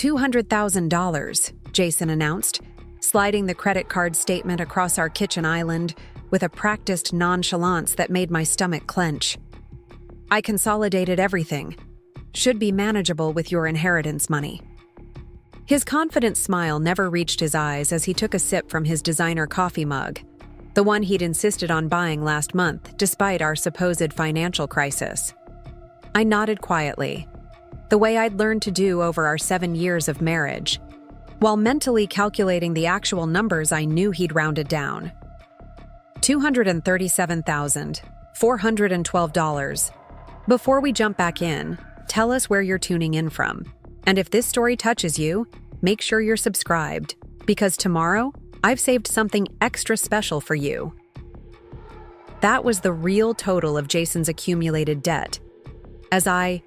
$200,000, Jason announced, sliding the credit card statement across our kitchen island with a practiced nonchalance that made my stomach clench. I consolidated everything. Should be manageable with your inheritance money. His confident smile never reached his eyes as he took a sip from his designer coffee mug, the one he'd insisted on buying last month despite our supposed financial crisis. I nodded quietly, the way I'd learned to do over our 7 years of marriage, while mentally calculating the actual numbers I knew he'd rounded down. $237,412. Before we jump back in, tell us where you're tuning in from. And if this story touches you, make sure you're subscribed, because tomorrow, I've saved something extra special for you. That was the real total of Jason's accumulated debt. As I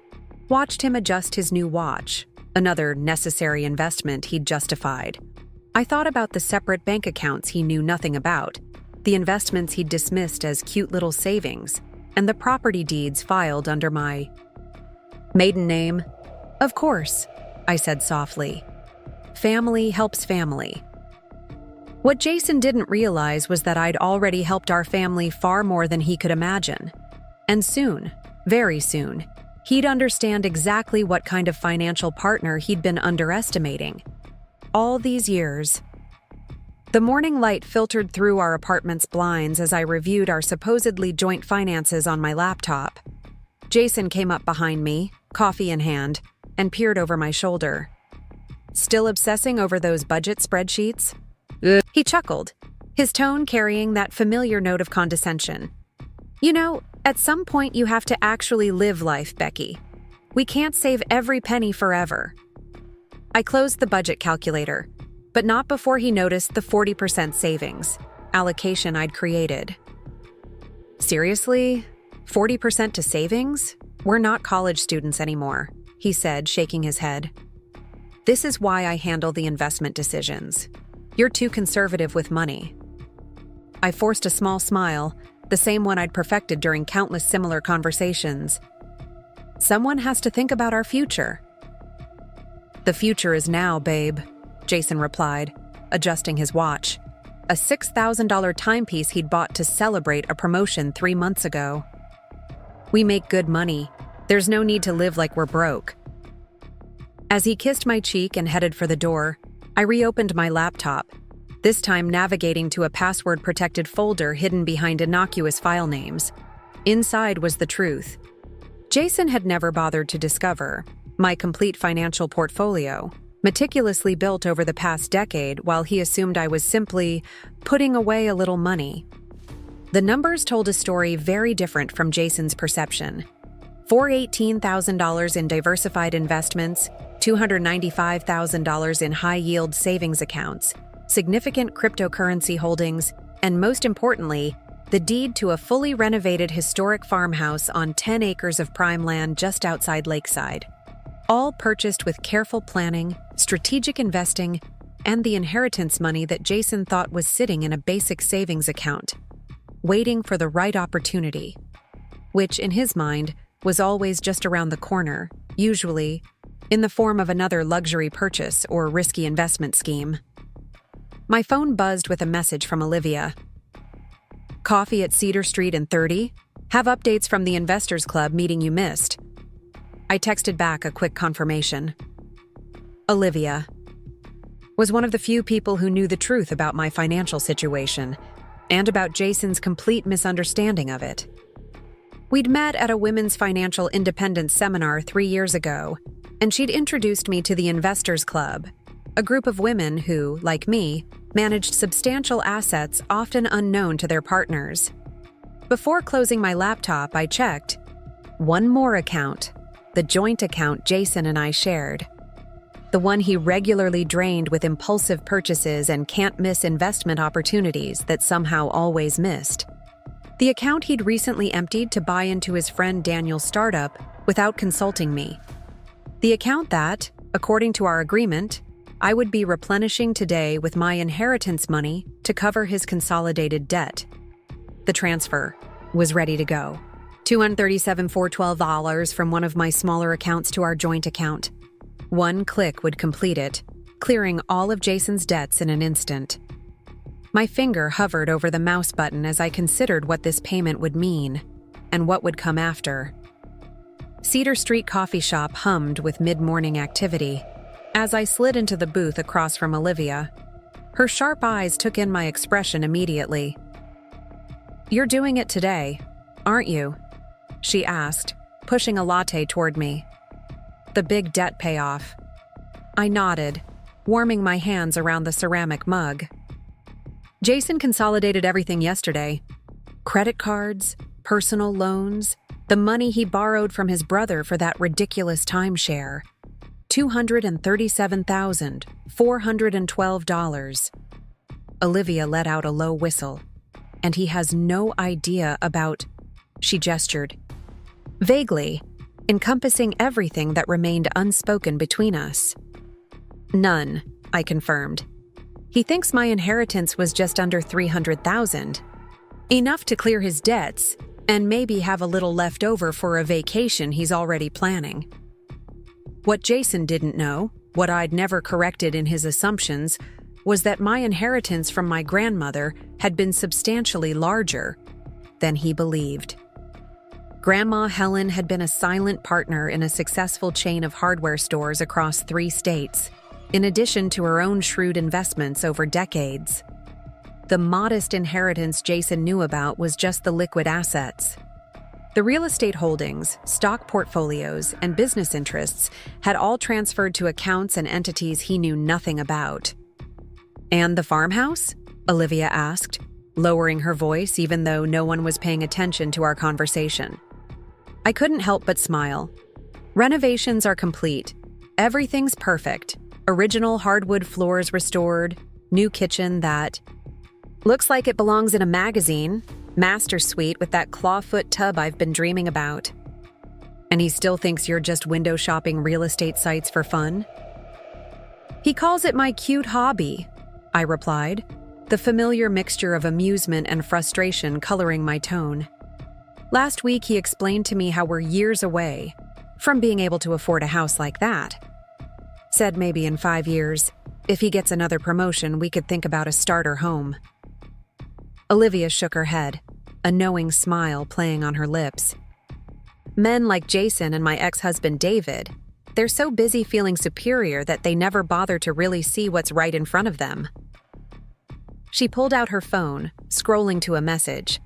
watched him adjust his new watch, another necessary investment he'd justified, I thought about the separate bank accounts he knew nothing about, the investments he'd dismissed as cute little savings, and the property deeds filed under my maiden name. Of course, I said softly. Family helps family. What Jason didn't realize was that I'd already helped our family far more than he could imagine. And soon, very soon, he'd understand exactly what kind of financial partner he'd been underestimating. All these years. The morning light filtered through our apartment's blinds as I reviewed our supposedly joint finances on my laptop. Jason came up behind me, coffee in hand, and peered over my shoulder. Still obsessing over those budget spreadsheets? He chuckled, his tone carrying that familiar note of condescension. You know, at some point you have to actually live life, Becky. We can't save every penny forever. I closed the budget calculator, but not before he noticed the 40% savings allocation I'd created. Seriously? 40% to savings? We're not college students anymore, he said, shaking his head. This is why I handle the investment decisions. You're too conservative with money. I forced a small smile, the same one I'd perfected during countless similar conversations. Someone has to think about our future. The future is now, babe, Jason replied, adjusting his watch, a $6,000 timepiece he'd bought to celebrate a promotion 3 months ago. We make good money. There's no need to live like we're broke. As he kissed my cheek and headed for the door, I reopened my laptop, this time navigating to a password-protected folder hidden behind innocuous file names. Inside was the truth. Jason had never bothered to discover my complete financial portfolio, meticulously built over the past decade while he assumed I was simply putting away a little money. The numbers told a story very different from Jason's perception. $418,000 in diversified investments, $295,000 in high-yield savings accounts, significant cryptocurrency holdings, and most importantly, the deed to a fully renovated historic farmhouse on 10 acres of prime land just outside Lakeside. All purchased with careful planning, strategic investing, and the inheritance money that Jason thought was sitting in a basic savings account, waiting for the right opportunity, which, in his mind, was always just around the corner, usually in the form of another luxury purchase or risky investment scheme. My phone buzzed with a message from Olivia. Coffee at Cedar Street and 30? Have updates from the Investors Club meeting you missed. I texted back a quick confirmation. Olivia was one of the few people who knew the truth about my financial situation and about Jason's complete misunderstanding of it. We'd met at a women's financial independence seminar 3 years ago, and she'd introduced me to the Investors Club, a group of women who, like me, managed substantial assets often unknown to their partners. Before closing my laptop, I checked one more account, the joint account Jason and I shared. The one he regularly drained with impulsive purchases and can't-miss investment opportunities that somehow always missed. The account he'd recently emptied to buy into his friend Daniel's startup without consulting me. The account that, according to our agreement, I would be replenishing today with my inheritance money to cover his consolidated debt. The transfer was ready to go. $237,412 from one of my smaller accounts to our joint account. One click would complete it, clearing all of Jason's debts in an instant. My finger hovered over the mouse button as I considered what this payment would mean, and what would come after. Cedar Street Coffee Shop hummed with mid-morning activity as I slid into the booth across from Olivia. Her sharp eyes took in my expression immediately. "You're doing it today, aren't you?" she asked, pushing a latte toward me. "The big debt payoff." I nodded, warming my hands around the ceramic mug. Jason consolidated everything yesterday. Credit cards, personal loans, the money he borrowed from his brother for that ridiculous timeshare. $237,412. Olivia let out a low whistle. "And he has no idea about—" she gestured. Vaguely, encompassing everything that remained unspoken between us. "None," I confirmed. "He thinks my inheritance was just under $300,000. Enough to clear his debts, and maybe have a little left over for a vacation he's already planning." What Jason didn't know, what I'd never corrected in his assumptions, was that my inheritance from my grandmother had been substantially larger than he believed. Grandma Helen had been a silent partner in a successful chain of hardware stores across 3 states, in addition to her own shrewd investments over decades. The modest inheritance Jason knew about was just the liquid assets. The real estate holdings, stock portfolios, and business interests had all transferred to accounts and entities he knew nothing about. "And the farmhouse?" Olivia asked, lowering her voice even though no one was paying attention to our conversation. I couldn't help but smile. "Renovations are complete. Everything's perfect. Original hardwood floors restored, new kitchen that looks like it belongs in a magazine, master suite with that clawfoot tub I've been dreaming about." "And he still thinks you're just window shopping real estate sites for fun?" "He calls it my cute hobby," I replied, the familiar mixture of amusement and frustration coloring my tone. Last week he explained to me how we're years away from being able to afford a house like that. Said maybe in 5 years, if he gets another promotion, we could think about a starter home. Olivia shook her head, a knowing smile playing on her lips. "Men like Jason and my ex-husband David, they're so busy feeling superior that they never bother to really see what's right in front of them." She pulled out her phone, scrolling to a message.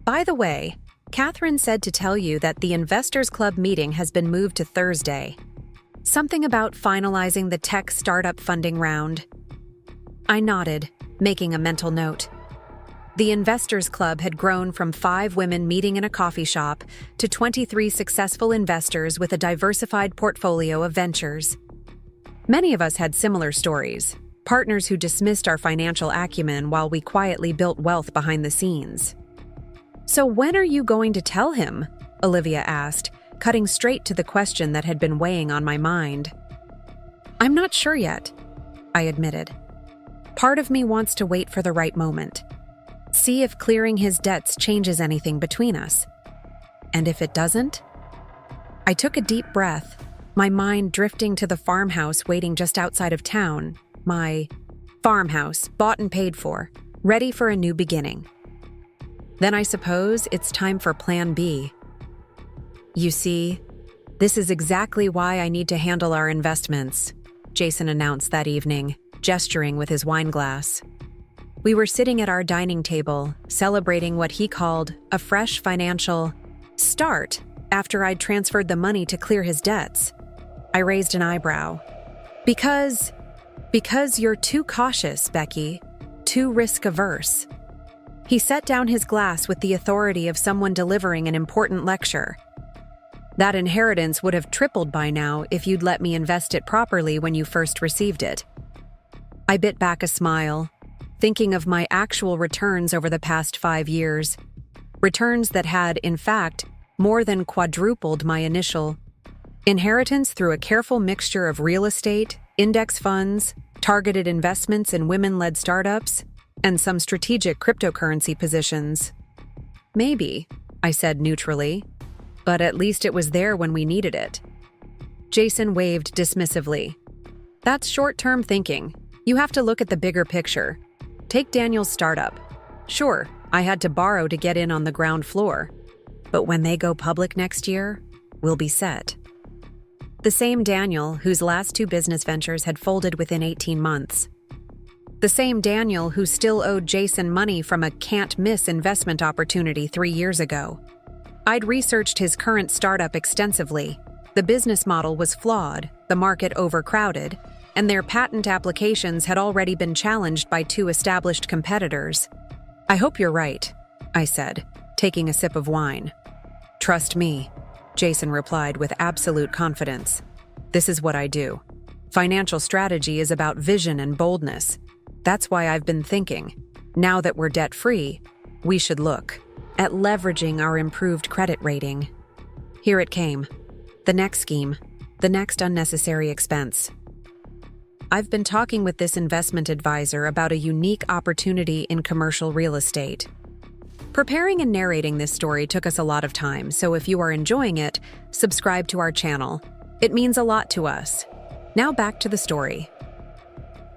"By the way, Catherine said to tell you that the Investors Club meeting has been moved to Thursday. Something about finalizing the tech startup funding round." I nodded, making a mental note. The Investors Club had grown from 5 women meeting in a coffee shop to 23 successful investors with a diversified portfolio of ventures. Many of us had similar stories, partners who dismissed our financial acumen while we quietly built wealth behind the scenes. "So when are you going to tell him?" Olivia asked, cutting straight to the question that had been weighing on my mind. "I'm not sure yet," I admitted. "Part of me wants to wait for the right moment. See if clearing his debts changes anything between us. And if it doesn't?" I took a deep breath, my mind drifting to the farmhouse waiting just outside of town. My farmhouse, bought and paid for, ready for a new beginning. Then I suppose it's time for Plan B. "You see, this is exactly why I need to handle our investments," Jason announced that evening, gesturing with his wine glass. We were sitting at our dining table, celebrating what he called a fresh financial start after I'd transferred the money to clear his debts. I raised an eyebrow. Because you're too cautious, Becky, too risk-averse." He set down his glass with the authority of someone delivering an important lecture. "That inheritance would have tripled by now if you'd let me invest it properly when you first received it." I bit back a smile, thinking of my actual returns over the past 5 years. Returns that had, in fact, more than quadrupled my initial inheritance through a careful mixture of real estate, index funds, targeted investments in women-led startups, and some strategic cryptocurrency positions. "Maybe," I said neutrally, "but at least it was there when we needed it." Jason waved dismissively. That's short-term thinking. You have to look at the bigger picture. Take Daniel's startup. Sure, I had to borrow to get in on the ground floor. But when they go public next year, we'll be set. The same Daniel whose last 2 business ventures had folded within 18 months. The same Daniel who still owed Jason money from a can't-miss investment opportunity 3 years ago. I'd researched his current startup extensively. The business model was flawed, the market overcrowded, and their patent applications had already been challenged by 2 established competitors. I hope you're right, I said, taking a sip of wine. Trust me, Jason replied with absolute confidence. This is what I do. Financial strategy is about vision and boldness. That's why I've been thinking, now that we're debt-free, we should look at leveraging our improved credit rating. Here it came. The next scheme, the next unnecessary expense. I've been talking with this investment advisor about a unique opportunity in commercial real estate. Preparing and narrating this story took us a lot of time, so if you are enjoying it, subscribe to our channel. It means a lot to us. Now back to the story.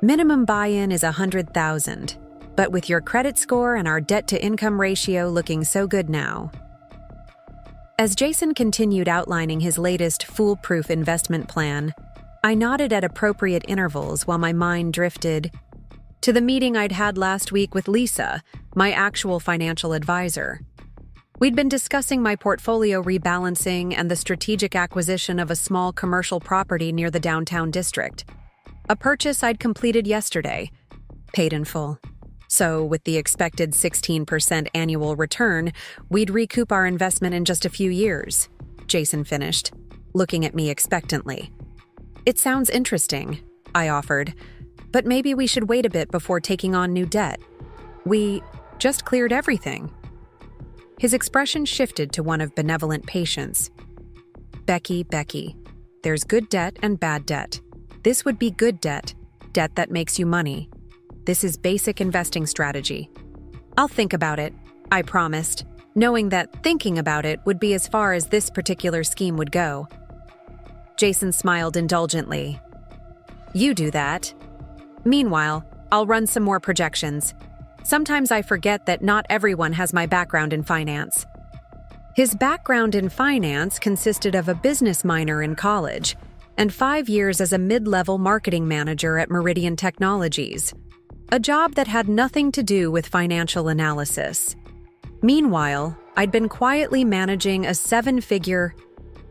Minimum buy-in is $100,000, but with your credit score and our debt-to-income ratio looking so good now. As Jason continued outlining his latest foolproof investment plan, I nodded at appropriate intervals while my mind drifted to the meeting I'd had last week with Lisa, my actual financial advisor. We'd been discussing my portfolio rebalancing and the strategic acquisition of a small commercial property near the downtown district. A purchase I'd completed yesterday, paid in full. So, with the expected 16% annual return, we'd recoup our investment in just a few years, Jason finished, looking at me expectantly. It sounds interesting, I offered, but maybe we should wait a bit before taking on new debt. We just cleared everything. His expression shifted to one of benevolent patience. Becky, there's good debt and bad debt. This would be good debt, debt that makes you money. This is basic investing strategy. I'll think about it, I promised, knowing that thinking about it would be as far as this particular scheme would go. Jason smiled indulgently. You do that. Meanwhile, I'll run some more projections. Sometimes I forget that not everyone has my background in finance. His background in finance consisted of a business minor in college and 5 years as a mid-level marketing manager at Meridian Technologies, a job that had nothing to do with financial analysis. Meanwhile, I'd been quietly managing a 7-figure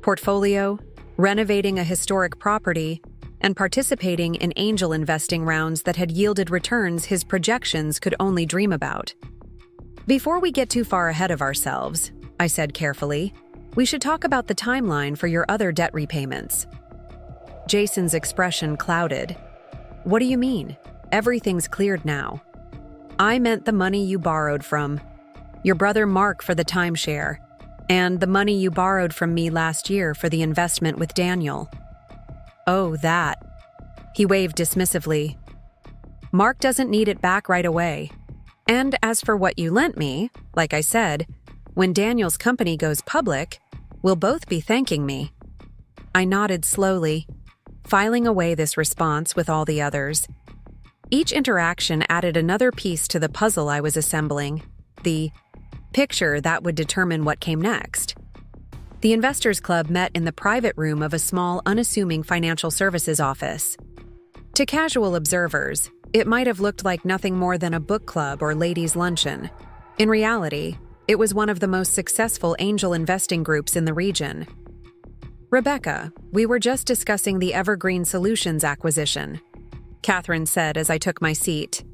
portfolio, renovating a historic property, and participating in angel investing rounds that had yielded returns his projections could only dream about. Before we get too far ahead of ourselves, I said carefully, we should talk about the timeline for your other debt repayments. Jason's expression clouded. What do you mean? Everything's cleared now. I meant the money you borrowed from your brother Mark for the timeshare, and the money you borrowed from me last year for the investment with Daniel. Oh, that. He waved dismissively. Mark doesn't need it back right away. And as for what you lent me, like I said, when Daniel's company goes public, we'll both be thanking me. I nodded slowly, filing away this response with all the others. Each interaction added another piece to the puzzle I was assembling, the picture that would determine what came next. The Investors Club met in the private room of a small, unassuming financial services office. To casual observers, it might have looked like nothing more than a book club or ladies' luncheon. In reality, it was one of the most successful angel investing groups in the region. Rebecca, we were just discussing the Evergreen Solutions acquisition, Catherine said as I took my seat.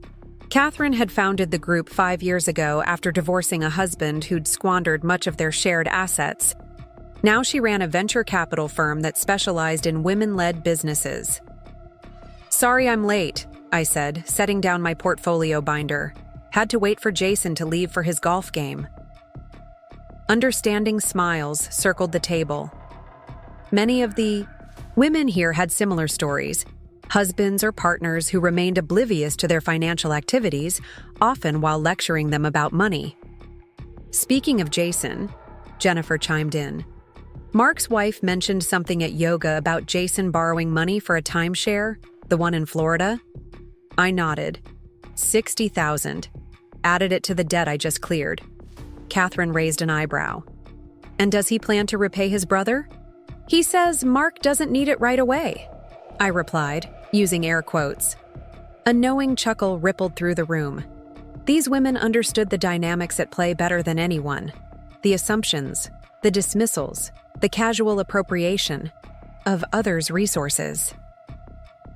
Catherine had founded the group 5 years ago after divorcing a husband who'd squandered much of their shared assets. Now she ran a venture capital firm that specialized in women-led businesses. Sorry I'm late, I said, setting down my portfolio binder. Had to wait for Jason to leave for his golf game. Understanding smiles circled the table. Many of the women here had similar stories. Husbands or partners who remained oblivious to their financial activities, often while lecturing them about money. Speaking of Jason, Jennifer chimed in. Mark's wife mentioned something at yoga about Jason borrowing money for a timeshare, the one in Florida. I nodded. 60,000. Added it to the debt I just cleared. Catherine raised an eyebrow. And does he plan to repay his brother? He says Mark doesn't need it right away, I replied, using air quotes. A knowing chuckle rippled through the room. These women understood the dynamics at play better than anyone. The assumptions, the dismissals, the casual appropriation of others' resources.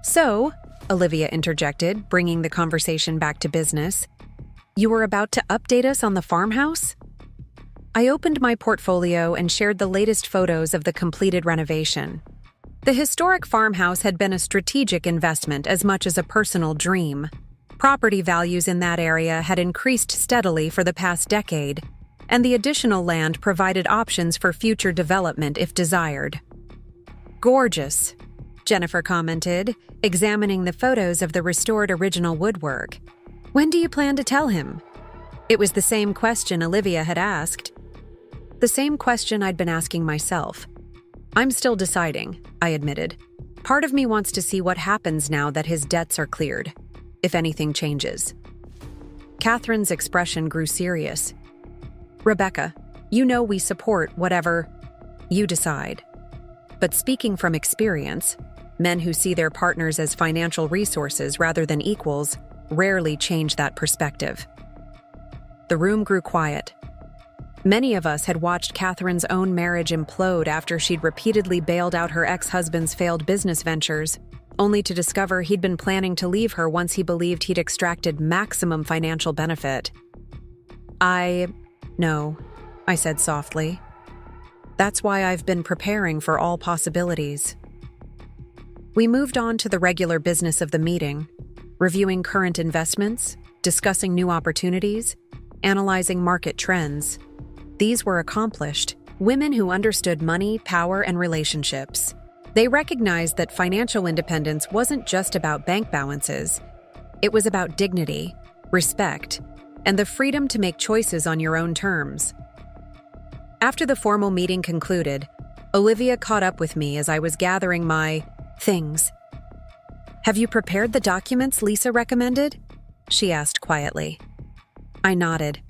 So, Olivia interjected, bringing the conversation back to business, you were about to update us on the farmhouse? I opened my portfolio and shared the latest photos of the completed renovation. The historic farmhouse had been a strategic investment as much as a personal dream. Property values in that area had increased steadily for the past decade, and the additional land provided options for future development if desired. Gorgeous, Jennifer commented, examining the photos of the restored original woodwork. When do you plan to tell him? It was the same question Olivia had asked. The same question I'd been asking myself. I'm still deciding, I admitted. Part of me wants to see what happens now that his debts are cleared, if anything changes. Catherine's expression grew serious. Rebecca, you know we support whatever you decide. But speaking from experience, men who see their partners as financial resources rather than equals rarely change that perspective. The room grew quiet. Many of us had watched Catherine's own marriage implode after she'd repeatedly bailed out her ex-husband's failed business ventures, only to discover he'd been planning to leave her once he believed he'd extracted maximum financial benefit. No, I said softly. That's why I've been preparing for all possibilities. We moved on to the regular business of the meeting, reviewing current investments, discussing new opportunities, analyzing market trends. These were accomplished women who understood money, power, and relationships. They recognized that financial independence wasn't just about bank balances. It was about dignity, respect, and the freedom to make choices on your own terms. After the formal meeting concluded, Olivia caught up with me as I was gathering my things. Have you prepared the documents Lisa recommended? She asked quietly. I nodded.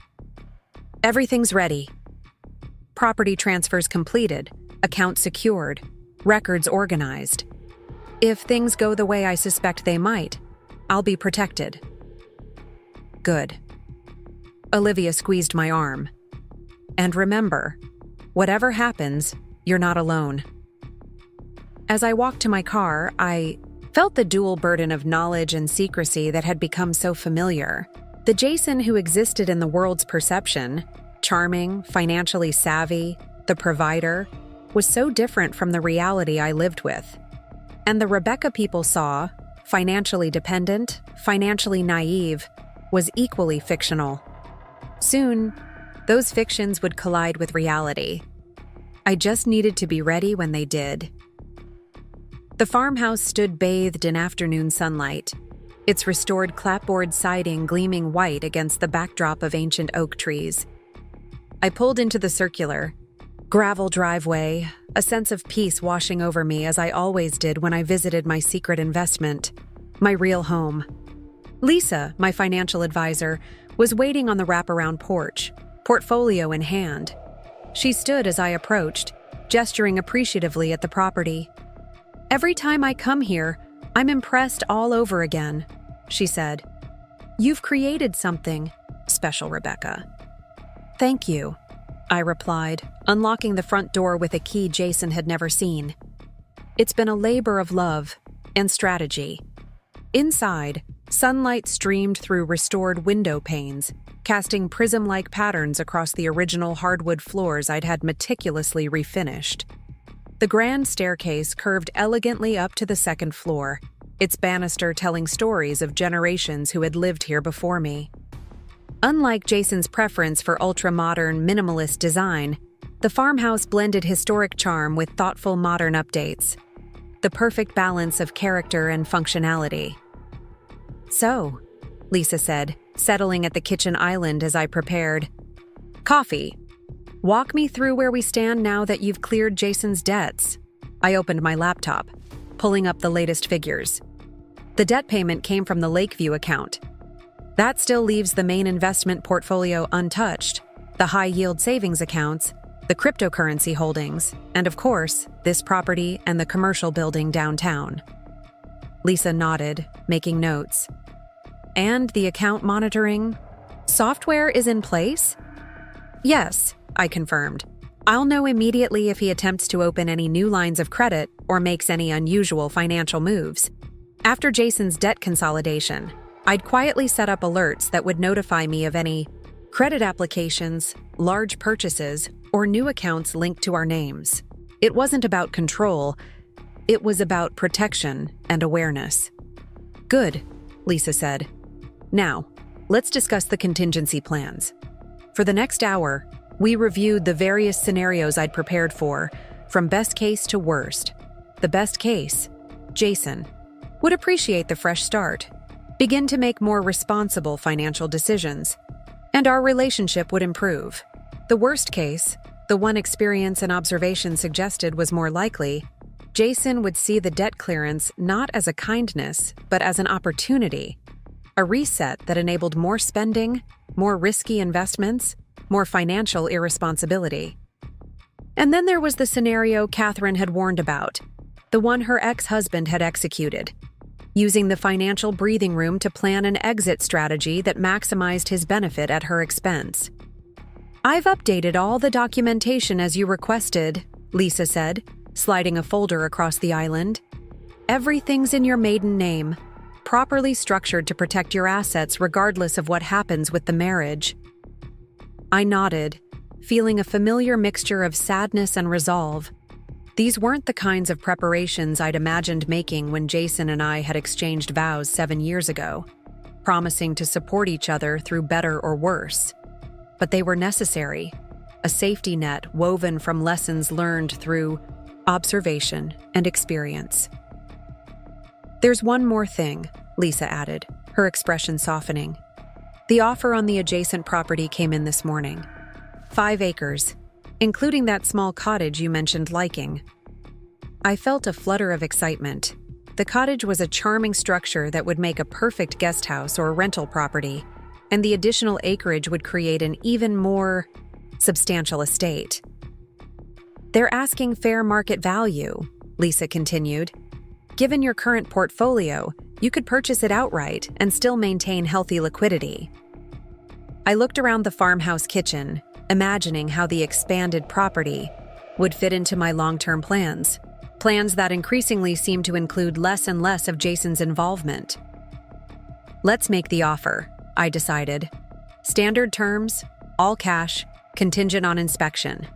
Everything's ready. Property transfers completed, accounts secured, records organized. If things go the way I suspect they might, I'll be protected. Good. Olivia squeezed my arm. And remember, whatever happens, you're not alone. As I walked to my car, I felt the dual burden of knowledge and secrecy that had become so familiar. The Jason who existed in the world's perception, charming, financially savvy, the provider, was so different from the reality I lived with. And the Rebecca people saw, financially dependent, financially naive, was equally fictional. Soon, those fictions would collide with reality. I just needed to be ready when they did. The farmhouse stood bathed in afternoon sunlight, its restored clapboard siding gleaming white against the backdrop of ancient oak trees. I pulled into the circular, gravel driveway, a sense of peace washing over me as I always did when I visited my secret investment, my real home. Lisa, my financial advisor, was waiting on the wraparound porch, portfolio in hand. She stood as I approached, gesturing appreciatively at the property. Every time I come here, I'm impressed all over again, she said. You've created something special, Rebecca. Thank you, I replied, unlocking the front door with a key Jason had never seen. It's been a labor of love and strategy. Inside, sunlight streamed through restored window panes, casting prism-like patterns across the original hardwood floors I'd had meticulously refinished. The grand staircase curved elegantly up to the second floor, its banister telling stories of generations who had lived here before me. Unlike Jason's preference for ultra-modern, minimalist design, the farmhouse blended historic charm with thoughtful modern updates, the perfect balance of character and functionality. So, Lisa said, settling at the kitchen island as I prepared. Coffee. Walk me through where we stand now that you've cleared Jason's debts. I opened my laptop, pulling up the latest figures. The debt payment came from the Lakeview account. That still leaves the main investment portfolio untouched, the high-yield savings accounts, the cryptocurrency holdings, and of course, this property and the commercial building downtown. Lisa nodded, making notes. And the account monitoring software is in place? Yes, I confirmed. I'll know immediately if he attempts to open any new lines of credit or makes any unusual financial moves. After Jason's debt consolidation, I'd quietly set up alerts that would notify me of any credit applications, large purchases, or new accounts linked to our names. It wasn't about control, it was about protection and awareness. Good, Lisa said. Now, let's discuss the contingency plans. For the next hour, we reviewed the various scenarios I'd prepared for, from best case to worst. The best case, Jason, would appreciate the fresh start, begin to make more responsible financial decisions, and our relationship would improve. The worst case, the one experience and observation suggested was more likely, Jason would see the debt clearance not as a kindness, but as an opportunity, a reset that enabled more spending, more risky investments, more financial irresponsibility. And then there was the scenario Catherine had warned about, the one her ex-husband had executed, using the financial breathing room to plan an exit strategy that maximized his benefit at her expense. I've updated all the documentation as you requested, Lisa said, sliding a folder across the island. Everything's in your maiden name, properly structured to protect your assets regardless of what happens with the marriage. I nodded, feeling a familiar mixture of sadness and resolve. These weren't the kinds of preparations I'd imagined making when Jason and I had exchanged vows 7 years ago, promising to support each other through better or worse. But they were necessary, a safety net woven from lessons learned through observation and experience. There's one more thing, Lisa added, her expression softening. The offer on the adjacent property came in this morning. 5 acres, including that small cottage you mentioned liking. I felt a flutter of excitement. The cottage was a charming structure that would make a perfect guest house or rental property, and the additional acreage would create an even more substantial estate. They're asking fair market value, Lisa continued. Given your current portfolio, you could purchase it outright and still maintain healthy liquidity. I looked around the farmhouse kitchen, imagining how the expanded property would fit into my long-term plans that increasingly seemed to include less and less of Jason's involvement. Let's make the offer, I decided. Standard terms, all cash, contingent on inspection.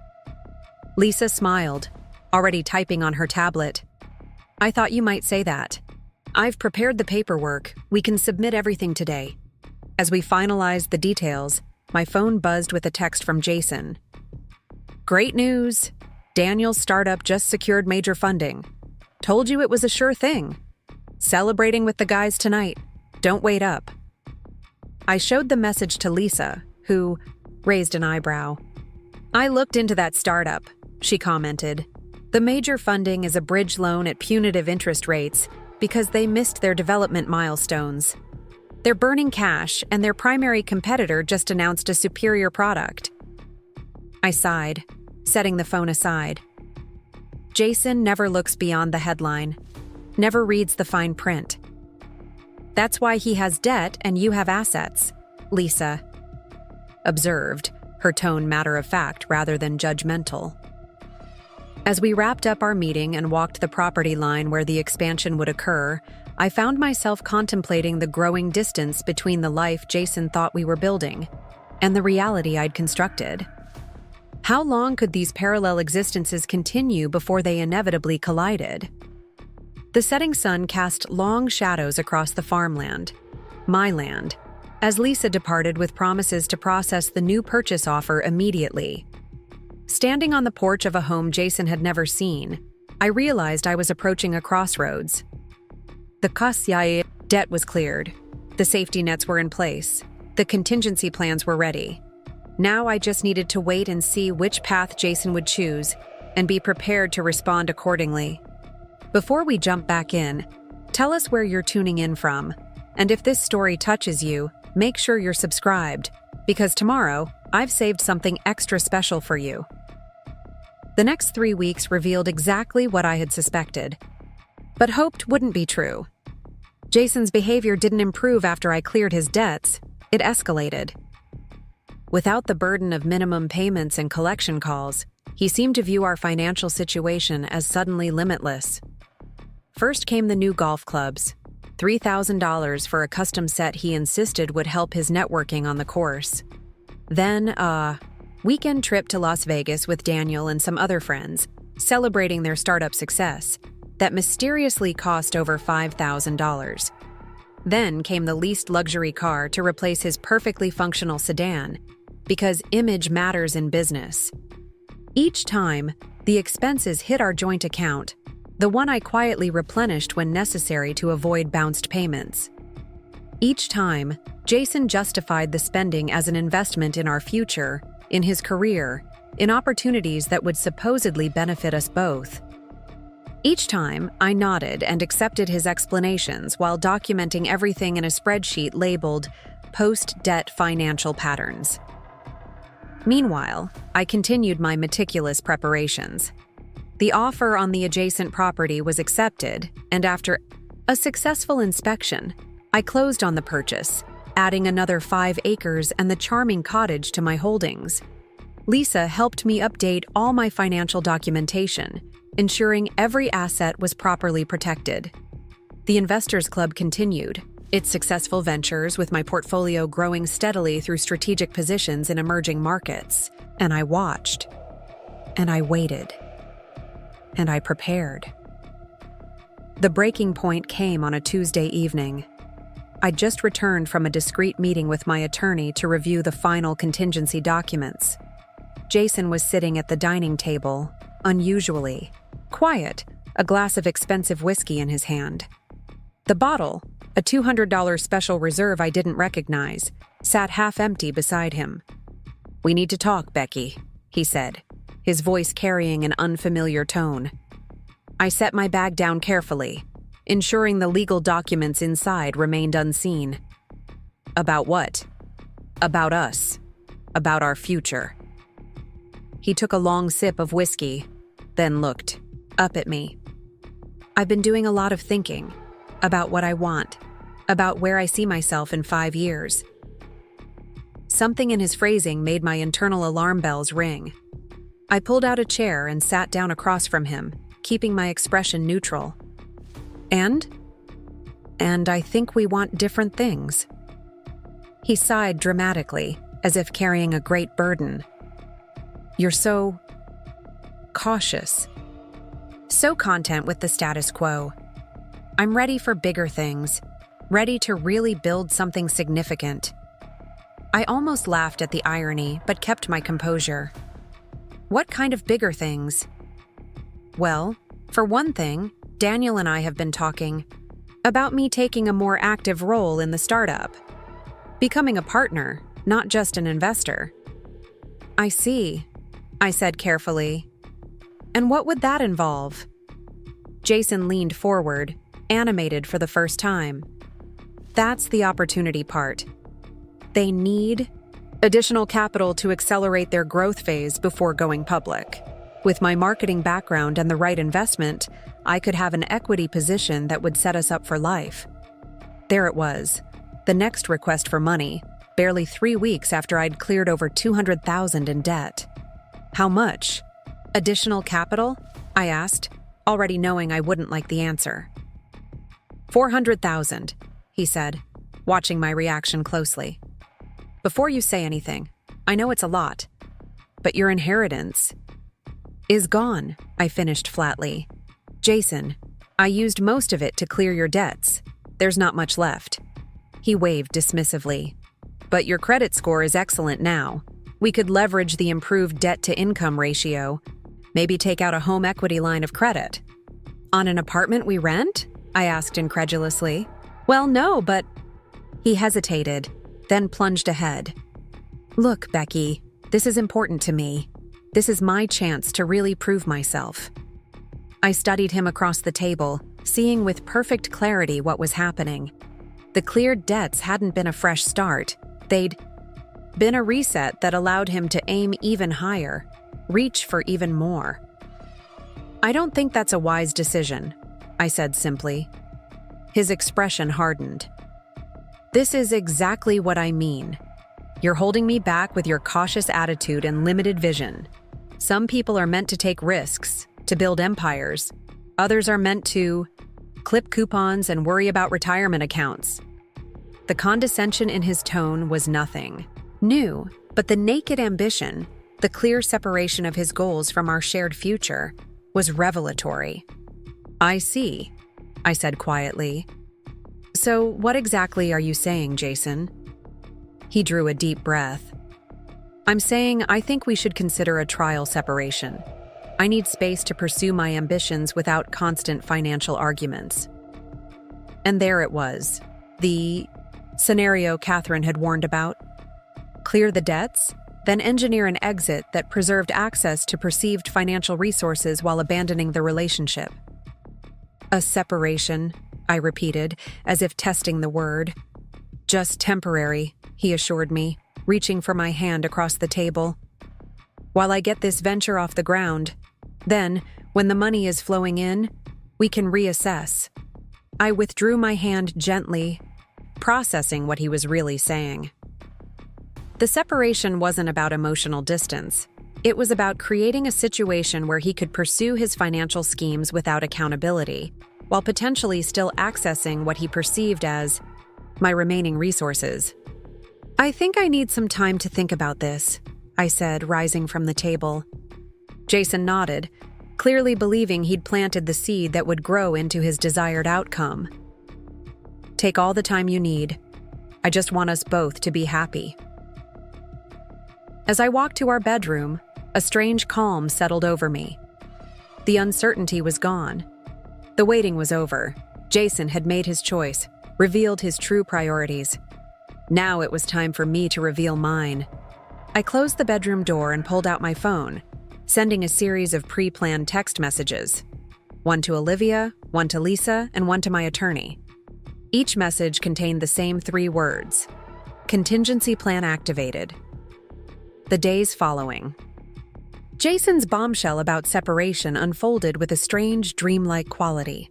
Lisa smiled, already typing on her tablet. I thought you might say that. I've prepared the paperwork. We can submit everything today. As we finalized the details, my phone buzzed with a text from Jason. Great news! Daniel's startup just secured major funding. Told you it was a sure thing. Celebrating with the guys tonight. Don't wait up. I showed the message to Lisa, who raised an eyebrow. I looked into that startup, she commented. The major funding is a bridge loan at punitive interest rates because they missed their development milestones. They're burning cash, and their primary competitor just announced a superior product. I sighed, setting the phone aside. Jason never looks beyond the headline, never reads the fine print. That's why he has debt and you have assets, Lisa observed, her tone matter-of-fact rather than judgmental. As we wrapped up our meeting and walked the property line where the expansion would occur, I found myself contemplating the growing distance between the life Jason thought we were building and the reality I'd constructed. How long could these parallel existences continue before they inevitably collided? The setting sun cast long shadows across the farmland, my land, as Lisa departed with promises to process the new purchase offer immediately. Standing on the porch of a home Jason had never seen, I realized I was approaching a crossroads. The Kasyai debt was cleared. The safety nets were in place. The contingency plans were ready. Now I just needed to wait and see which path Jason would choose and be prepared to respond accordingly. Before we jump back in, tell us where you're tuning in from, and if this story touches you, make sure you're subscribed, because tomorrow, I've saved something extra special for you. The next 3 weeks revealed exactly what I had suspected, but hoped wouldn't be true. Jason's behavior didn't improve after I cleared his debts, it escalated. Without the burden of minimum payments and collection calls, he seemed to view our financial situation as suddenly limitless. First came the new golf clubs, $3,000 for a custom set he insisted would help his networking on the course. Then, weekend trip to Las Vegas with Daniel and some other friends, celebrating their startup success, that mysteriously cost over $5,000. Then came the leased luxury car to replace his perfectly functional sedan, because image matters in business. Each time, the expenses hit our joint account, the one I quietly replenished when necessary to avoid bounced payments. Each time, Jason justified the spending as an investment in our future, in his career, in opportunities that would supposedly benefit us both. Each time, I nodded and accepted his explanations while documenting everything in a spreadsheet labeled Post-Debt Financial Patterns. Meanwhile, I continued my meticulous preparations. The offer on the adjacent property was accepted, and after a successful inspection, I closed on the purchase, adding another 5 acres and the charming cottage to my holdings. Lisa helped me update all my financial documentation, ensuring every asset was properly protected. The Investors Club continued its successful ventures, with my portfolio growing steadily through strategic positions in emerging markets. And I watched, and I waited, and I prepared. The breaking point came on a Tuesday evening. I'd just returned from a discreet meeting with my attorney to review the final contingency documents. Jason was sitting at the dining table, unusually quiet, a glass of expensive whiskey in his hand. The bottle, a $200 special reserve I didn't recognize, sat half empty beside him. "We need to talk, Becky," he said, his voice carrying an unfamiliar tone. I set my bag down carefully, ensuring the legal documents inside remained unseen. "About what?" "About us. About our future." He took a long sip of whiskey, then looked up at me. "I've been doing a lot of thinking about what I want, about where I see myself in 5 years." Something in his phrasing made my internal alarm bells ring. I pulled out a chair and sat down across from him, keeping my expression neutral. And I think we want different things." He sighed dramatically, as if carrying a great burden. "You're so cautious, so content with the status quo. I'm ready for bigger things, ready to really build something significant." I almost laughed at the irony, but kept my composure. "What kind of bigger things?" "Well, for one thing, Daniel and I have been talking about me taking a more active role in the startup, becoming a partner, not just an investor." "I see," I said carefully. "And what would that involve?" Jason leaned forward, animated for the first time. "That's the opportunity part. They need additional capital to accelerate their growth phase before going public. With my marketing background and the right investment, I could have an equity position that would set us up for life." There it was, the next request for money, barely 3 weeks after I'd cleared over $200,000 in debt. "How much?" "Additional capital?" I asked, already knowing I wouldn't like the answer. $400,000, he said, watching my reaction closely. "Before you say anything, I know it's a lot, but your inheritance is gone," I finished flatly. "Jason, I used most of it to clear your debts. There's not much left." He waved dismissively. "But your credit score is excellent now. We could leverage the improved debt-to-income ratio, maybe take out a home equity line of credit." "On an apartment we rent?" I asked incredulously. "Well, no, but..." He hesitated, then plunged ahead. "Look, Becky, This is important to me. This is my chance to really prove myself. I studied him across the table, seeing with perfect clarity what was happening. The cleared debts hadn't been a fresh start. They'd been a reset that allowed him to aim even higher, reach for even more. I don't think that's a wise decision, I said simply. His expression hardened. This is exactly what I mean. You're holding me back with your cautious attitude and limited vision. Some people are meant to take risks, to build empires. Others are meant to clip coupons and worry about retirement accounts. The condescension in his tone was nothing new, but the naked ambition, the clear separation of his goals from our shared future, was revelatory. I see, I said quietly. So what exactly are you saying, Jason? He drew a deep breath. I'm saying I think we should consider a trial separation. I need space to pursue my ambitions without constant financial arguments. And there it was, the scenario Catherine had warned about. Clear the debts, then engineer an exit that preserved access to perceived financial resources while abandoning the relationship. A separation, I repeated, as if testing the word. Just temporary, he assured me, reaching for my hand across the table. While I get this venture off the ground, then, when the money is flowing in, we can reassess. I withdrew my hand gently, processing what he was really saying. The separation wasn't about emotional distance. It was about creating a situation where he could pursue his financial schemes without accountability, while potentially still accessing what he perceived as my remaining resources. I think I need some time to think about this, I said, rising from the table. Jason nodded, clearly believing he'd planted the seed that would grow into his desired outcome. Take all the time you need. I just want us both to be happy. As I walked to our bedroom, a strange calm settled over me. The uncertainty was gone. The waiting was over. Jason had made his choice, revealed his true priorities. Now it was time for me to reveal mine. I closed the bedroom door and pulled out my phone, sending a series of pre-planned text messages. One to Olivia, one to Lisa, and one to my attorney. Each message contained the same 3 words: contingency plan activated. The days following. Jason's bombshell about separation unfolded with a strange, dreamlike quality.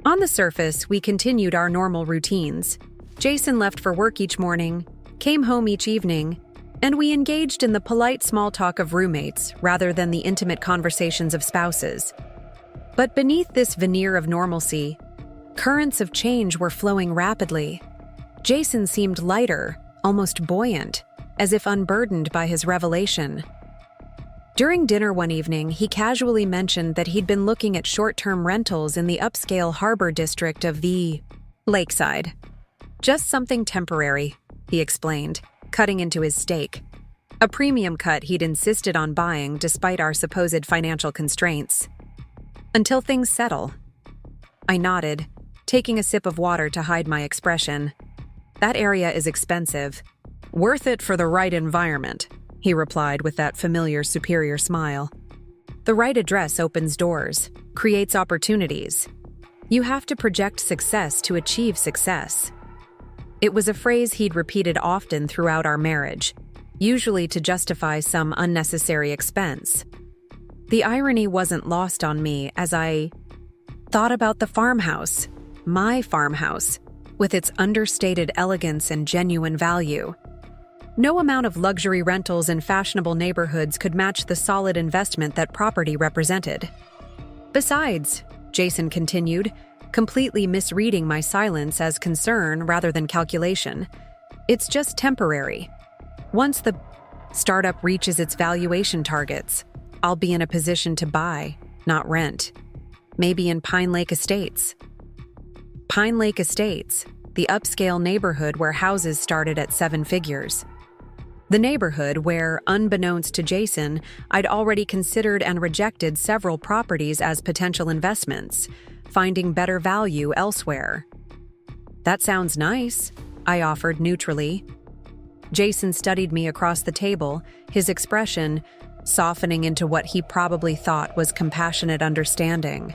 On the surface, we continued our normal routines. Jason left for work each morning, came home each evening, and we engaged in the polite small talk of roommates rather than the intimate conversations of spouses. But beneath this veneer of normalcy, currents of change were flowing rapidly. Jason seemed lighter, almost buoyant, as if unburdened by his revelation. During dinner one evening, he casually mentioned that he'd been looking at short-term rentals in the upscale harbor district of the Lakeside. Just something temporary, he explained, cutting into his steak. A premium cut he'd insisted on buying despite our supposed financial constraints. Until things settle. I nodded, taking a sip of water to hide my expression. That area is expensive. Worth it for the right environment, he replied with that familiar superior smile. The right address opens doors, creates opportunities. You have to project success to achieve success. It was a phrase he'd repeated often throughout our marriage, usually to justify some unnecessary expense. The irony wasn't lost on me as I thought about the farmhouse, my farmhouse, with its understated elegance and genuine value. No amount of luxury rentals in fashionable neighborhoods could match the solid investment that property represented. Besides, Jason continued, completely misreading my silence as concern rather than calculation, it's just temporary. Once the startup reaches its valuation targets, I'll be in a position to buy, not rent. Maybe in Pine Lake Estates. Pine Lake Estates, the upscale neighborhood where houses started at 7 figures. The neighborhood where, unbeknownst to Jason, I'd already considered and rejected several properties as potential investments, finding better value elsewhere. That sounds nice, I offered neutrally. Jason studied me across the table, his expression softening into what he probably thought was compassionate understanding.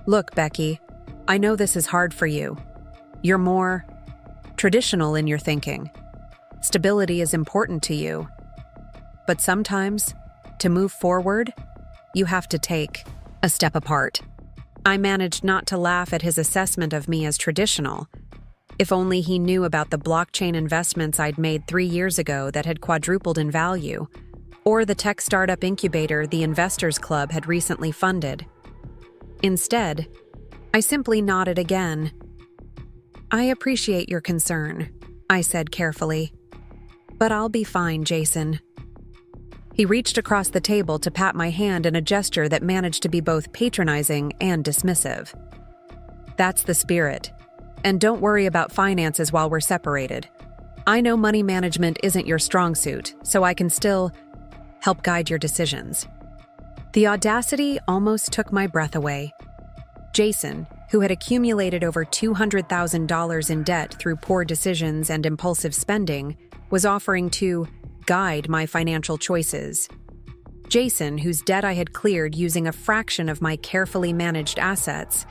"Look, Becky, I know this is hard for you. You're more traditional in your thinking. Stability is important to you. But sometimes, to move forward, you have to take a step apart." I managed not to laugh at his assessment of me as traditional. If only he knew about the blockchain investments I'd made 3 years ago that had quadrupled in value, or the tech startup incubator the Investors Club had recently funded. Instead, I simply nodded again. "I appreciate your concern," I said carefully. "But I'll be fine, Jason." He reached across the table to pat my hand in a gesture that managed to be both patronizing and dismissive. "That's the spirit. And don't worry about finances while we're separated. I know money management isn't your strong suit, so I can still help guide your decisions." The audacity almost took my breath away. Jason, who had accumulated over $200,000 in debt through poor decisions and impulsive spending, was offering to guide my financial choices. Jason, whose debt I had cleared using a fraction of my carefully managed assets,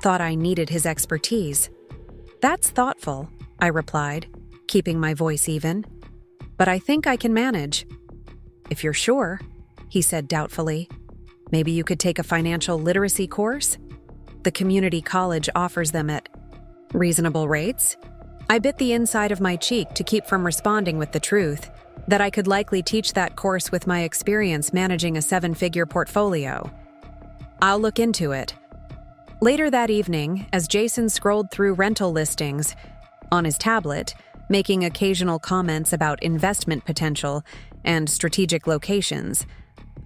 thought I needed his expertise. "That's thoughtful," I replied, keeping my voice even. "But I think I can manage." "If you're sure," he said doubtfully. "Maybe you could take a financial literacy course? The community college offers them at reasonable rates." I bit the inside of my cheek to keep from responding with the truth, that I could likely teach that course with my experience managing a 7-figure portfolio. "I'll look into it." Later that evening, as Jason scrolled through rental listings on his tablet, making occasional comments about investment potential and strategic locations,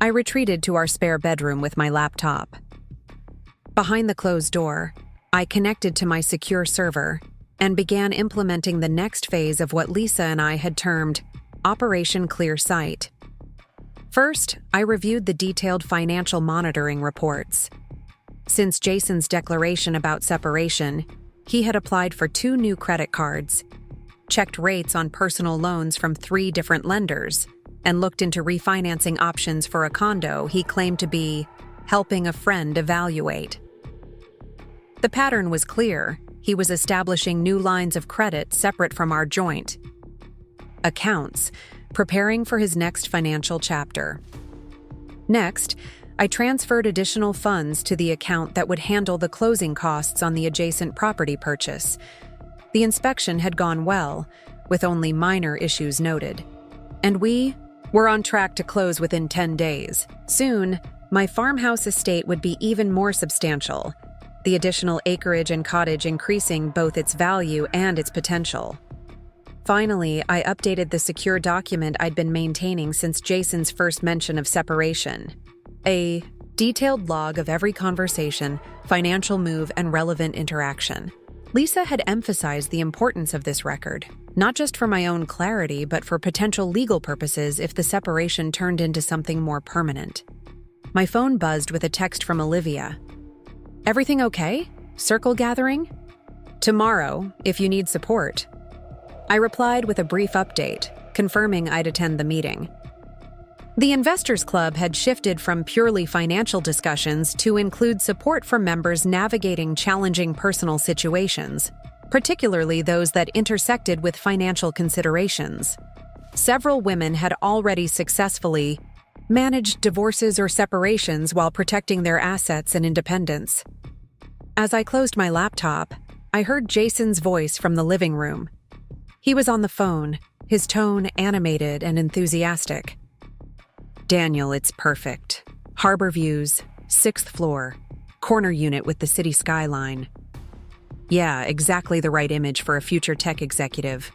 I retreated to our spare bedroom with my laptop. Behind the closed door, I connected to my secure server and began implementing the next phase of what Lisa and I had termed Operation Clear Sight. First, I reviewed the detailed financial monitoring reports. Since Jason's declaration about separation, he had applied for 2 new credit cards, checked rates on personal loans from 3 different lenders, and looked into refinancing options for a condo he claimed to be helping a friend evaluate. The pattern was clear. He was establishing new lines of credit separate from our joint accounts, preparing for his next financial chapter. Next, I transferred additional funds to the account that would handle the closing costs on the adjacent property purchase. The inspection had gone well, with only minor issues noted. And we were on track to close within 10 days. Soon, my farmhouse estate would be even more substantial, the additional acreage and cottage increasing both its value and its potential. Finally, I updated the secure document I'd been maintaining since Jason's first mention of separation. A detailed log of every conversation, financial move, and relevant interaction. Lisa had emphasized the importance of this record, not just for my own clarity, but for potential legal purposes if the separation turned into something more permanent. My phone buzzed with a text from Olivia. "Everything okay? Circle gathering?" "Tomorrow, if you need support." I replied with a brief update, confirming I'd attend the meeting. The Investors Club had shifted from purely financial discussions to include support for members navigating challenging personal situations, particularly those that intersected with financial considerations. Several women had already successfully managed divorces or separations while protecting their assets and independence. As I closed my laptop, I heard Jason's voice from the living room. He was on the phone, his tone animated and enthusiastic. "Daniel, it's perfect. Harbor views, 6th floor, corner unit with the city skyline. Yeah, exactly the right image for a future tech executive.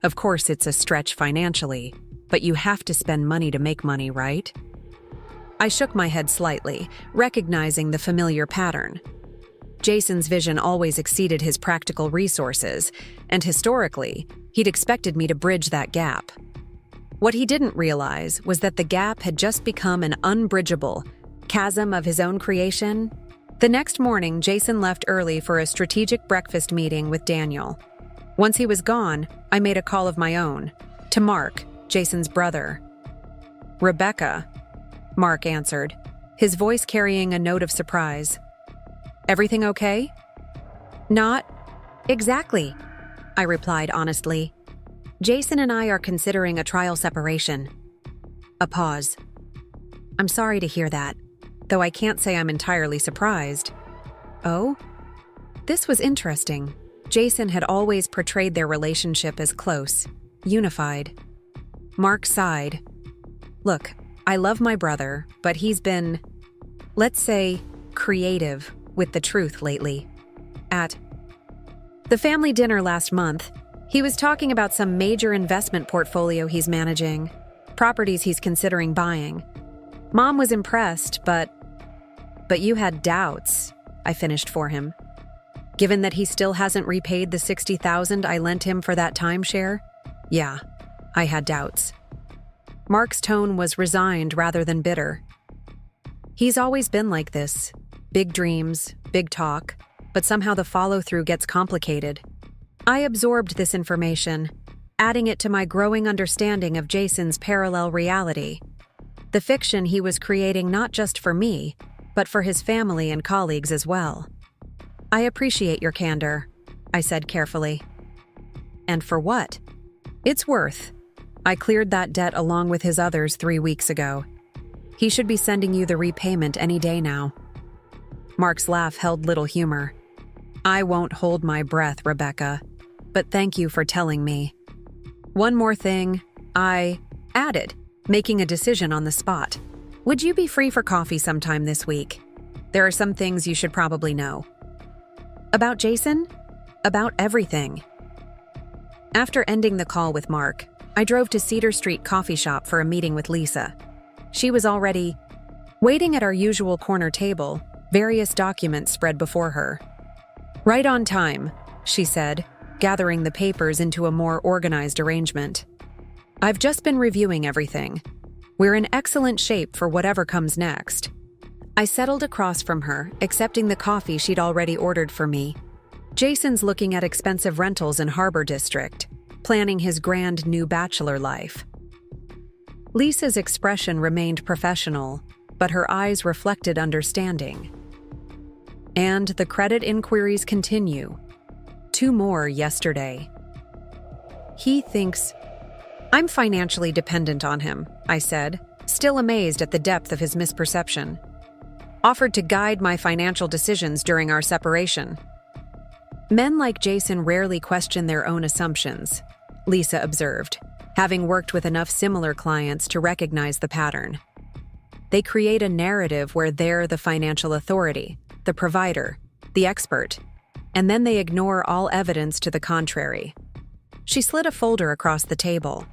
Of course, it's a stretch financially, but you have to spend money to make money, right?" I shook my head slightly, recognizing the familiar pattern. Jason's vision always exceeded his practical resources, and historically, he'd expected me to bridge that gap. What he didn't realize was that the gap had just become an unbridgeable chasm of his own creation. The next morning, Jason left early for a strategic breakfast meeting with Daniel. Once he was gone, I made a call of my own, to Mark, Jason's brother. "Rebecca," Mark answered, his voice carrying a note of surprise. "Everything okay?" "Not exactly," I replied honestly. "Jason and I are considering a trial separation." A pause. "I'm sorry to hear that, though I can't say I'm entirely surprised." "Oh?" This was interesting. Jason had always portrayed their relationship as close, unified. Mark sighed. "Look, I love my brother, but he's been, let's say, creative with the truth lately. At the family dinner last month, he was talking about some major investment portfolio he's managing, properties he's considering buying. Mom was impressed, but you had doubts," I finished for him. "Given that he still hasn't repaid the $60,000 I lent him for that timeshare? Yeah, I had doubts." Mark's tone was resigned rather than bitter. "He's always been like this. Big dreams, big talk, but somehow the follow-through gets complicated." I absorbed this information, adding it to my growing understanding of Jason's parallel reality. The fiction he was creating not just for me, but for his family and colleagues as well. "I appreciate your candor," I said carefully. "And for what?" "It's worth. I cleared that debt along with his others 3 weeks ago. He should be sending you the repayment any day now." Mark's laugh held little humor. "I won't hold my breath, Rebecca, but thank you for telling me." "One more thing," I added, making a decision on the spot. "Would you be free for coffee sometime this week? There are some things you should probably know." "About Jason?" "About everything." After ending the call with Mark, I drove to Cedar Street Coffee Shop for a meeting with Lisa. She was already waiting at our usual corner table, various documents spread before her. "Right on time," she said, gathering the papers into a more organized arrangement. "I've just been reviewing everything. We're in excellent shape for whatever comes next." I settled across from her, accepting the coffee she'd already ordered for me. Jason's looking at expensive rentals in Harbor District, planning his grand new bachelor life. Lisa's expression remained professional, but her eyes reflected understanding. And the credit inquiries continue. 2 more yesterday. "He thinks I'm financially dependent on him," I said, still amazed at the depth of his misperception. "Offered to guide my financial decisions during our separation." "Men like Jason rarely question their own assumptions," Lisa observed, having worked with enough similar clients to recognize the pattern. "They create a narrative where they're the financial authority, the provider, the expert, and then they ignore all evidence to the contrary." She slid a folder across the table.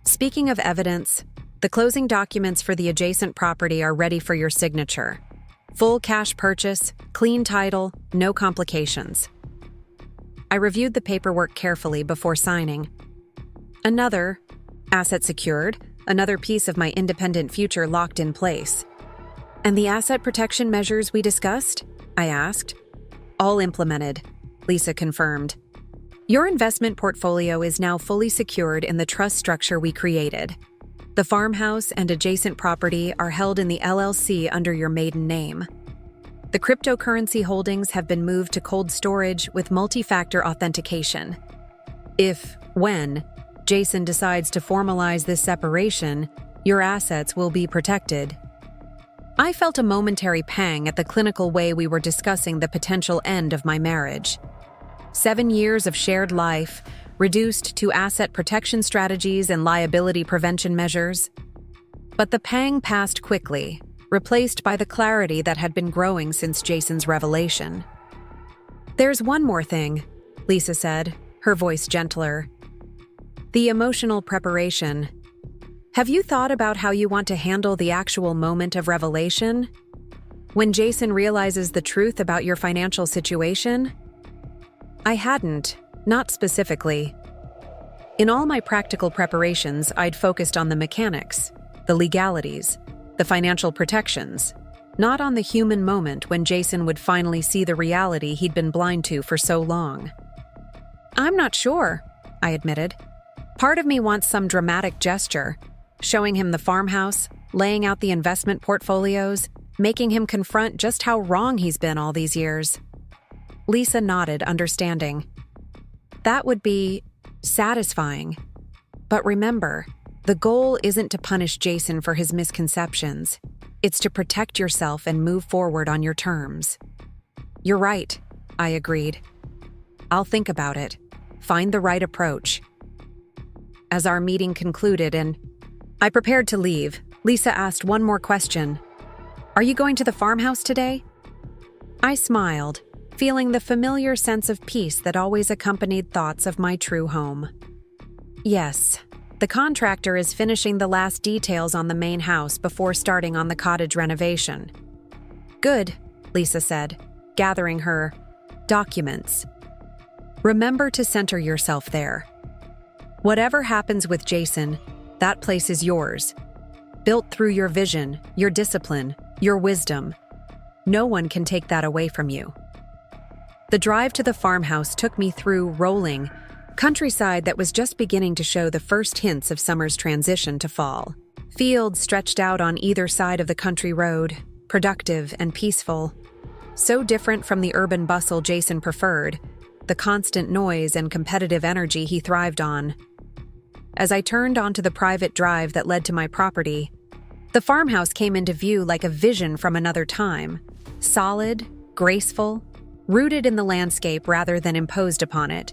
"Speaking of evidence, the closing documents for the adjacent property are ready for your signature. Full cash purchase, clean title, no complications." I reviewed the paperwork carefully before signing. Another asset secured, another piece of my independent future locked in place. "And the asset protection measures we discussed?" I asked. "All implemented," Lisa confirmed. "Your investment portfolio is now fully secured in the trust structure we created. The farmhouse and adjacent property are held in the LLC under your maiden name. The cryptocurrency holdings have been moved to cold storage with multi-factor authentication. When Jason decides to formalize this separation, your assets will be protected." I felt a momentary pang at the clinical way we were discussing the potential end of my marriage. 7 years of shared life, reduced to asset protection strategies and liability prevention measures. But the pang passed quickly, replaced by the clarity that had been growing since Jason's revelation. "There's one more thing," Lisa said, her voice gentler. "The emotional preparation. Have you thought about how you want to handle the actual moment of revelation? When Jason realizes the truth about your financial situation?" I hadn't, not specifically. In all my practical preparations, I'd focused on the mechanics, the legalities, the financial protections, not on the human moment when Jason would finally see the reality he'd been blind to for so long. I'm not sure, I admitted. Part of me wants some dramatic gesture, showing him the farmhouse, laying out the investment portfolios, making him confront just how wrong he's been all these years. Lisa nodded, understanding. That would be satisfying. But remember, the goal isn't to punish Jason for his misconceptions. It's to protect yourself and move forward on your terms. You're right, I agreed. I'll think about it. Find the right approach. As our meeting concluded and I prepared to leave, Lisa asked one more question. Are you going to the farmhouse today? I smiled, feeling the familiar sense of peace that always accompanied thoughts of my true home. Yes, the contractor is finishing the last details on the main house before starting on the cottage renovation. Good, Lisa said, gathering her documents. Remember to center yourself there. Whatever happens with Jason, that place is yours. Built through your vision, your discipline, your wisdom. No one can take that away from you. The drive to the farmhouse took me through rolling countryside that was just beginning to show the first hints of summer's transition to fall. Fields stretched out on either side of the country road, productive and peaceful. So different from the urban bustle Jason preferred, the constant noise and competitive energy he thrived on. As I turned onto the private drive that led to my property, the farmhouse came into view like a vision from another time, solid, graceful, rooted in the landscape rather than imposed upon it.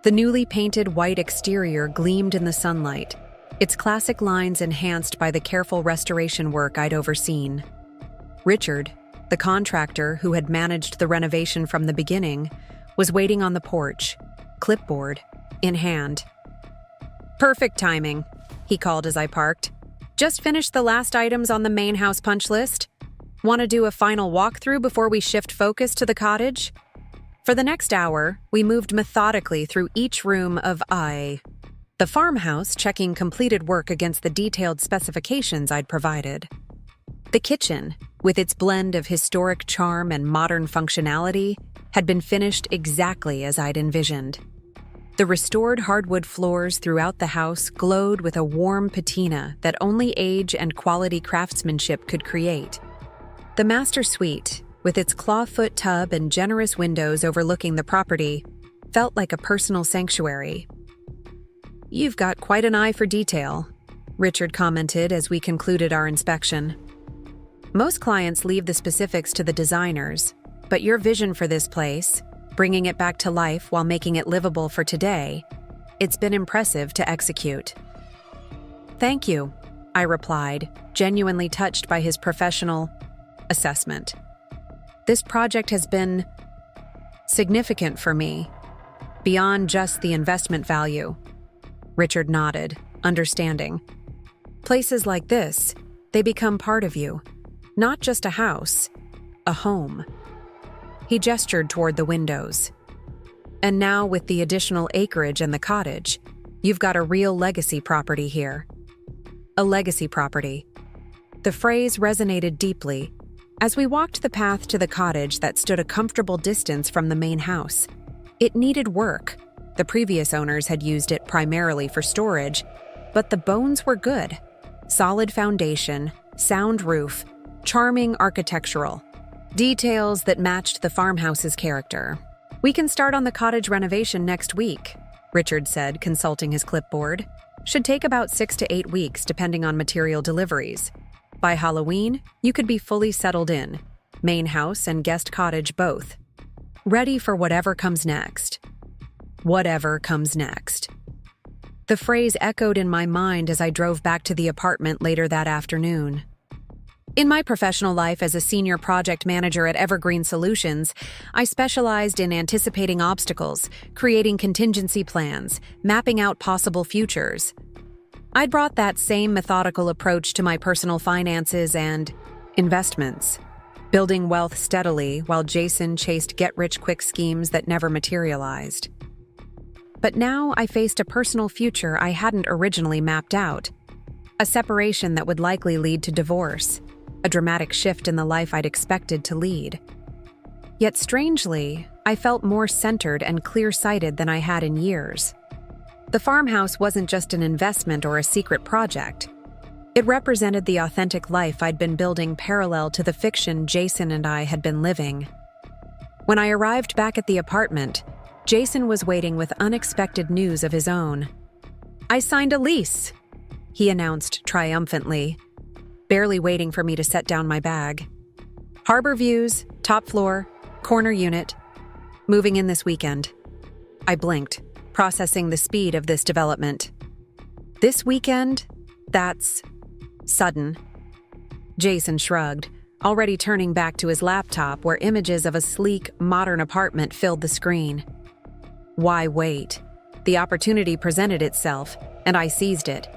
The newly painted white exterior gleamed in the sunlight, its classic lines enhanced by the careful restoration work I'd overseen. Richard, the contractor who had managed the renovation from the beginning, was waiting on the porch, clipboard in hand. Perfect timing, he called as I parked. Just finished the last items on the main house punch list. Want to do a final walkthrough before we shift focus to the cottage? For the next hour, we moved methodically through each room of the farmhouse, checking completed work against the detailed specifications I'd provided. The kitchen, with its blend of historic charm and modern functionality, had been finished exactly as I'd envisioned. The restored hardwood floors throughout the house glowed with a warm patina that only age and quality craftsmanship could create. The master suite, with its clawfoot tub and generous windows overlooking the property, felt like a personal sanctuary. You've got quite an eye for detail, Richard commented as we concluded our inspection. Most clients leave the specifics to the designers, but your vision for this place, bringing it back to life while making it livable for today, it's been impressive to execute. Thank you, I replied, genuinely touched by his professional assessment. This project has been significant for me, beyond just the investment value. Richard nodded, understanding. Places like this, they become part of you, not just a house, a home. He gestured toward the windows. And now with the additional acreage and the cottage, you've got a real legacy property here. A legacy property. The phrase resonated deeply as we walked the path to the cottage that stood a comfortable distance from the main house. It needed work. The previous owners had used it primarily for storage, but the bones were good. Solid foundation, sound roof, charming architectural. Details that matched the farmhouse's character. We can start on the cottage renovation next week, Richard said, consulting his clipboard. Should take about 6 to 8 weeks depending on material deliveries. By Halloween, you could be fully settled in, main house and guest cottage both. Ready for whatever comes next. Whatever comes next. The phrase echoed in my mind as I drove back to the apartment later that afternoon. In my professional life as a senior project manager at Evergreen Solutions, I specialized in anticipating obstacles, creating contingency plans, mapping out possible futures. I'd brought that same methodical approach to my personal finances and investments, building wealth steadily while Jason chased get-rich-quick schemes that never materialized. But now I faced a personal future I hadn't originally mapped out, a separation that would likely lead to divorce, a dramatic shift in the life I'd expected to lead. Yet strangely, I felt more centered and clear-sighted than I had in years. The farmhouse wasn't just an investment or a secret project. It represented the authentic life I'd been building parallel to the fiction Jason and I had been living. When I arrived back at the apartment, Jason was waiting with unexpected news of his own. "I signed a lease," he announced triumphantly, barely waiting for me to set down my bag. "Harbor views, top floor, corner unit. Moving in this weekend." I blinked, processing the speed of this development. "This weekend? That's sudden." Jason shrugged, already turning back to his laptop where images of a sleek, modern apartment filled the screen. Why wait? The opportunity presented itself, and I seized it.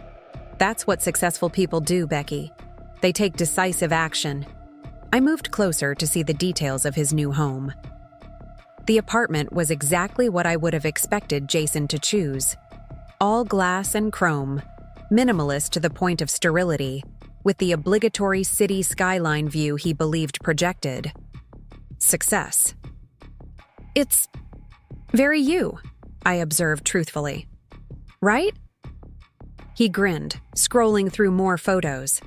That's what successful people do, Becky. They take decisive action. I moved closer to see the details of his new home. The apartment was exactly what I would have expected Jason to choose. All glass and chrome, minimalist to the point of sterility, with the obligatory city skyline view he believed projected. Success. "It's very you," I observed truthfully. "Right?" He grinned, scrolling through more photos.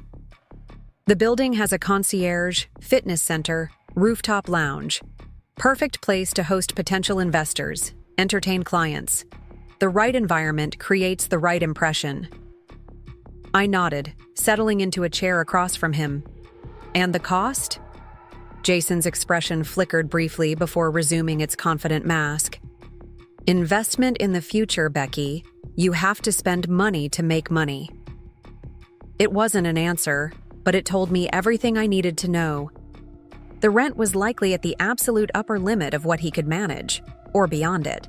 "The building has a concierge, fitness center, rooftop lounge. Perfect place to host potential investors, entertain clients. The right environment creates the right impression." I nodded, settling into a chair across from him. "And the cost?" Jason's expression flickered briefly before resuming its confident mask. "Investment in the future, Becky. You have to spend money to make money." It wasn't an answer, but it told me everything I needed to know. The rent was likely at the absolute upper limit of what he could manage, or beyond it.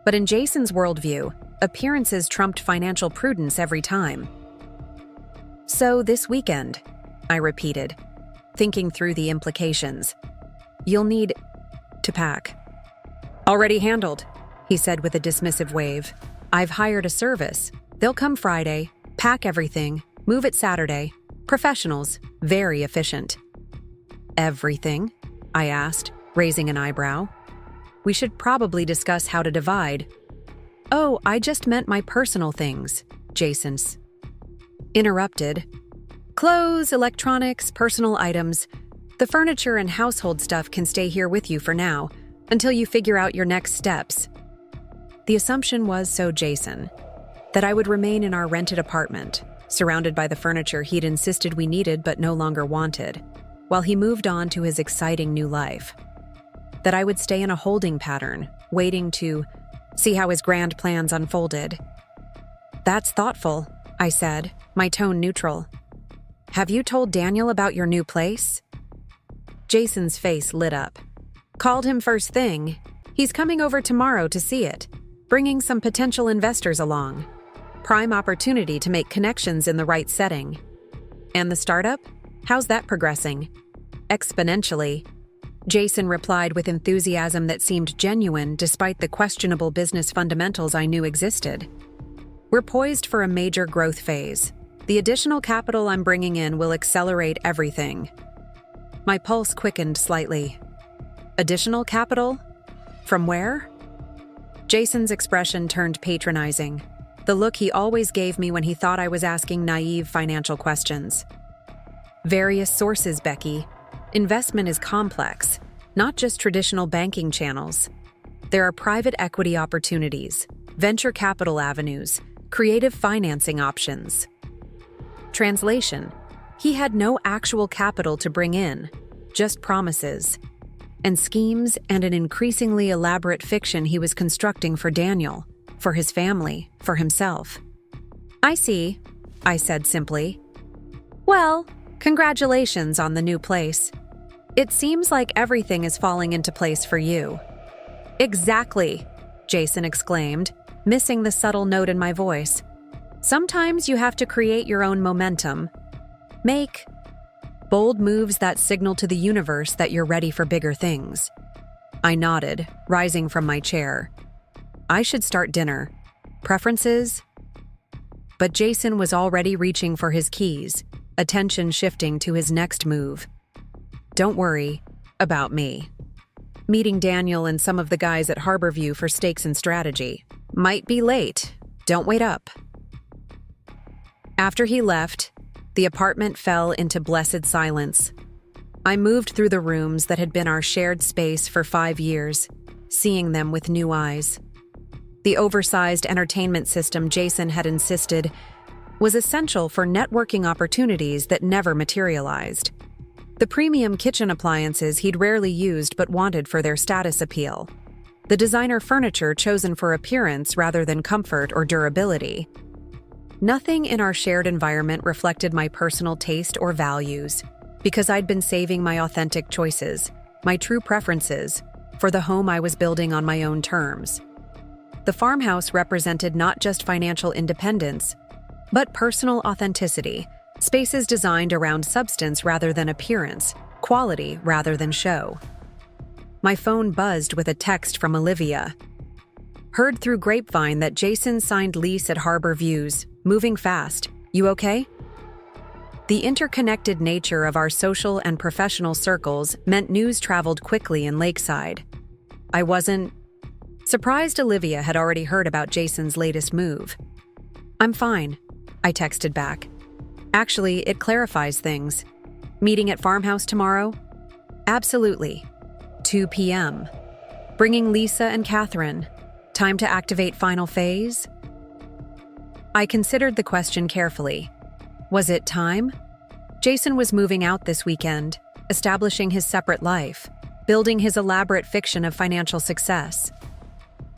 But in Jason's worldview, appearances trumped financial prudence every time. "So this weekend," I repeated, thinking through the implications. "You'll need to pack." "Already handled," he said with a dismissive wave. "I've hired a service. They'll come Friday, pack everything, move it Saturday. Professionals, very efficient." "Everything?" I asked, raising an eyebrow. "We should probably discuss how to divide." "Oh, I just meant my personal things," Jason interrupted. "Clothes, electronics, personal items. The furniture and household stuff can stay here with you for now, until you figure out your next steps." The assumption was so Jason, that I would remain in our rented apartment, surrounded by the furniture he'd insisted we needed but no longer wanted, while he moved on to his exciting new life. That I would stay in a holding pattern, waiting to see how his grand plans unfolded. "That's thoughtful," I said, my tone neutral. "Have you told Daniel about your new place?" Jason's face lit up. "Called him first thing. He's coming over tomorrow to see it, bringing some potential investors along. Prime opportunity to make connections in the right setting." "And the startup? How's that progressing?" "Exponentially," Jason replied with enthusiasm that seemed genuine despite the questionable business fundamentals I knew existed. "We're poised for a major growth phase. The additional capital I'm bringing in will accelerate everything." My pulse quickened slightly. "Additional capital? From where?" Jason's expression turned patronizing, the look he always gave me when he thought I was asking naive financial questions. "Various sources, Becky. Investment is complex, not just traditional banking channels. There are private equity opportunities, venture capital avenues, creative financing options." Translation: he had no actual capital to bring in, just promises, and schemes and an increasingly elaborate fiction he was constructing for Daniel, for his family, for himself. "I see," I said simply. "Well, congratulations on the new place. It seems like everything is falling into place for you." "Exactly," Jason exclaimed, missing the subtle note in my voice. "Sometimes you have to create your own momentum. Make bold moves that signal to the universe that you're ready for bigger things." I nodded, rising from my chair. "I should start dinner. Preferences?" But Jason was already reaching for his keys, attention shifting to his next move. "Don't worry about me." Meeting Daniel and some of the guys at Harborview for stakes and strategy. Might be late. Don't wait up. After he left, the apartment fell into blessed silence. I moved through the rooms that had been our shared space for 5 years, seeing them with new eyes. The oversized entertainment system Jason had insisted was essential for networking opportunities that never materialized. The premium kitchen appliances he'd rarely used but wanted for their status appeal. The designer furniture chosen for appearance rather than comfort or durability. Nothing in our shared environment reflected my personal taste or values, because I'd been saving my authentic choices, my true preferences, for the home I was building on my own terms. The farmhouse represented not just financial independence, but personal authenticity, spaces designed around substance rather than appearance, quality rather than show. My phone buzzed with a text from Olivia. Heard through grapevine that Jason signed lease at Harborviews, moving fast. You okay? The interconnected nature of our social and professional circles meant news traveled quickly in Lakeside. I wasn't surprised Olivia had already heard about Jason's latest move. I'm fine, I texted back. Actually, it clarifies things. Meeting at Farmhouse tomorrow? Absolutely. 2 p.m. Bringing Lisa and Catherine. Time to activate final phase? I considered the question carefully. Was it time? Jason was moving out this weekend, establishing his separate life, building his elaborate fiction of financial success.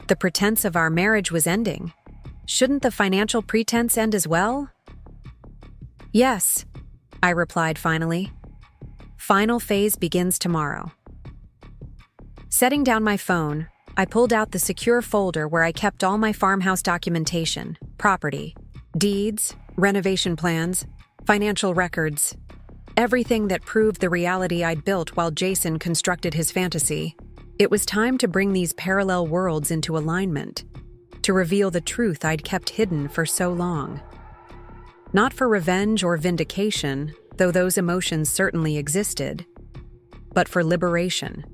The pretense of our marriage was ending. Shouldn't the financial pretense end as well? Yes, I replied finally. Final phase begins tomorrow. Setting down my phone, I pulled out the secure folder where I kept all my farmhouse documentation, property, deeds, renovation plans, financial records, everything that proved the reality I'd built while Jason constructed his fantasy. It was time to bring these parallel worlds into alignment, to reveal the truth I'd kept hidden for so long. Not for revenge or vindication, though those emotions certainly existed, but for liberation.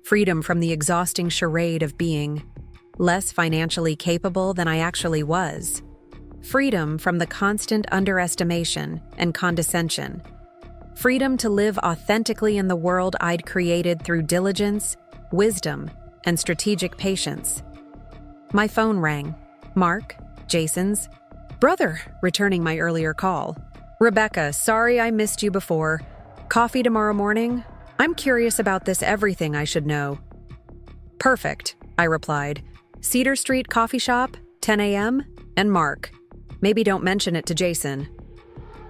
Freedom from the exhausting charade of being less financially capable than I actually was. Freedom from the constant underestimation and condescension. Freedom to live authentically in the world I'd created through diligence, wisdom, and strategic patience. My phone rang. Mark, Jason's brother, returning my earlier call. Rebecca, sorry I missed you before. Coffee tomorrow morning? I'm curious about this everything I should know. Perfect, I replied. Cedar Street Coffee Shop, 10 a.m., and Mark. Maybe don't mention it to Jason.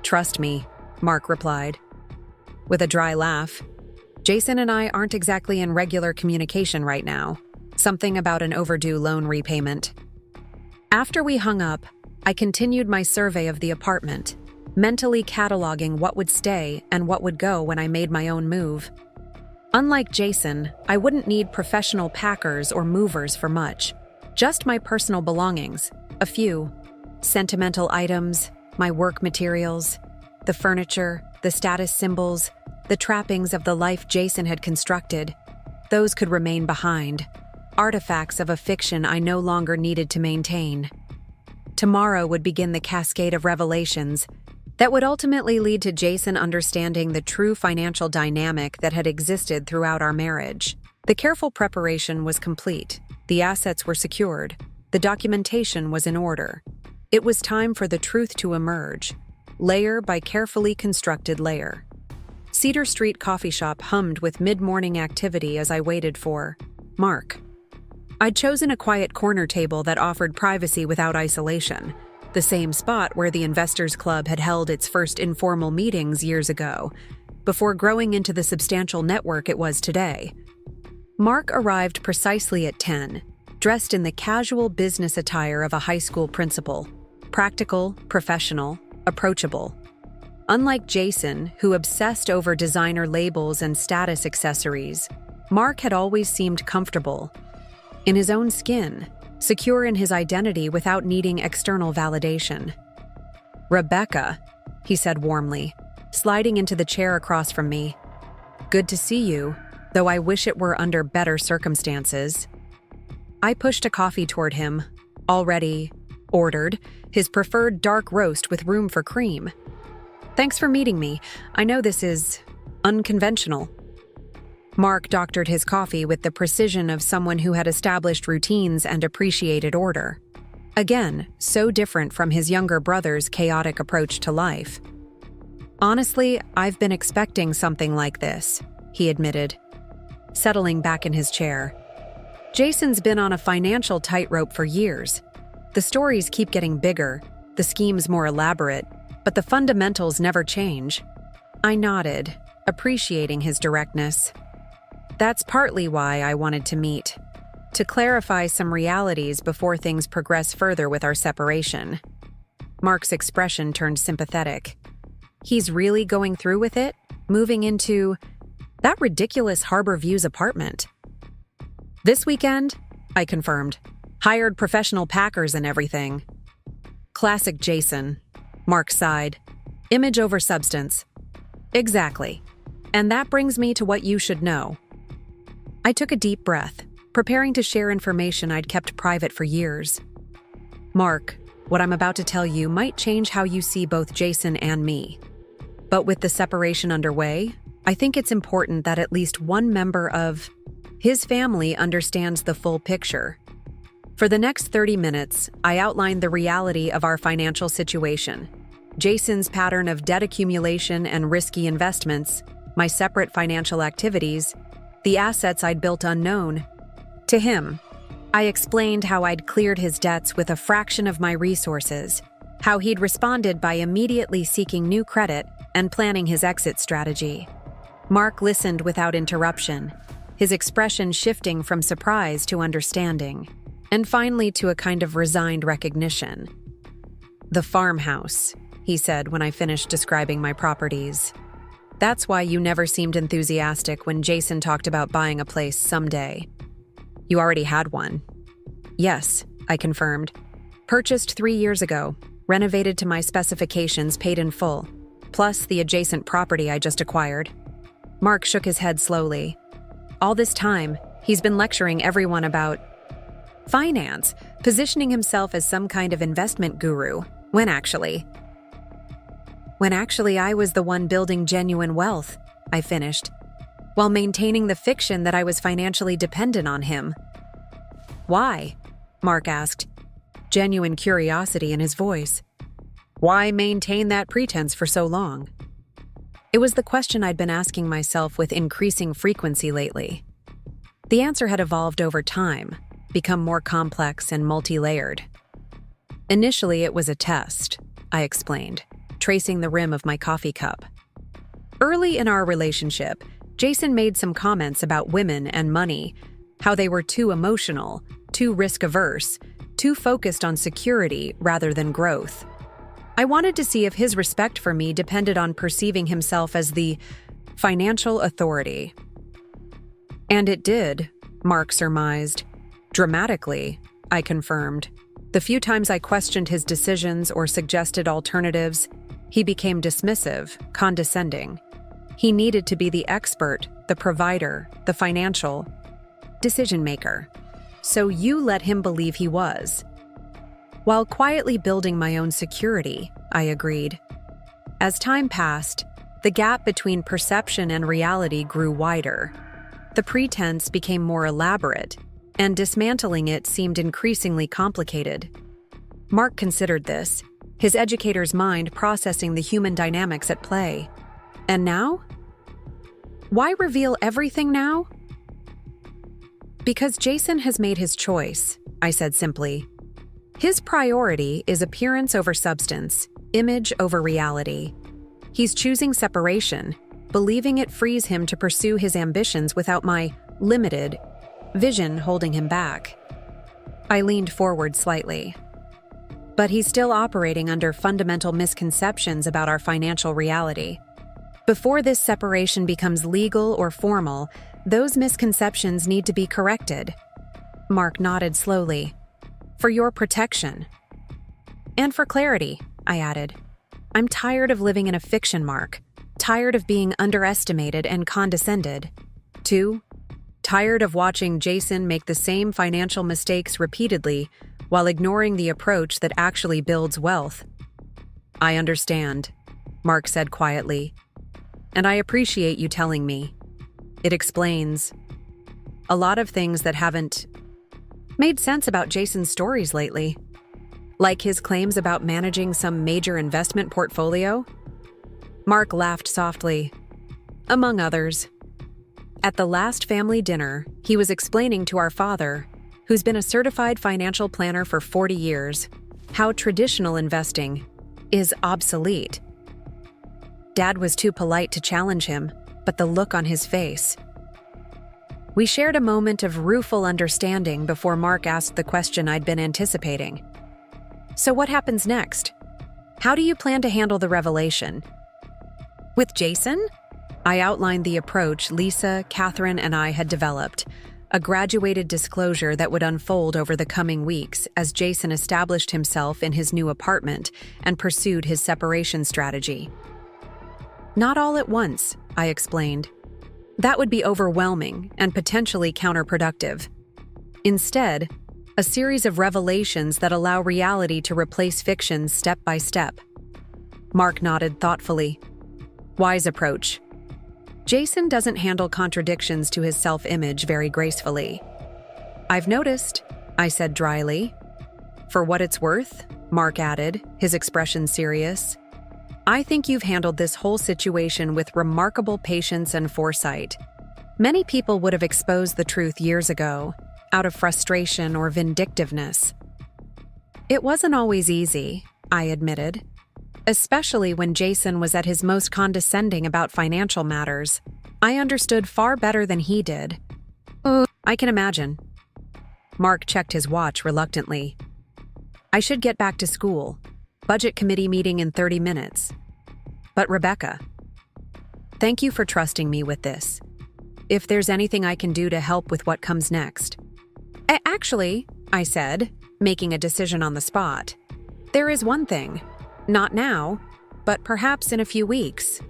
Trust me, Mark replied. With a dry laugh, Jason and I aren't exactly in regular communication right now. Something about an overdue loan repayment. After we hung up, I continued my survey of the apartment, mentally cataloging what would stay and what would go when I made my own move. Unlike Jason, I wouldn't need professional packers or movers for much. Just my personal belongings, a few. Sentimental items, my work materials, the furniture, the status symbols, the trappings of the life Jason had constructed. Those could remain behind. Artifacts of a fiction I no longer needed to maintain. Tomorrow would begin the cascade of revelations that would ultimately lead to Jason understanding the true financial dynamic that had existed throughout our marriage. The careful preparation was complete. The assets were secured. The documentation was in order. It was time for the truth to emerge, layer by carefully constructed layer. Cedar Street Coffee Shop hummed with mid-morning activity as I waited for Mark. I'd chosen a quiet corner table that offered privacy without isolation, the same spot where the Investors Club had held its first informal meetings years ago, before growing into the substantial network it was today. Mark arrived precisely at 10, dressed in the casual business attire of a high school principal, practical, professional, approachable. Unlike Jason, who obsessed over designer labels and status accessories, Mark had always seemed comfortable in his own skin, secure in his identity without needing external validation. Rebecca, he said warmly, sliding into the chair across from me. Good to see you. though I wish it were under better circumstances. I pushed a coffee toward him, already ordered, his preferred dark roast with room for cream. Thanks for meeting me. I know this is unconventional. Mark doctored his coffee with the precision of someone who had established routines and appreciated order. Again, so different from his younger brother's chaotic approach to life. Honestly, I've been expecting something like this, he admitted, settling back in his chair. Jason's been on a financial tightrope for years. The stories keep getting bigger, the schemes more elaborate, but the fundamentals never change. I nodded, appreciating his directness. That's partly why I wanted to meet, to clarify some realities before things progress further with our separation. Mark's expression turned sympathetic. He's really going through with it, moving into that ridiculous Harbor Views apartment. This weekend, I confirmed. Hired professional packers and everything. Classic Jason. Mark sighed. Image over substance. Exactly. And that brings me to what you should know. I took a deep breath, preparing to share information I'd kept private for years. Mark, what I'm about to tell you might change how you see both Jason and me. But with the separation underway, I think it's important that at least one member of his family understands the full picture. For the next 30 minutes, I outlined the reality of our financial situation, Jason's pattern of debt accumulation and risky investments, my separate financial activities, the assets I'd built unknown. To him, I explained how I'd cleared his debts with a fraction of my resources, how he'd responded by immediately seeking new credit and planning his exit strategy. Mark listened without interruption, his expression shifting from surprise to understanding, and finally to a kind of resigned recognition. The farmhouse, he said when I finished describing my properties. That's why you never seemed enthusiastic when Jason talked about buying a place someday. You already had one. Yes, I confirmed. Purchased 3 years ago, renovated to my specifications, paid in full, plus the adjacent property I just acquired. Mark shook his head slowly. All this time, he's been lecturing everyone about finance, positioning himself as some kind of investment guru, when actually I was the one building genuine wealth, I finished, while maintaining the fiction that I was financially dependent on him. Why? Mark asked, genuine curiosity in his voice. Why maintain that pretense for so long? It was the question I'd been asking myself with increasing frequency lately. The answer had evolved over time, become more complex and multi-layered. Initially, it was a test, I explained, tracing the rim of my coffee cup. Early in our relationship, Jason made some comments about women and money, how they were too emotional, too risk-averse, too focused on security rather than growth. I wanted to see if his respect for me depended on perceiving himself as the financial authority. And it did, Mark surmised. Dramatically, I confirmed. The few times I questioned his decisions or suggested alternatives, he became dismissive, condescending. He needed to be the expert, the provider, the financial decision-maker. So you let him believe he was. While quietly building my own security, I agreed. As time passed, the gap between perception and reality grew wider. The pretense became more elaborate, and dismantling it seemed increasingly complicated. Mark considered this, his educator's mind processing the human dynamics at play. And now? Why reveal everything now? Because Jason has made his choice, I said simply. His priority is appearance over substance, image over reality. He's choosing separation, believing it frees him to pursue his ambitions without my limited vision holding him back. I leaned forward slightly. But he's still operating under fundamental misconceptions about our financial reality. Before this separation becomes legal or formal, those misconceptions need to be corrected. Mark nodded slowly. For your protection. And for clarity, I added. I'm tired of living in a fiction, Mark. Tired of being underestimated and condescended. 2. Tired of watching Jason make the same financial mistakes repeatedly while ignoring the approach that actually builds wealth. I understand, Mark said quietly, and I appreciate you telling me. It explains a lot of things that haven't made sense about Jason's stories lately, like his claims about managing some major investment portfolio. Mark laughed softly. Among others. At the last family dinner, he was explaining to our father, who's been a certified financial planner for 40 years, how traditional investing is obsolete. Dad was too polite to challenge him, but the look on his face. We shared a moment of rueful understanding before Mark asked the question I'd been anticipating. So what happens next? How do you plan to handle the revelation? With Jason? I outlined the approach Lisa, Catherine, and I had developed, a graduated disclosure that would unfold over the coming weeks as Jason established himself in his new apartment and pursued his separation strategy. Not all at once, I explained. That would be overwhelming and potentially counterproductive. Instead, a series of revelations that allow reality to replace fiction step by step. Mark nodded thoughtfully. Wise approach. Jason doesn't handle contradictions to his self-image very gracefully. I've noticed, I said dryly. For what it's worth, Mark added, his expression serious. I think you've handled this whole situation with remarkable patience and foresight. Many people would have exposed the truth years ago, out of frustration or vindictiveness. It wasn't always easy, I admitted, especially when Jason was at his most condescending about financial matters. I understood far better than he did. I can imagine. Mark checked his watch reluctantly. I should get back to school. Budget committee meeting in 30 minutes. But Rebecca, thank you for trusting me with this. If there's anything I can do to help with what comes next. Actually, I said, making a decision on the spot, there is one thing. Not now, but perhaps in a few weeks.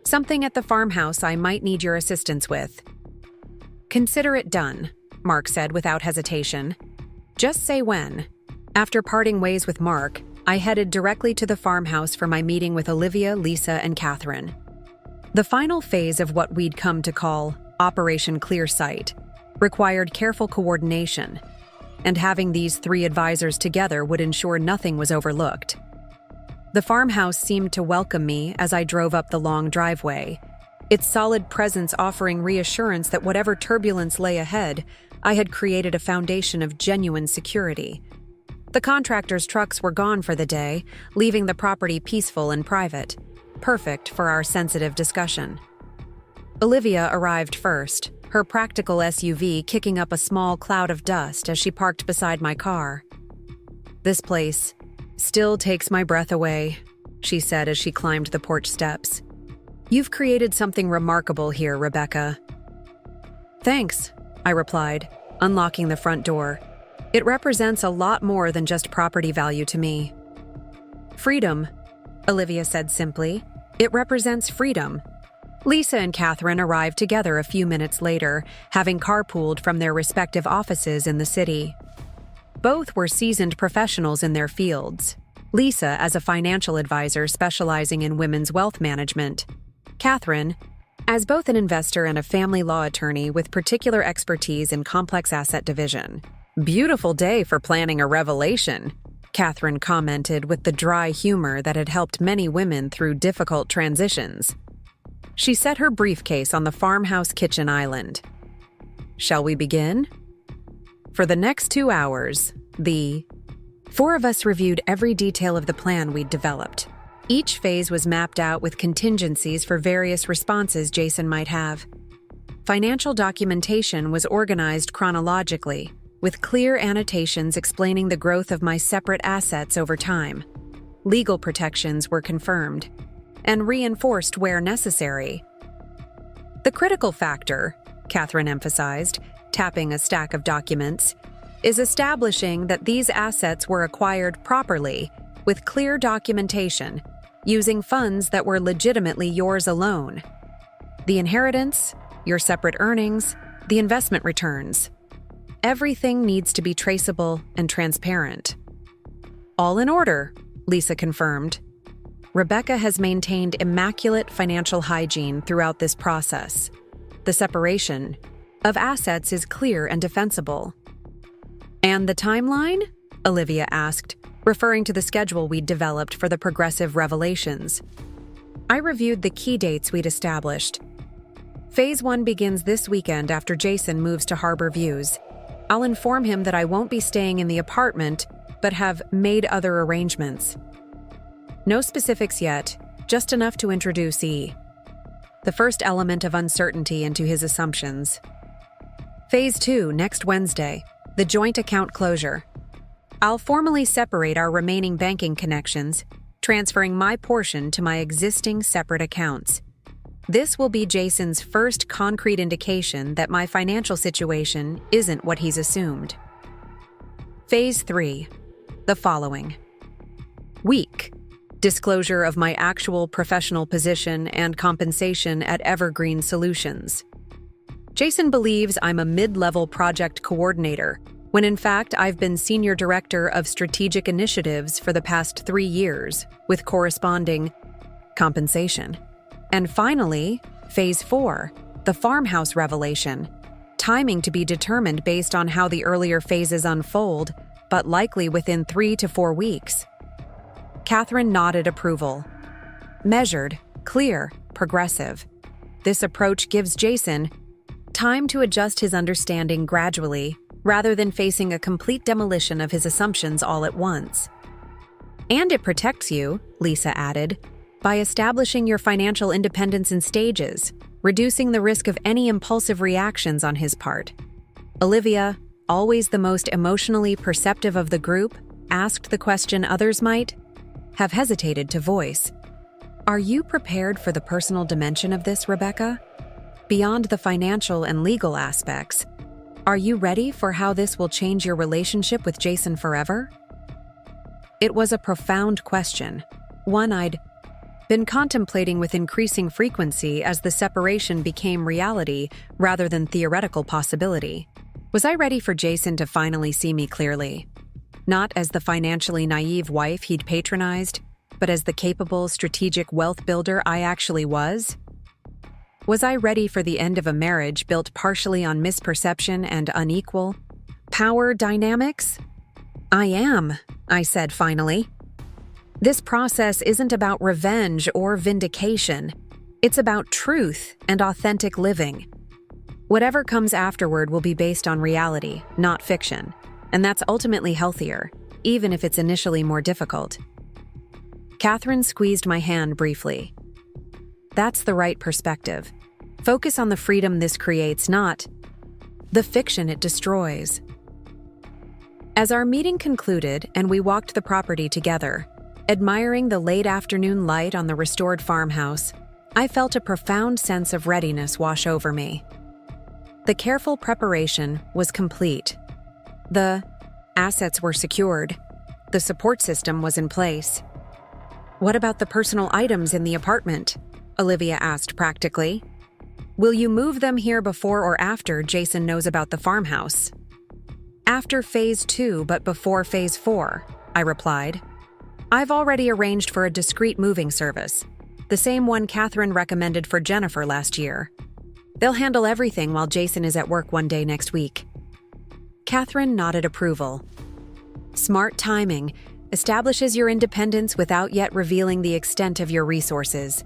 Something at the farmhouse I might need your assistance with. Consider it done, Mark said without hesitation. Just say when. After parting ways with Mark, I headed directly to the farmhouse for my meeting with Olivia, Lisa, and Catherine. The final phase of what we'd come to call Operation Clear Sight required careful coordination, and having these 3 advisors together would ensure nothing was overlooked. The farmhouse seemed to welcome me as I drove up the long driveway, its solid presence offering reassurance that whatever turbulence lay ahead, I had created a foundation of genuine security. The contractor's trucks were gone for the day, leaving the property peaceful and private, perfect for our sensitive discussion. Olivia arrived first, her practical SUV kicking up a small cloud of dust as she parked beside my car. This place still takes my breath away, she said as she climbed the porch steps. You've created something remarkable here, Rebecca. Thanks, I replied, unlocking the front door. It represents a lot more than just property value to me. Freedom, Olivia said simply. It represents freedom. Lisa and Catherine arrived together a few minutes later, having carpooled from their respective offices in the city. Both were seasoned professionals in their fields. Lisa as a financial advisor specializing in women's wealth management. Catherine as both an investor and a family law attorney with particular expertise in complex asset division. Beautiful day for planning a revelation, Catherine commented with the dry humor that had helped many women through difficult transitions. She set her briefcase on the farmhouse kitchen island. Shall we begin? For the next 2 hours, the 4 of us reviewed every detail of the plan we'd developed. Each phase was mapped out with contingencies for various responses Jason might have. Financial documentation was organized chronologically, with clear annotations explaining the growth of my separate assets over time. Legal protections were confirmed and reinforced where necessary. The critical factor, Catherine emphasized, tapping a stack of documents, is establishing that these assets were acquired properly, with clear documentation, using funds that were legitimately yours alone. The inheritance, your separate earnings, the investment returns. Everything needs to be traceable and transparent. All in order, Lisa confirmed. Rebecca has maintained immaculate financial hygiene throughout this process. The separation of assets is clear and defensible. And the timeline? Olivia asked, referring to the schedule we'd developed for the progressive revelations. I reviewed the key dates we'd established. Phase 1 begins this weekend after Jason moves to Harbor Views. I'll inform him that I won't be staying in the apartment, but have made other arrangements. No specifics yet, just enough to introduce E. The first element of uncertainty into his assumptions. Phase 2, next Wednesday, the joint account closure. I'll formally separate our remaining banking connections, transferring my portion to my existing separate accounts. This will be Jason's first concrete indication that my financial situation isn't what he's assumed. Phase 3, the following. Week. Disclosure of my actual professional position and compensation at Evergreen Solutions. Jason believes I'm a mid-level project coordinator, when in fact I've been Senior Director of Strategic Initiatives for the past 3 years, with corresponding compensation. And finally, Phase 4, the farmhouse revelation. Timing to be determined based on how the earlier phases unfold, but likely within 3 to 4 weeks. Catherine nodded approval. Measured, clear, progressive. This approach gives Jason time to adjust his understanding gradually, rather than facing a complete demolition of his assumptions all at once. And it protects you, Lisa added, by establishing your financial independence in stages, reducing the risk of any impulsive reactions on his part. Olivia, always the most emotionally perceptive of the group, asked the question others might have hesitated to voice. Are you prepared for the personal dimension of this, Rebecca? Beyond the financial and legal aspects, are you ready for how this will change your relationship with Jason forever? It was a profound question, one I'd been contemplating with increasing frequency as the separation became reality rather than theoretical possibility. Was I ready for Jason to finally see me clearly? Not as the financially naive wife he'd patronized, but as the capable, strategic wealth builder I actually was? Was I ready for the end of a marriage built partially on misperception and unequal power dynamics? I am, I said finally. This process isn't about revenge or vindication. It's about truth and authentic living. Whatever comes afterward will be based on reality, not fiction, and that's ultimately healthier, even if it's initially more difficult. Catherine squeezed my hand briefly. That's the right perspective. Focus on the freedom this creates, not the fiction it destroys. As our meeting concluded and we walked the property together, admiring the late afternoon light on the restored farmhouse, I felt a profound sense of readiness wash over me. The careful preparation was complete. The assets were secured. The support system was in place. What about the personal items in the apartment? Olivia asked practically. Will you move them here before or after Jason knows about the farmhouse? After Phase 2, but before Phase 4, I replied. I've already arranged for a discreet moving service, the same one Catherine recommended for Jennifer last year. They'll handle everything while Jason is at work one day next week. Catherine nodded approval. Smart timing establishes your independence without yet revealing the extent of your resources.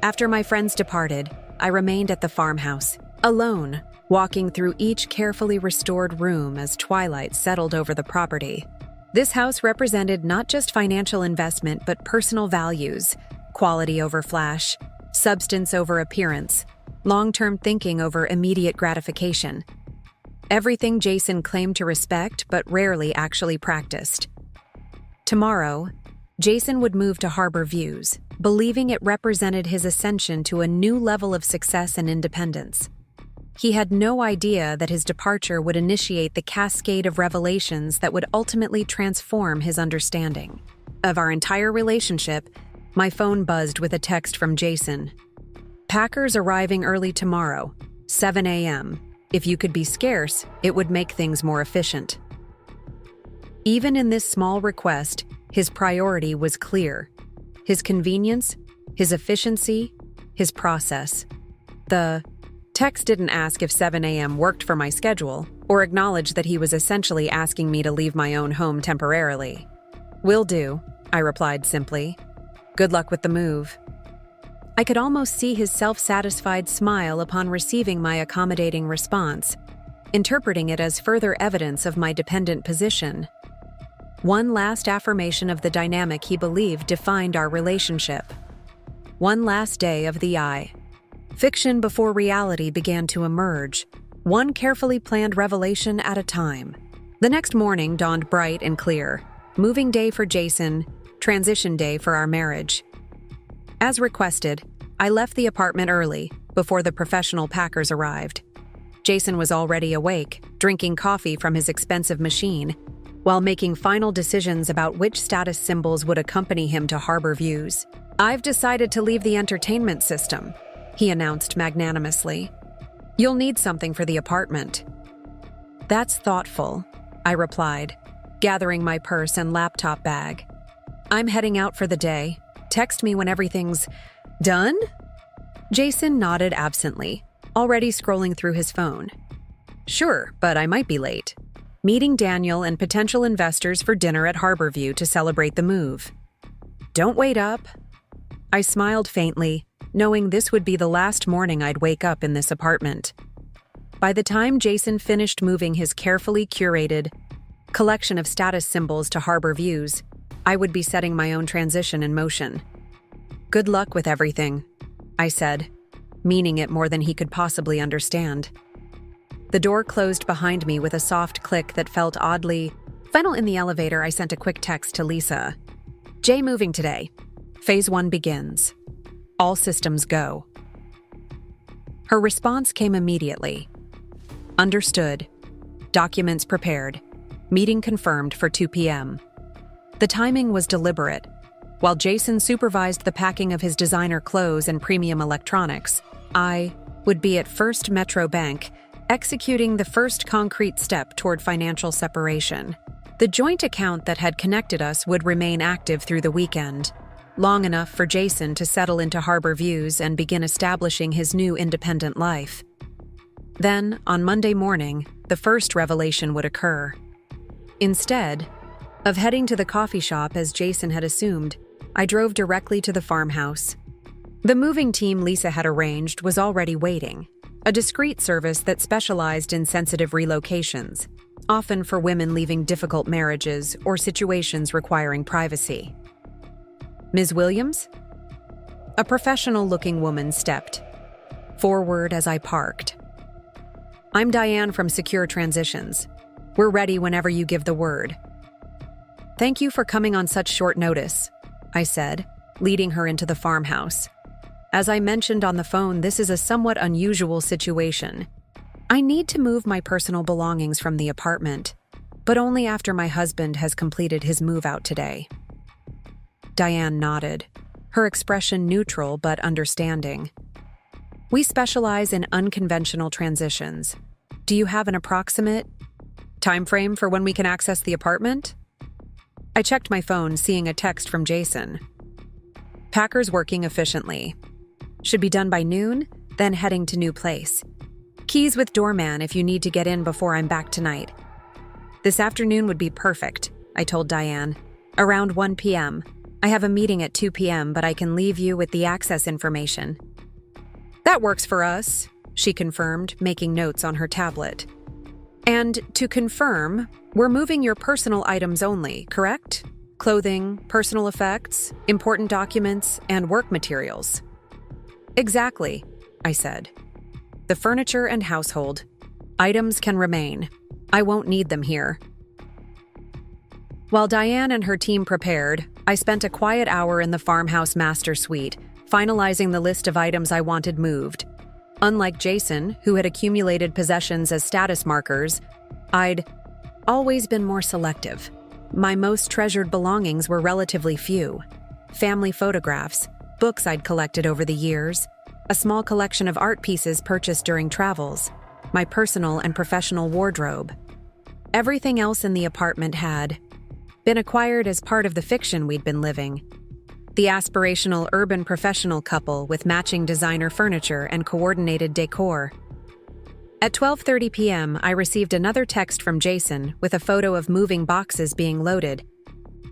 After my friends departed, I remained at the farmhouse, alone, walking through each carefully restored room as twilight settled over the property. This house represented not just financial investment but personal values, quality over flash, substance over appearance, long-term thinking over immediate gratification. Everything Jason claimed to respect but rarely actually practiced. Tomorrow, Jason would move to Harbor Views, believing it represented his ascension to a new level of success and independence. He had no idea that his departure would initiate the cascade of revelations that would ultimately transform his understanding. Of our entire relationship, my phone buzzed with a text from Jason. Packers arriving early tomorrow, 7 a.m. If you could be scarce, it would make things more efficient. Even in this small request, his priority was clear. His convenience, his efficiency, his process. The text didn't ask if 7 a.m. worked for my schedule, or acknowledge that he was essentially asking me to leave my own home temporarily. "Will do," I replied simply. "Good luck with the move." I could almost see his self-satisfied smile upon receiving my accommodating response, interpreting it as further evidence of my dependent position. One last affirmation of the dynamic he believed defined our relationship. One last day of the eye. Fiction before reality began to emerge, one carefully planned revelation at a time. The next morning dawned bright and clear. Moving day for Jason, transition day for our marriage. As requested, I left the apartment early, before the professional packers arrived. Jason was already awake, drinking coffee from his expensive machine, while making final decisions about which status symbols would accompany him to Harbor Views. "I've decided to leave the entertainment system," he announced magnanimously. "You'll need something for the apartment." "That's thoughtful," I replied, gathering my purse and laptop bag. "I'm heading out for the day. Text me when everything's done?" Jason nodded absently, already scrolling through his phone. "Sure, but I might be late. Meeting Daniel and potential investors for dinner at Harborview to celebrate the move." "Don't wait up." I smiled faintly, knowing this would be the last morning I'd wake up in this apartment. By the time Jason finished moving his carefully curated collection of status symbols to Harbor Views, I would be setting my own transition in motion. "Good luck with everything," I said, meaning it more than he could possibly understand. The door closed behind me with a soft click that felt oddly. Final in the elevator, I sent a quick text to Lisa. "Jay moving today. Phase 1 begins. All systems go." Her response came immediately. "Understood. Documents prepared. Meeting confirmed for 2 p.m. The timing was deliberate. While Jason supervised the packing of his designer clothes and premium electronics, I would be at First Metro Bank, executing the first concrete step toward financial separation. The joint account that had connected us would remain active through the weekend, long enough for Jason to settle into Harbor Views and begin establishing his new independent life. Then, on Monday morning, the first revelation would occur. Instead of heading to the coffee shop as Jason had assumed, I drove directly to the farmhouse. The moving team Lisa had arranged was already waiting, a discreet service that specialized in sensitive relocations, often for women leaving difficult marriages or situations requiring privacy. "Ms. Williams?" A professional-looking woman stepped forward as I parked. "I'm Diane from Secure Transitions. We're ready whenever you give the word." "Thank you for coming on such short notice," I said, leading her into the farmhouse. "As I mentioned on the phone, this is a somewhat unusual situation. I need to move my personal belongings from the apartment, but only after my husband has completed his move out today." Diane nodded, her expression neutral but understanding. "We specialize in unconventional transitions. Do you have an approximate time frame for when we can access the apartment?" I checked my phone, seeing a text from Jason. "Packers working efficiently. Should be done by noon, then heading to new place. Keys with doorman if you need to get in before I'm back tonight." "This afternoon would be perfect," I told Diane. "Around 1 p.m. I have a meeting at 2 p.m., but I can leave you with the access information." "That works for us," she confirmed, making notes on her tablet. "And to confirm, we're moving your personal items only, correct? Clothing, personal effects, important documents, and work materials." "Exactly," I said. "The furniture and household items can remain. I won't need them here." While Diane and her team prepared, I spent a quiet hour in the farmhouse master suite, finalizing the list of items I wanted moved. Unlike Jason, who had accumulated possessions as status markers, I'd always been more selective. My most treasured belongings were relatively few. Family photographs, books I'd collected over the years, a small collection of art pieces purchased during travels, my personal and professional wardrobe. Everything else in the apartment had been acquired as part of the fiction we'd been living. The aspirational urban professional couple with matching designer furniture and coordinated decor. At 12:30 p.m., I received another text from Jason with a photo of moving boxes being loaded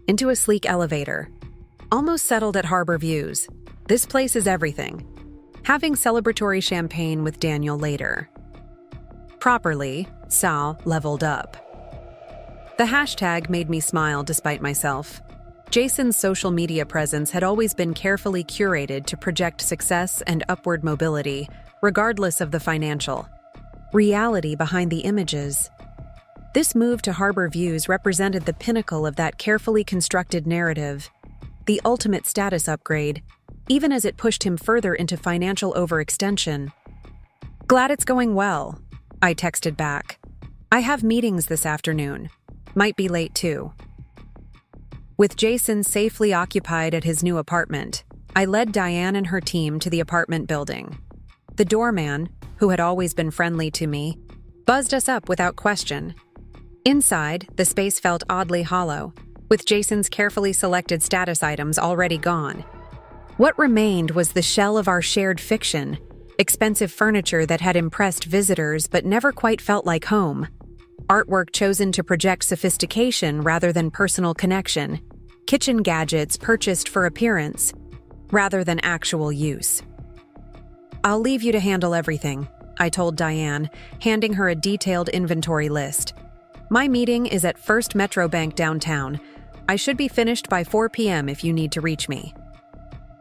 into a sleek elevator. Almost settled at Harbor Views. This place is everything. Having celebratory champagne with Daniel later. Properly, Sal leveled up. The hashtag made me smile despite myself. Jason's social media presence had always been carefully curated to project success and upward mobility, regardless of the financial reality behind the images. This move to Harbor Views represented the pinnacle of that carefully constructed narrative, the ultimate status upgrade, even as it pushed him further into financial overextension. "Glad it's going well," I texted back. "I have meetings this afternoon. Might be late too." With Jason safely occupied at his new apartment, I led Diane and her team to the apartment building. The doorman, who had always been friendly to me, buzzed us up without question. Inside, the space felt oddly hollow, with Jason's carefully selected status items already gone. What remained was the shell of our shared fiction, expensive furniture that had impressed visitors but never quite felt like home. Artwork chosen to project sophistication rather than personal connection. Kitchen gadgets purchased for appearance rather than actual use. "I'll leave you to handle everything," I told Diane, handing her a detailed inventory list. "My meeting is at First Metro Bank downtown. I should be finished by 4 p.m. if you need to reach me."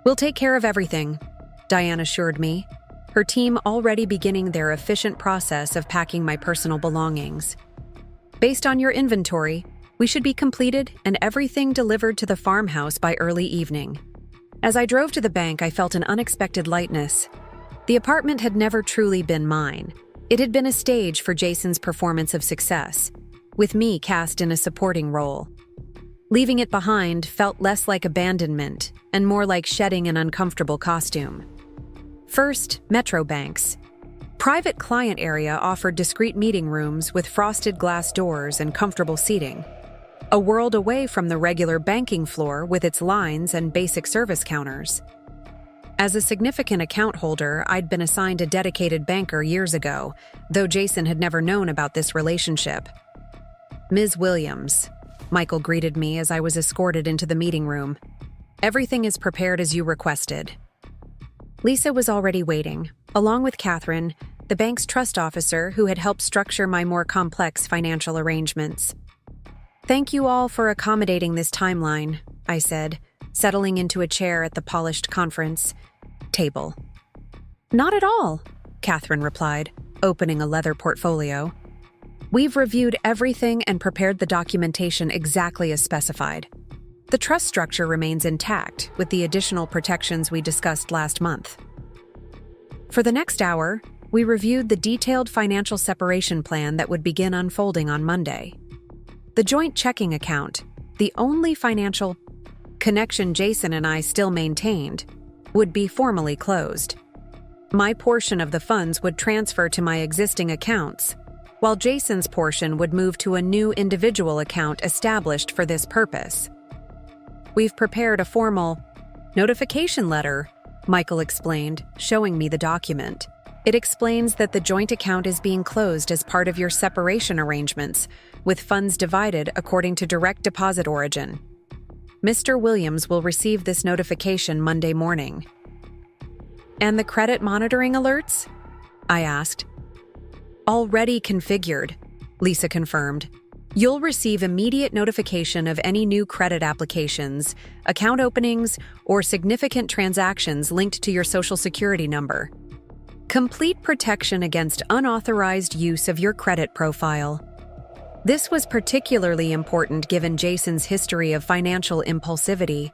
"We'll take care of everything," Diane assured me, her team already beginning their efficient process of packing my personal belongings. "Based on your inventory, we should be completed and everything delivered to the farmhouse by early evening." As I drove to the bank, I felt an unexpected lightness. The apartment had never truly been mine. It had been a stage for Jason's performance of success, with me cast in a supporting role. Leaving it behind felt less like abandonment and more like shedding an uncomfortable costume. First, Metro Bank's private client area offered discreet meeting rooms with frosted glass doors and comfortable seating. A world away from the regular banking floor with its lines and basic service counters. As a significant account holder, I'd been assigned a dedicated banker years ago, though Jason had never known about this relationship. "Ms. Williams," Michael greeted me as I was escorted into the meeting room. "Everything is prepared as you requested." Lisa was already waiting, along with Catherine, the bank's trust officer who had helped structure my more complex financial arrangements. "Thank you all for accommodating this timeline," I said, settling into a chair at the polished conference table. "Not at all," Catherine replied, opening a leather portfolio. "We've reviewed everything and prepared the documentation exactly as specified. The trust structure remains intact with the additional protections we discussed last month." For the next hour, we reviewed the detailed financial separation plan that would begin unfolding on Monday. The joint checking account, the only financial connection Jason and I still maintained, would be formally closed. My portion of the funds would transfer to my existing accounts, while Jason's portion would move to a new individual account established for this purpose. "We've prepared a formal notification letter," Michael explained, showing me the document. "It explains that the joint account is being closed as part of your separation arrangements, with funds divided according to direct deposit origin. Mr. Williams will receive this notification Monday morning." "And the credit monitoring alerts?" I asked. "Already configured," Lisa confirmed. "You'll receive immediate notification of any new credit applications, account openings, or significant transactions linked to your Social Security number. Complete protection against unauthorized use of your credit profile." This was particularly important given Jason's history of financial impulsivity.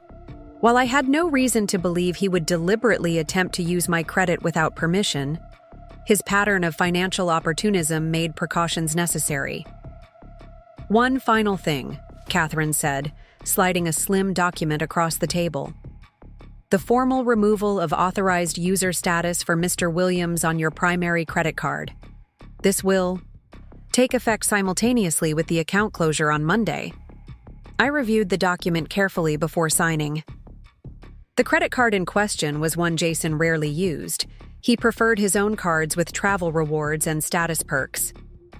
While I had no reason to believe he would deliberately attempt to use my credit without permission, his pattern of financial opportunism made precautions necessary. "One final thing," Catherine said, sliding a slim document across the table. The formal removal of authorized user status for Mr. Williams on your primary credit card. This will take effect simultaneously with the account closure on Monday. I reviewed the document carefully before signing. The credit card in question was one Jason rarely used. He preferred his own cards with travel rewards and status perks.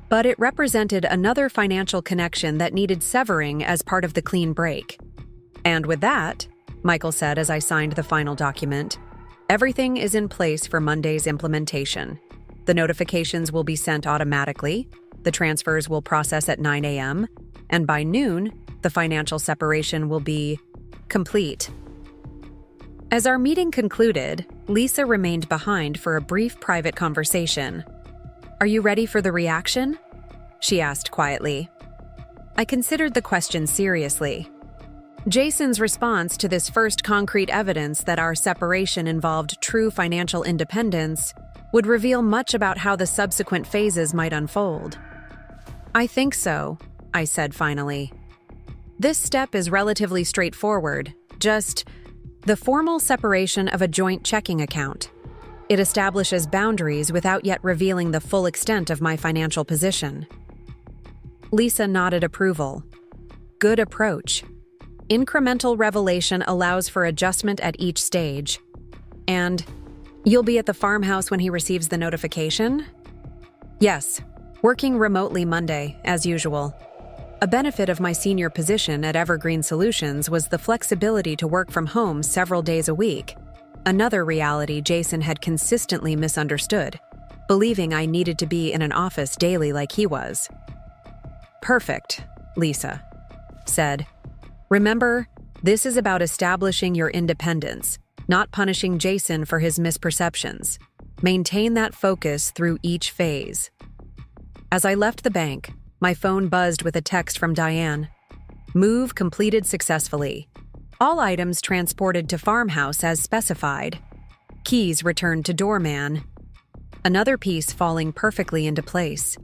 But it represented another financial connection that needed severing as part of the clean break. And with that, Michael said as I signed the final document, everything is in place for Monday's implementation. The notifications will be sent automatically, the transfers will process at 9 a.m., and by noon, the financial separation will be complete. As our meeting concluded, Lisa remained behind for a brief private conversation. "Are you ready for the reaction?" she asked quietly. I considered the question seriously. Jason's response to this first concrete evidence that our separation involved true financial independence would reveal much about how the subsequent phases might unfold. "I think so," I said finally. "This step is relatively straightforward, just the formal separation of a joint checking account. It establishes boundaries without yet revealing the full extent of my financial position." Lisa nodded approval. "Good approach. Incremental revelation allows for adjustment at each stage. And you'll be at the farmhouse when he receives the notification?" "Yes, working remotely Monday, as usual." A benefit of my senior position at Evergreen Solutions was the flexibility to work from home several days a week. Another reality Jason had consistently misunderstood, believing I needed to be in an office daily like he was. "Perfect," Lisa said. "Remember, this is about establishing your independence, not punishing Jason for his misperceptions. Maintain that focus through each phase." As I left the bank, my phone buzzed with a text from Diane. "Move completed successfully. All items transported to farmhouse as specified. Keys returned to doorman." Another piece falling perfectly into place.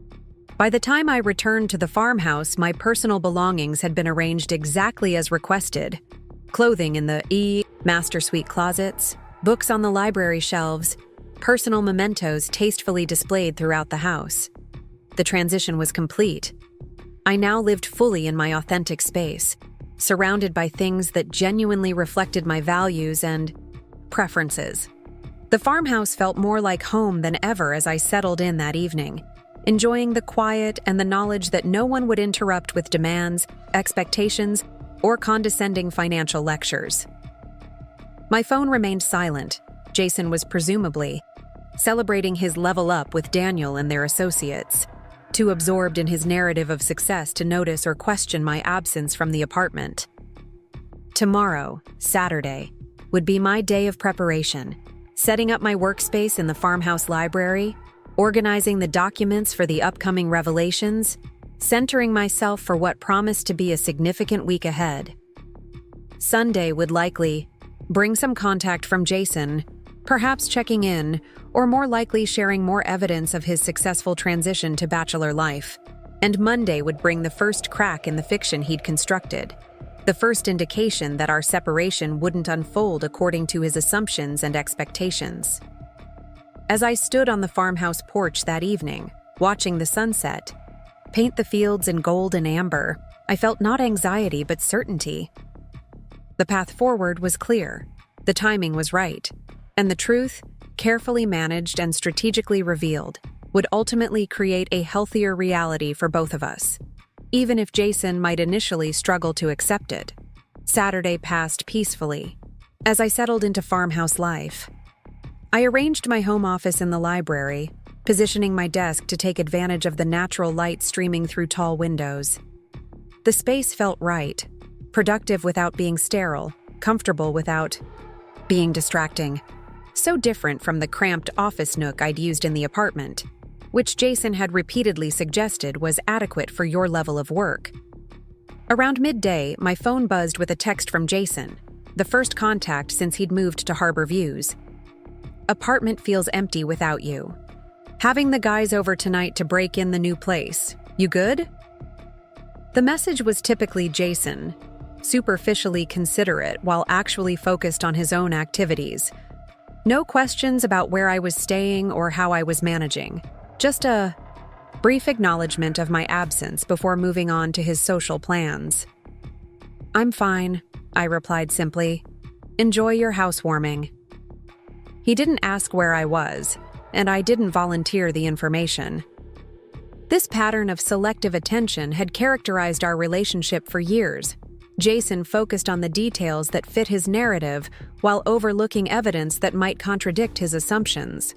By the time I returned to the farmhouse, my personal belongings had been arranged exactly as requested. Clothing in the master suite closets, books on the library shelves, personal mementos tastefully displayed throughout the house. The transition was complete. I now lived fully in my authentic space, surrounded by things that genuinely reflected my values and preferences. The farmhouse felt more like home than ever as I settled in that evening, enjoying the quiet and the knowledge that no one would interrupt with demands, expectations, or condescending financial lectures. My phone remained silent. Jason was presumably celebrating his level up with Daniel and their associates, too absorbed in his narrative of success to notice or question my absence from the apartment. Tomorrow, Saturday, would be my day of preparation, setting up my workspace in the farmhouse library, organizing the documents for the upcoming revelations, centering myself for what promised to be a significant week ahead. Sunday would likely bring some contact from Jason, perhaps checking in, or more likely sharing more evidence of his successful transition to bachelor life. And Monday would bring the first crack in the fiction he'd constructed, the first indication that our separation wouldn't unfold according to his assumptions and expectations. As I stood on the farmhouse porch that evening, watching the sunset paint the fields in gold and amber, I felt not anxiety but certainty. The path forward was clear, the timing was right, and the truth, carefully managed and strategically revealed, would ultimately create a healthier reality for both of us, even if Jason might initially struggle to accept it. Saturday passed peacefully. As I settled into farmhouse life, I arranged my home office in the library, positioning my desk to take advantage of the natural light streaming through tall windows. The space felt right, productive without being sterile, comfortable without being distracting. So different from the cramped office nook I'd used in the apartment, which Jason had repeatedly suggested was adequate for your level of work. Around midday, my phone buzzed with a text from Jason, the first contact since he'd moved to Harbor Views. "Apartment feels empty without you. Having the guys over tonight to break in the new place. You good?" The message was typically Jason, superficially considerate while actually focused on his own activities. No questions about where I was staying or how I was managing. Just a brief acknowledgement of my absence before moving on to his social plans. "I'm fine," I replied simply. "Enjoy your housewarming." He didn't ask where I was, and I didn't volunteer the information. This pattern of selective attention had characterized our relationship for years. Jason focused on the details that fit his narrative while overlooking evidence that might contradict his assumptions.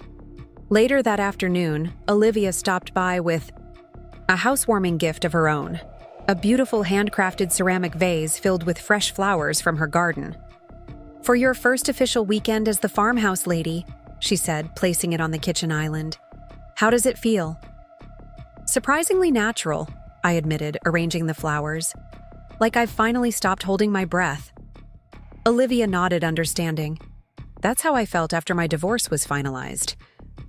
Later that afternoon, Olivia stopped by with a housewarming gift of her own, a beautiful handcrafted ceramic vase filled with fresh flowers from her garden. "For your first official weekend as the farmhouse lady," she said, placing it on the kitchen island. "How does it feel?" "Surprisingly natural," I admitted, arranging the flowers. "Like I've finally stopped holding my breath." Olivia nodded, understanding. "That's how I felt after my divorce was finalized.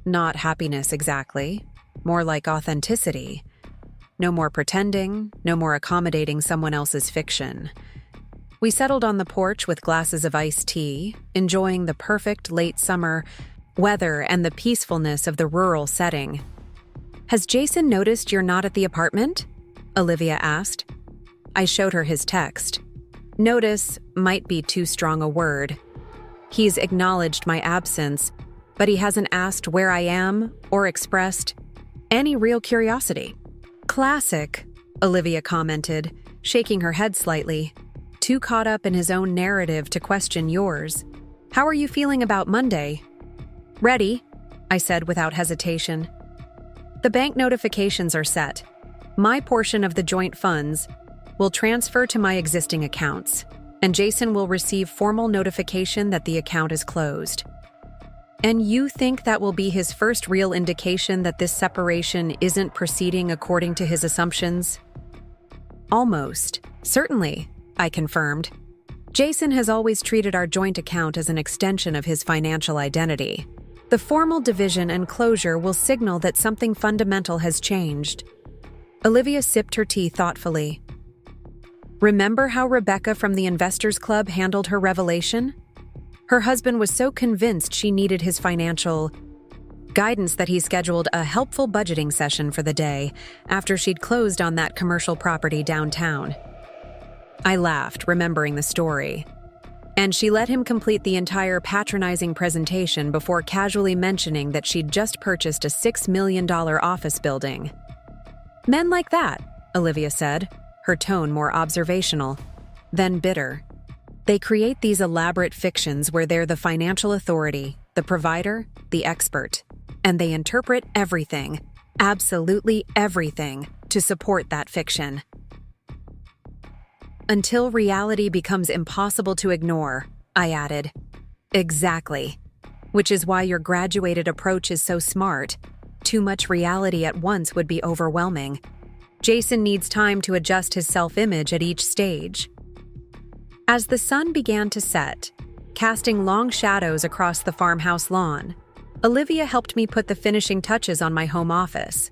Not happiness exactly, more like authenticity. No more pretending, no more accommodating someone else's fiction." We settled on the porch with glasses of iced tea, enjoying the perfect late summer weather and the peacefulness of the rural setting. "Has Jason noticed you're not at the apartment?" Olivia asked. I showed her his text. Notice might be too strong a word. He's acknowledged my absence, but he hasn't asked where I am or expressed any real curiosity. "Classic," Olivia commented, shaking her head slightly. "Too caught up in his own narrative to question yours. How are you feeling about Monday?" "Ready," I said without hesitation. "The bank notifications are set. My portion of the joint funds will transfer to my existing accounts, and Jason will receive formal notification that the account is closed." "And you think that will be his first real indication that this separation isn't proceeding according to his assumptions?" "Almost. Certainly," I confirmed. "Jason has always treated our joint account as an extension of his financial identity. The formal division and closure will signal that something fundamental has changed." Olivia sipped her tea thoughtfully. "Remember how Rebecca from the Investors Club handled her revelation? Her husband was so convinced she needed his financial guidance that he scheduled a helpful budgeting session for the day after she'd closed on that commercial property downtown." I laughed, remembering the story. "And she let him complete the entire patronizing presentation before casually mentioning that she'd just purchased a $6 million office building." "Men like that," Olivia said, her tone more observational, then bitter. "They create these elaborate fictions where they're the financial authority, the provider, the expert, and they interpret everything, absolutely everything, to support that fiction. Until reality becomes impossible to ignore," I added. "Exactly. Which is why your graduated approach is so smart. Too much reality at once would be overwhelming. Jason needs time to adjust his self-image at each stage." As the sun began to set, casting long shadows across the farmhouse lawn, Olivia helped me put the finishing touches on my home office.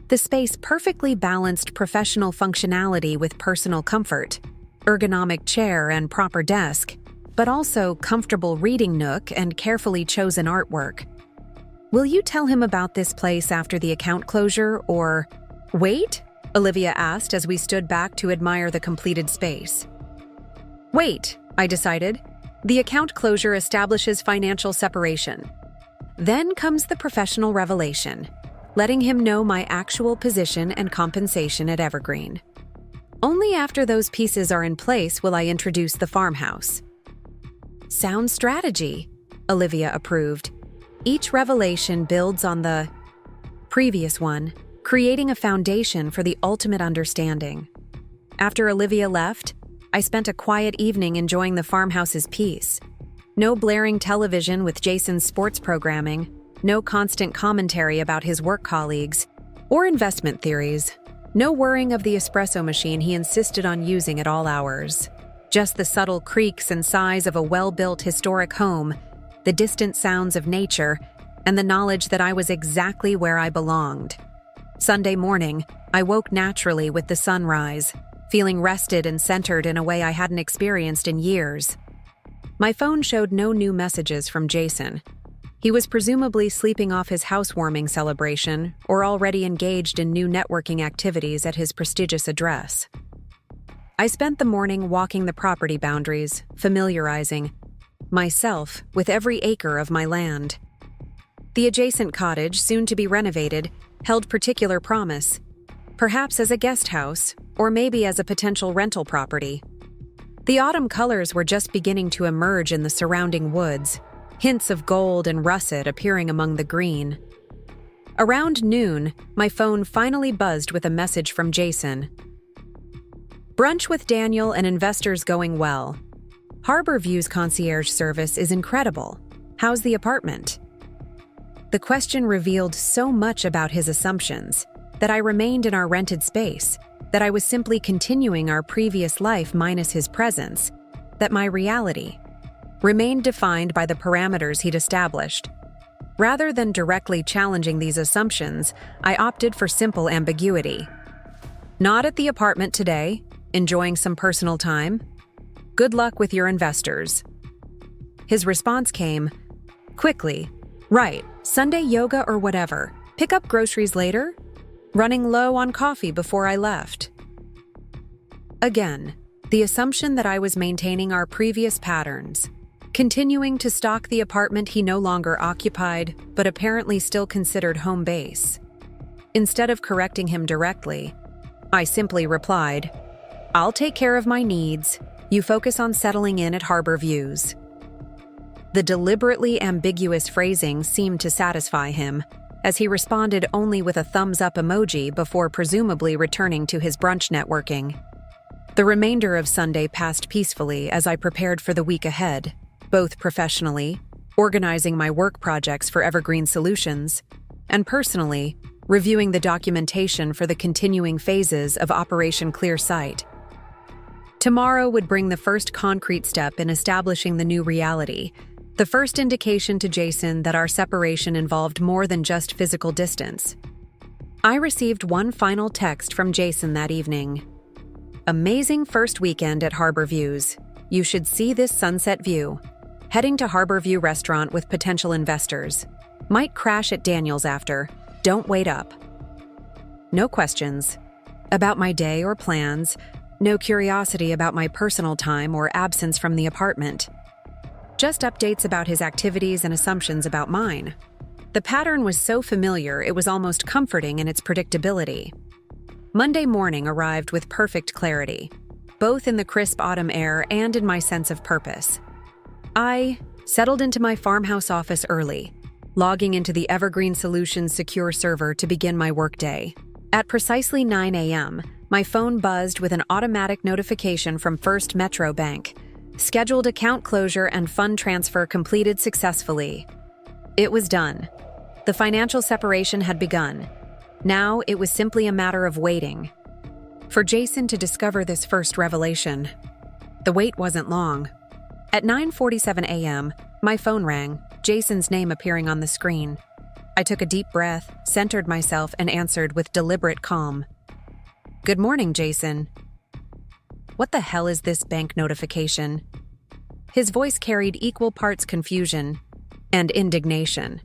The space perfectly balanced professional functionality with personal comfort, ergonomic chair and proper desk, but also comfortable reading nook and carefully chosen artwork. "Will you tell him about this place after the account closure, or—" "Wait?" Olivia asked as we stood back to admire the completed space. "Wait," I decided. "The account closure establishes financial separation. Then comes the professional revelation, letting him know my actual position and compensation at Evergreen. Only after those pieces are in place will I introduce the farmhouse." "Sound strategy," Olivia approved. "Each revelation builds on the previous one, creating a foundation for the ultimate understanding." After Olivia left, I spent a quiet evening enjoying the farmhouse's peace. No blaring television with Jason's sports programming, no constant commentary about his work colleagues or investment theories, no whirring of the espresso machine he insisted on using at all hours. Just the subtle creaks and sighs of a well-built historic home, the distant sounds of nature, and the knowledge that I was exactly where I belonged. Sunday morning, I woke naturally with the sunrise, feeling rested and centered in a way I hadn't experienced in years. My phone showed no new messages from Jason. He was presumably sleeping off his housewarming celebration or already engaged in new networking activities at his prestigious address. I spent the morning walking the property boundaries, familiarizing myself with every acre of my land. The adjacent cottage, soon to be renovated, held particular promise, perhaps as a guest house or maybe as a potential rental property. The autumn colors were just beginning to emerge in the surrounding woods, hints of gold and russet appearing among the green. Around noon, my phone finally buzzed with a message from Jason. Brunch with Daniel and investors going well. Harbor View's concierge service is incredible. How's the apartment? The question revealed so much about his assumptions that I remained in our rented space, that I was simply continuing our previous life minus his presence, that my reality remained defined by the parameters he'd established. Rather than directly challenging these assumptions, I opted for simple ambiguity. Not at the apartment today, enjoying some personal time. Good luck with your investors. His response came quickly. Right, Sunday yoga or whatever. Pick up groceries later? Running low on coffee before I left. Again, the assumption that I was maintaining our previous patterns, continuing to stalk the apartment he no longer occupied, but apparently still considered home base. Instead of correcting him directly, I simply replied, I'll take care of my needs. You focus on settling in at Harbor Views. The deliberately ambiguous phrasing seemed to satisfy him, as he responded only with a thumbs-up emoji before presumably returning to his brunch networking. The remainder of Sunday passed peacefully as I prepared for the week ahead, both professionally, organizing my work projects for Evergreen Solutions, and personally, reviewing the documentation for the continuing phases of Operation Clear Sight. Tomorrow would bring the first concrete step in establishing the new reality, the first indication to Jason that our separation involved more than just physical distance. I received one final text from Jason that evening. Amazing first weekend at Harbor Views. You should see this sunset view. Heading to Harbor View restaurant with potential investors. Might crash at Daniel's after. Don't wait up. No questions about my day or plans. No curiosity about my personal time or absence from the apartment. Just updates about his activities and assumptions about mine. The pattern was so familiar it was almost comforting in its predictability. Monday morning arrived with perfect clarity, both in the crisp autumn air and in my sense of purpose. I settled into my farmhouse office early, logging into the Evergreen Solutions secure server to begin my workday. At precisely 9 a.m., my phone buzzed with an automatic notification from First Metro Bank. Scheduled account closure and fund transfer completed successfully. It was done. The financial separation had begun. Now it was simply a matter of waiting for Jason to discover this first revelation. The wait wasn't long. At 9:47 a.m., my phone rang, Jason's name appearing on the screen. I took a deep breath, centered myself, and answered with deliberate calm. Good morning, Jason. What the hell is this bank notification? His voice carried equal parts confusion and indignation.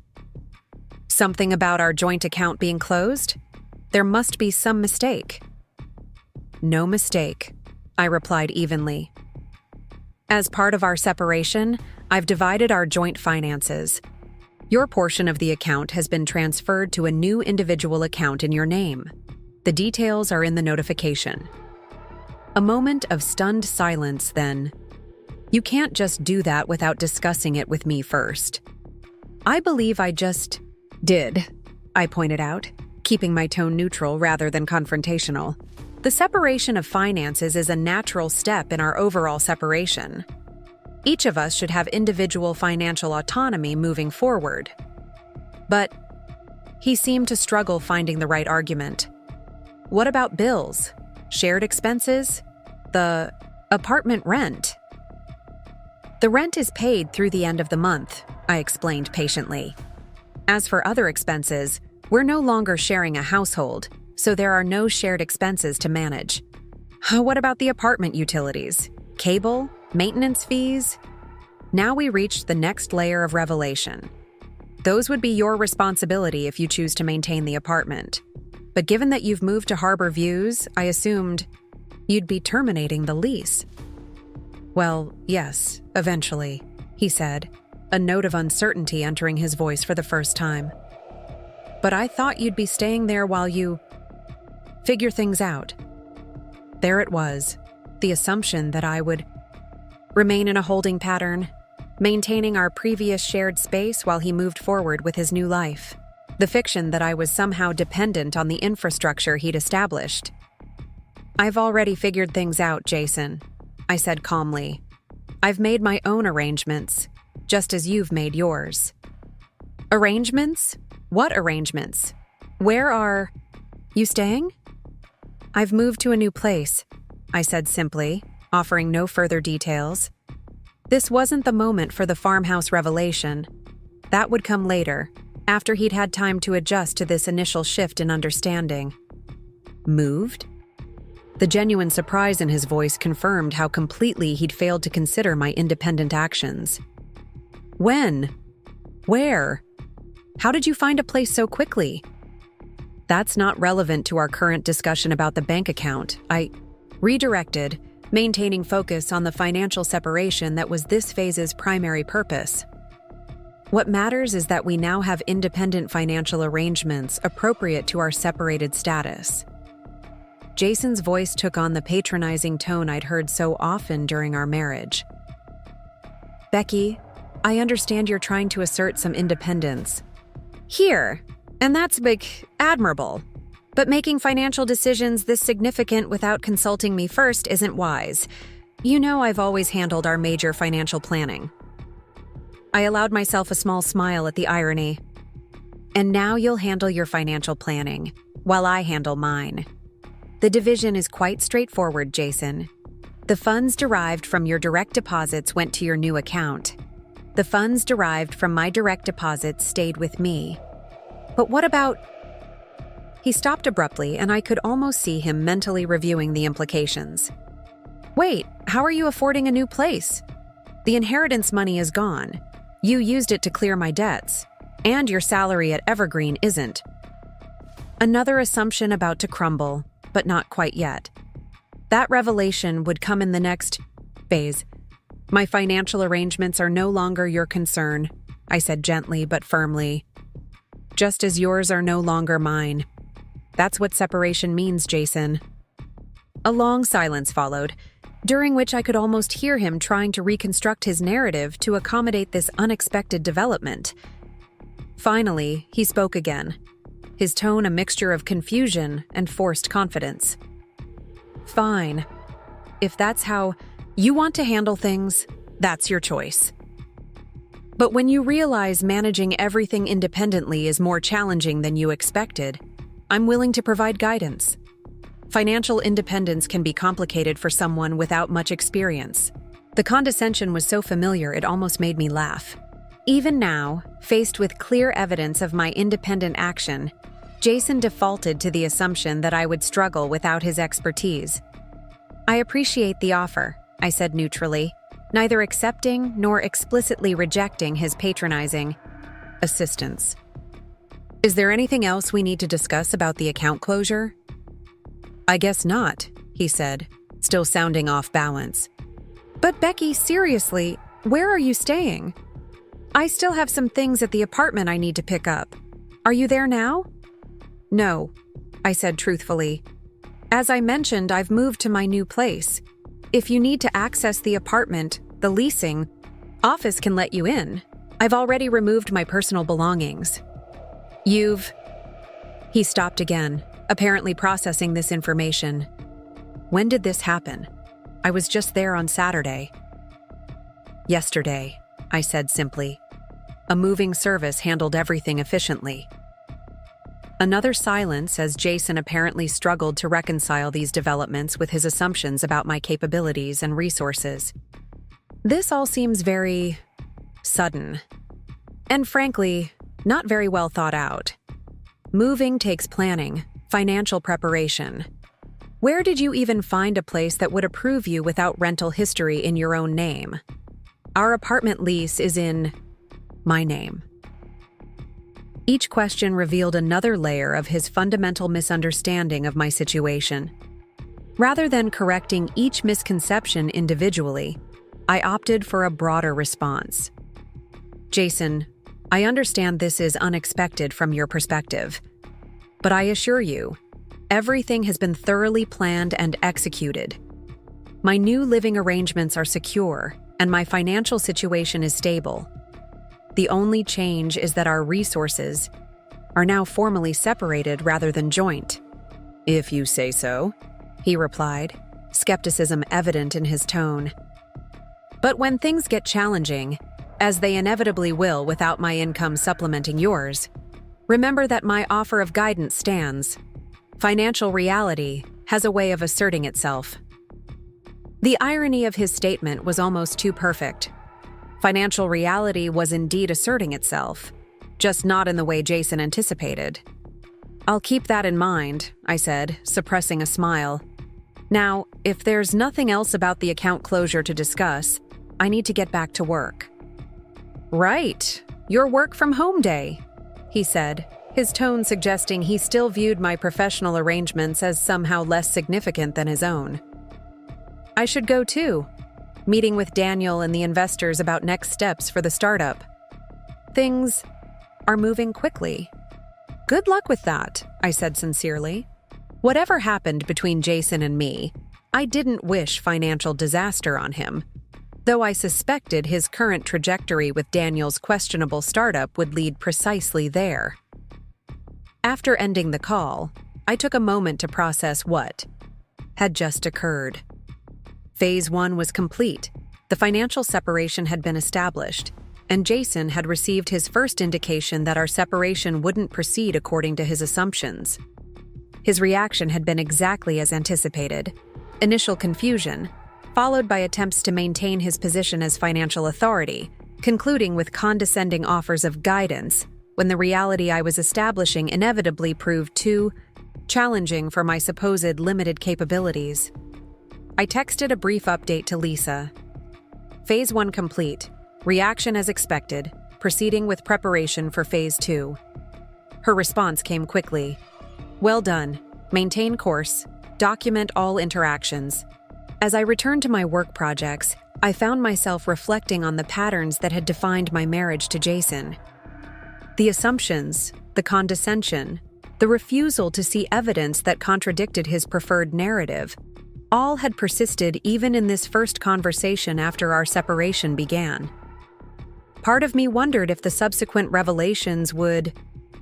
Something about our joint account being closed? There must be some mistake. No mistake, I replied evenly. As part of our separation, I've divided our joint finances. Your portion of the account has been transferred to a new individual account in your name. The details are in the notification. A moment of stunned silence then. You can't just do that without discussing it with me first. I believe I just did, I pointed out, keeping my tone neutral rather than confrontational. The separation of finances is a natural step in our overall separation. Each of us should have individual financial autonomy moving forward. But he seemed to struggle finding the right argument. What about bills? Shared expenses? The apartment rent? The rent is paid through the end of the month, I explained patiently. As for other expenses, we're no longer sharing a household, so there are no shared expenses to manage. What about the apartment utilities? Cable? Maintenance fees? Now we reached the next layer of revelation. Those would be your responsibility if you choose to maintain the apartment. But given that you've moved to Harbor Views, I assumed you'd be terminating the lease. Well, yes, eventually, he said, a note of uncertainty entering his voice for the first time. But I thought you'd be staying there while you figure things out. There it was, the assumption that I would remain in a holding pattern, maintaining our previous shared space while he moved forward with his new life. The fiction that I was somehow dependent on the infrastructure he'd established. I've already figured things out, Jason, I said calmly. I've made my own arrangements, just as you've made yours. Arrangements? What arrangements? Where are you staying? I've moved to a new place, I said simply, offering no further details. This wasn't the moment for the farmhouse revelation. That would come later, after he'd had time to adjust to this initial shift in understanding. Moved? The genuine surprise in his voice confirmed how completely he'd failed to consider my independent actions. When? Where? How did you find a place so quickly? That's not relevant to our current discussion about the bank account. I redirected, maintaining focus on the financial separation that was this phase's primary purpose. What matters is that we now have independent financial arrangements appropriate to our separated status. Jason's voice took on the patronizing tone I'd heard so often during our marriage. Becky, I understand you're trying to assert some independence. Here, and that's admirable. But making financial decisions this significant without consulting me first isn't wise. You know I've always handled our major financial planning. I allowed myself a small smile at the irony. And now you'll handle your financial planning, while I handle mine. The division is quite straightforward, Jason. The funds derived from your direct deposits went to your new account. The funds derived from my direct deposits stayed with me. But what about... He stopped abruptly, and I could almost see him mentally reviewing the implications. Wait, how are you affording a new place? The inheritance money is gone. You used it to clear my debts, and your salary at Evergreen isn't. Another assumption about to crumble, but not quite yet. That revelation would come in the next phase. My financial arrangements are no longer your concern, I said gently but firmly. Just as yours are no longer mine. That's what separation means, Jason. A long silence followed, during which I could almost hear him trying to reconstruct his narrative to accommodate this unexpected development. Finally, he spoke again, his tone a mixture of confusion and forced confidence. Fine. If that's how you want to handle things, that's your choice. But when you realize managing everything independently is more challenging than you expected, I'm willing to provide guidance. Financial independence can be complicated for someone without much experience. The condescension was so familiar it almost made me laugh. Even now, faced with clear evidence of my independent action, Jason defaulted to the assumption that I would struggle without his expertise. I appreciate the offer, I said neutrally, neither accepting nor explicitly rejecting his patronizing assistance. Is there anything else we need to discuss about the account closure? I guess not, he said, still sounding off balance. But Becky, seriously, where are you staying? I still have some things at the apartment I need to pick up. Are you there now? No, I said truthfully. As I mentioned, I've moved to my new place. If you need to access the apartment, the leasing office can let you in. I've already removed my personal belongings. He stopped again, apparently processing this information. When did this happen? I was just there on Saturday. Yesterday, I said simply. A moving service handled everything efficiently. Another silence as Jason apparently struggled to reconcile these developments with his assumptions about my capabilities and resources. This all seems very sudden. And frankly, not very well thought out. Moving takes planning, financial preparation. Where did you even find a place that would approve you without rental history in your own name? Our apartment lease is in my name. Each question revealed another layer of his fundamental misunderstanding of my situation. Rather than correcting each misconception individually, I opted for a broader response. Jason, I understand this is unexpected from your perspective, but I assure you, everything has been thoroughly planned and executed. My new living arrangements are secure, and my financial situation is stable. The only change is that our resources are now formally separated rather than joint. If you say so, he replied, skepticism evident in his tone. But when things get challenging, as they inevitably will without my income supplementing yours, remember that my offer of guidance stands. Financial reality has a way of asserting itself. The irony of his statement was almost too perfect. Financial reality was indeed asserting itself, just not in the way Jason anticipated. I'll keep that in mind, I said, suppressing a smile. Now, if there's nothing else about the account closure to discuss, I need to get back to work. Right, your work from home day, he said, his tone suggesting he still viewed my professional arrangements as somehow less significant than his own. I should go too. Meeting with Daniel and the investors about next steps for the startup. Things are moving quickly. Good luck with that, I said sincerely. Whatever happened between Jason and me, I didn't wish financial disaster on him, though I suspected his current trajectory with Daniel's questionable startup would lead precisely there. After ending the call, I took a moment to process what had just occurred. Phase 1 was complete. The financial separation had been established, and Jason had received his first indication that our separation wouldn't proceed according to his assumptions. His reaction had been exactly as anticipated: initial confusion, followed by attempts to maintain his position as financial authority, concluding with condescending offers of guidance when the reality I was establishing inevitably proved too challenging for my supposed limited capabilities. I texted a brief update to Lisa. Phase 1 complete. Reaction as expected, proceeding with preparation for Phase 2. Her response came quickly. Well done. Maintain course. Document all interactions. As I returned to my work projects, I found myself reflecting on the patterns that had defined my marriage to Jason. The assumptions, the condescension, the refusal to see evidence that contradicted his preferred narrative, all had persisted even in this first conversation after our separation began. Part of me wondered if the subsequent revelations would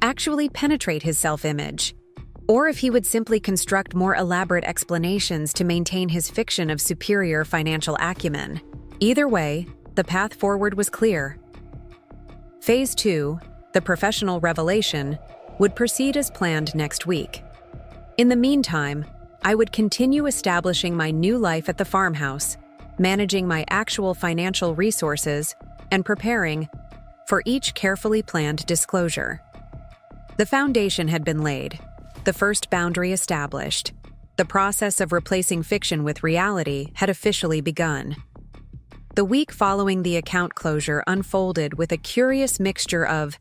actually penetrate his self-image, or if he would simply construct more elaborate explanations to maintain his fiction of superior financial acumen. Either way, the path forward was clear. Phase 2, the professional revelation, would proceed as planned next week. In the meantime, I would continue establishing my new life at the farmhouse, managing my actual financial resources, and preparing for each carefully planned disclosure. The foundation had been laid, the first boundary established. The process of replacing fiction with reality had officially begun. The week following the account closure unfolded with a curious mixture of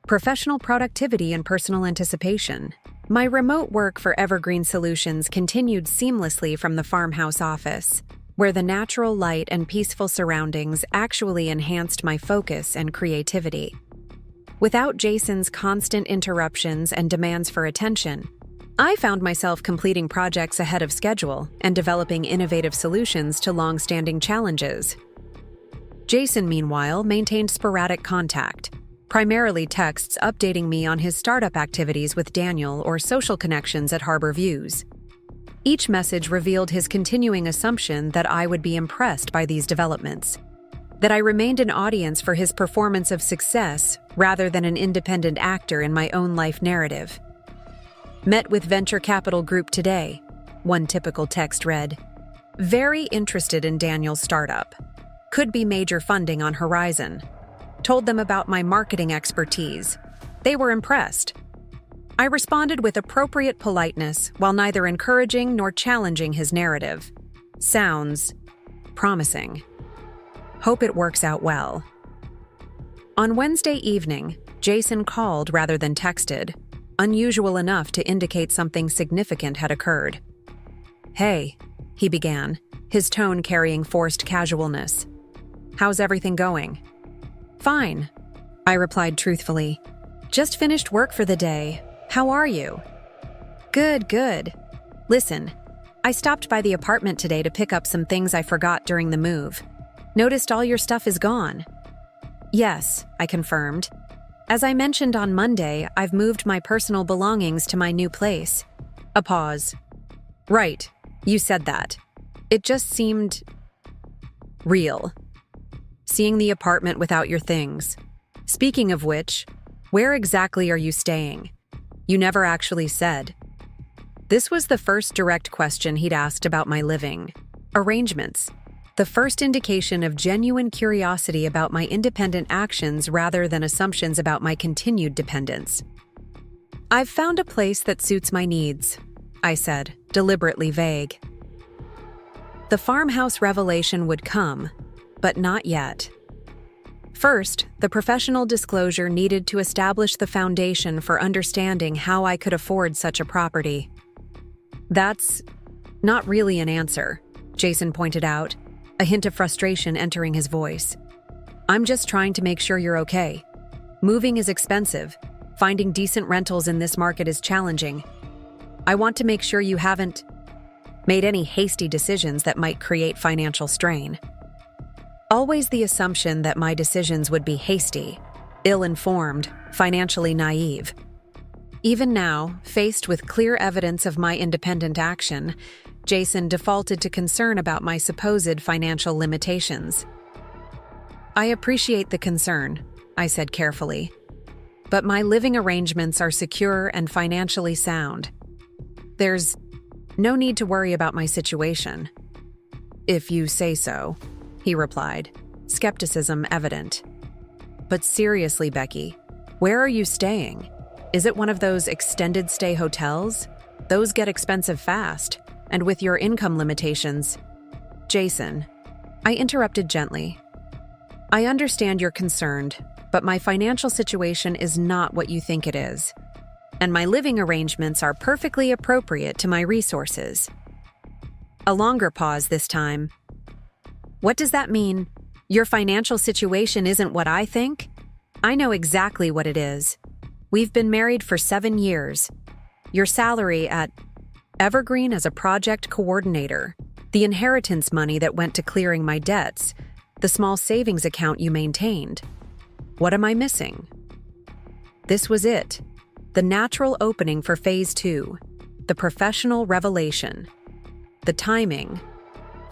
professional productivity and personal anticipation. My remote work for Evergreen Solutions continued seamlessly from the farmhouse office, where the natural light and peaceful surroundings actually enhanced my focus and creativity. Without Jason's constant interruptions and demands for attention, I found myself completing projects ahead of schedule and developing innovative solutions to long-standing challenges. Jason, meanwhile, maintained sporadic contact, primarily texts updating me on his startup activities with Daniel or social connections at Harbor Views. Each message revealed his continuing assumption that I would be impressed by these developments, that I remained an audience for his performance of success rather than an independent actor in my own life narrative. Met with venture capital group today, one typical text read. Very interested in Daniel's startup. Could be major funding on horizon. Told them about my marketing expertise. They were impressed. I responded with appropriate politeness while neither encouraging nor challenging his narrative. Sounds promising. Hope it works out well. On Wednesday evening, Jason called rather than texted, unusual enough to indicate something significant had occurred. "Hey," he began, his tone carrying forced casualness. "How's everything going?" "Fine," I replied truthfully. "Just finished work for the day. How are you?" "Good, good. Listen, I stopped by the apartment today to pick up some things I forgot during the move. Noticed all your stuff is gone." "Yes," I confirmed. "As I mentioned on Monday, I've moved my personal belongings to my new place." A pause. "Right, you said that. It just seemed real. Seeing the apartment without your things. Speaking of which, where exactly are you staying? You never actually said." This was the first direct question he'd asked about my living arrangements. The first indication of genuine curiosity about my independent actions rather than assumptions about my continued dependence. "I've found a place that suits my needs," I said, deliberately vague. The farmhouse revelation would come, but not yet. First, the professional disclosure needed to establish the foundation for understanding how I could afford such a property. "That's not really an answer," Jason pointed out, a hint of frustration entering his voice. "I'm just trying to make sure you're okay. Moving is expensive. Finding decent rentals in this market is challenging. I want to make sure you haven't made any hasty decisions that might create financial strain." Always the assumption that my decisions would be hasty, ill-informed, financially naive. Even now, faced with clear evidence of my independent action, Jason defaulted to concern about my supposed financial limitations. "I appreciate the concern," I said carefully, "but my living arrangements are secure and financially sound. There's no need to worry about my situation." "If you say so," he replied, skepticism evident. "But seriously, Becky, where are you staying? Is it one of those extended stay hotels? Those get expensive fast, and with your income limitations." "Jason," I interrupted gently, "I understand you're concerned, but my financial situation is not what you think it is, and my living arrangements are perfectly appropriate to my resources." A longer pause this time. "What does that mean? Your financial situation isn't what I think? I know exactly what it is. We've been married for 7 years. Your salary at Evergreen as a project coordinator, the inheritance money that went to clearing my debts, the small savings account you maintained. What am I missing?" This was it, the natural opening for Phase 2, the professional revelation. The timing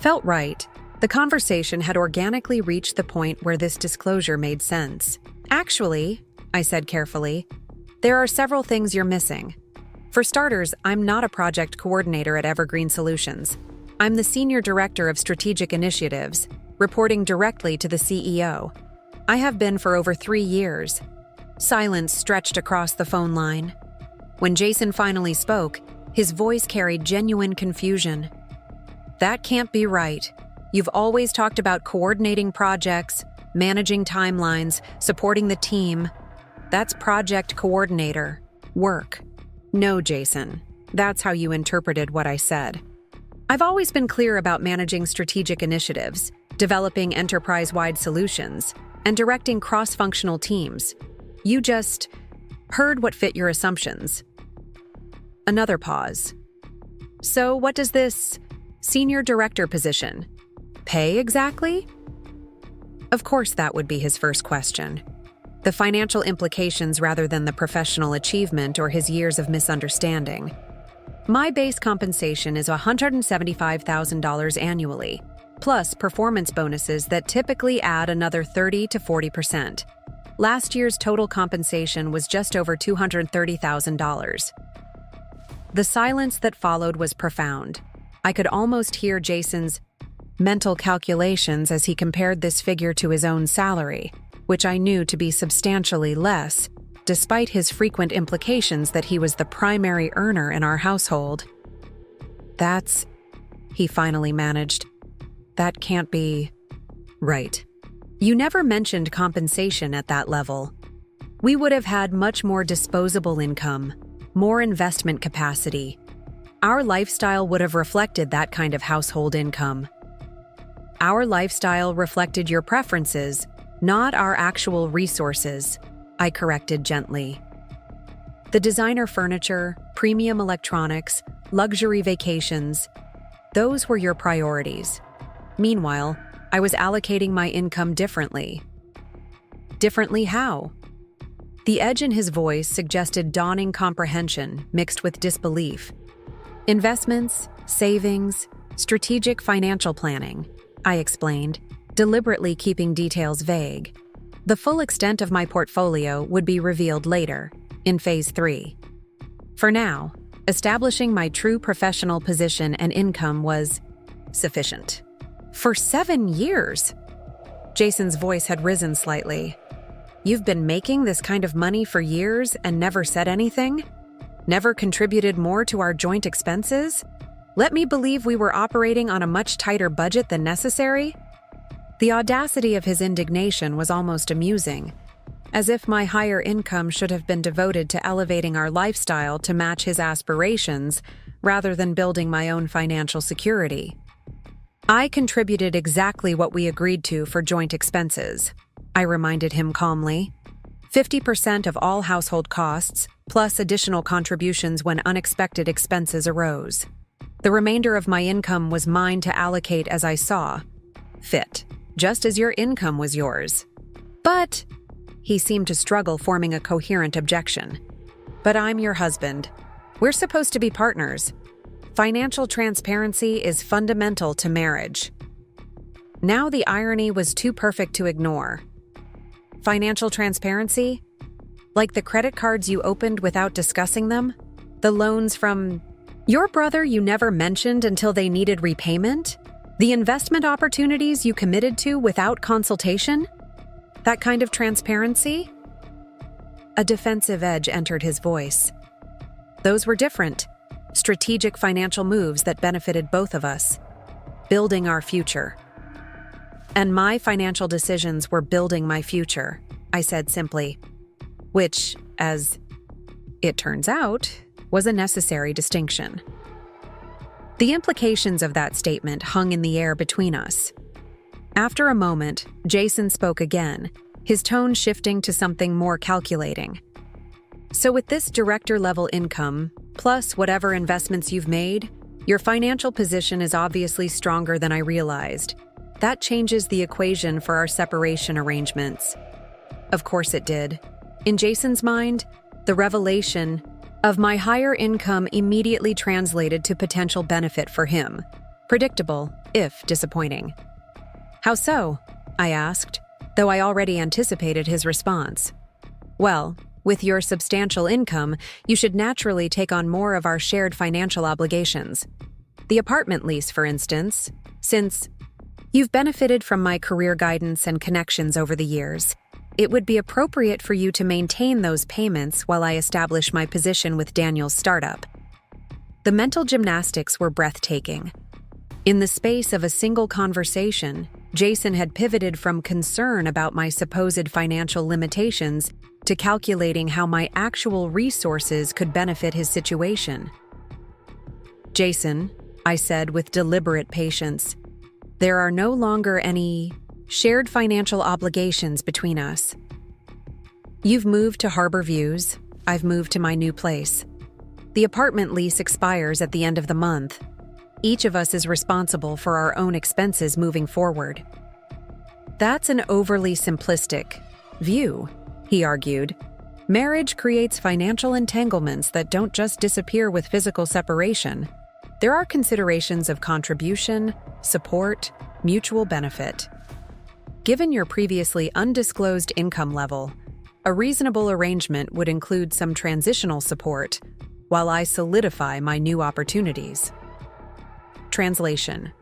felt right. The conversation had organically reached the point where this disclosure made sense. "Actually," I said carefully, "there are several things you're missing. For starters, I'm not a project coordinator at Evergreen Solutions. I'm the Senior Director of Strategic Initiatives, reporting directly to the CEO. I have been for over 3 years." Silence stretched across the phone line. When Jason finally spoke, his voice carried genuine confusion. "That can't be right. You've always talked about coordinating projects, managing timelines, supporting the team. That's project coordinator work." "No, Jason, that's how you interpreted what I said. I've always been clear about managing strategic initiatives, developing enterprise-wide solutions, and directing cross-functional teams. You just heard what fit your assumptions." Another pause. "So what does this senior director position pay exactly?" Of course that would be his first question. The financial implications rather than the professional achievement or his years of misunderstanding. "My base compensation is $175,000 annually, plus performance bonuses that typically add another 30 to 40%. Last year's total compensation was just over $230,000. The silence that followed was profound. I could almost hear Jason's mental calculations as he compared this figure to his own salary, which I knew to be substantially less, despite his frequent implications that he was the primary earner in our household. He finally managed. That can't be right. You never mentioned compensation at that level. We would have had much more disposable income, more investment capacity. Our lifestyle would have reflected that kind of household income. Our lifestyle reflected your preferences, not our actual resources, I corrected gently. The designer furniture, premium electronics, luxury vacations, those were your priorities. Meanwhile, I was allocating my income differently. Differently how? The edge in his voice suggested dawning comprehension mixed with disbelief. Investments, savings, strategic financial planning, I explained, deliberately keeping details vague. The full extent of my portfolio would be revealed later, in Phase 3. For now, establishing my true professional position and income was sufficient. For 7 years! Jason's voice had risen slightly. You've been making this kind of money for years and never said anything? Never contributed more to our joint expenses? Let me believe we were operating on a much tighter budget than necessary? The audacity of his indignation was almost amusing, as if my higher income should have been devoted to elevating our lifestyle to match his aspirations rather than building my own financial security. I contributed exactly what we agreed to for joint expenses, I reminded him calmly. 50% of all household costs, plus additional contributions when unexpected expenses arose. The remainder of my income was mine to allocate as I saw fit, just as your income was yours. But, he seemed to struggle forming a coherent objection. But I'm your husband. We're supposed to be partners. Financial transparency is fundamental to marriage. Now the irony was too perfect to ignore. Financial transparency? Like the credit cards you opened without discussing them? The loans from your brother you never mentioned until they needed repayment? The investment opportunities you committed to without consultation? That kind of transparency? A defensive edge entered his voice. Those were different, strategic financial moves that benefited both of us, building our future. And my financial decisions were building my future, I said simply, which, as it turns out, was a necessary distinction. The implications of that statement hung in the air between us. After a moment, Jason spoke again, his tone shifting to something more calculating. So with this director-level income, plus whatever investments you've made, your financial position is obviously stronger than I realized. That changes the equation for our separation arrangements. Of course it did. In Jason's mind, the revelation of my higher income immediately translated to potential benefit for him. Predictable, if disappointing. How so? I asked, though I already anticipated his response. Well, with your substantial income, you should naturally take on more of our shared financial obligations. The apartment lease, for instance, since you've benefited from my career guidance and connections over the years. It would be appropriate for you to maintain those payments while I establish my position with Daniel's startup. The mental gymnastics were breathtaking. In the space of a single conversation, Jason had pivoted from concern about my supposed financial limitations to calculating how my actual resources could benefit his situation. Jason, I said with deliberate patience, there are no longer any shared financial obligations between us. You've moved to Harbor Views, I've moved to my new place. The apartment lease expires at the end of the month. Each of us is responsible for our own expenses moving forward. That's an overly simplistic view, he argued. Marriage creates financial entanglements that don't just disappear with physical separation. There are considerations of contribution, support, mutual benefit. Given your previously undisclosed income level, a reasonable arrangement would include some transitional support while I solidify my new opportunities. Translation.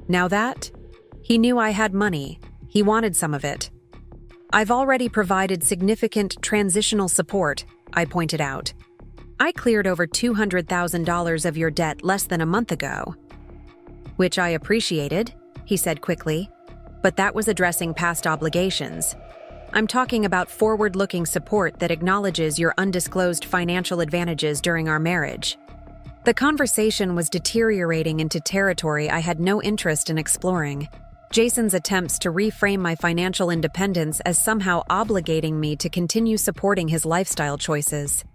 Now that, he knew I had money, he wanted some of it. I've already provided significant transitional support, I pointed out. I cleared over $200,000 of your debt less than a month ago. Which I appreciated, he said quickly, but that was addressing past obligations. I'm talking about forward-looking support that acknowledges your undisclosed financial advantages during our marriage. The conversation was deteriorating into territory I had no interest in exploring. Jason's attempts to reframe my financial independence as somehow obligating me to continue supporting his lifestyle choices.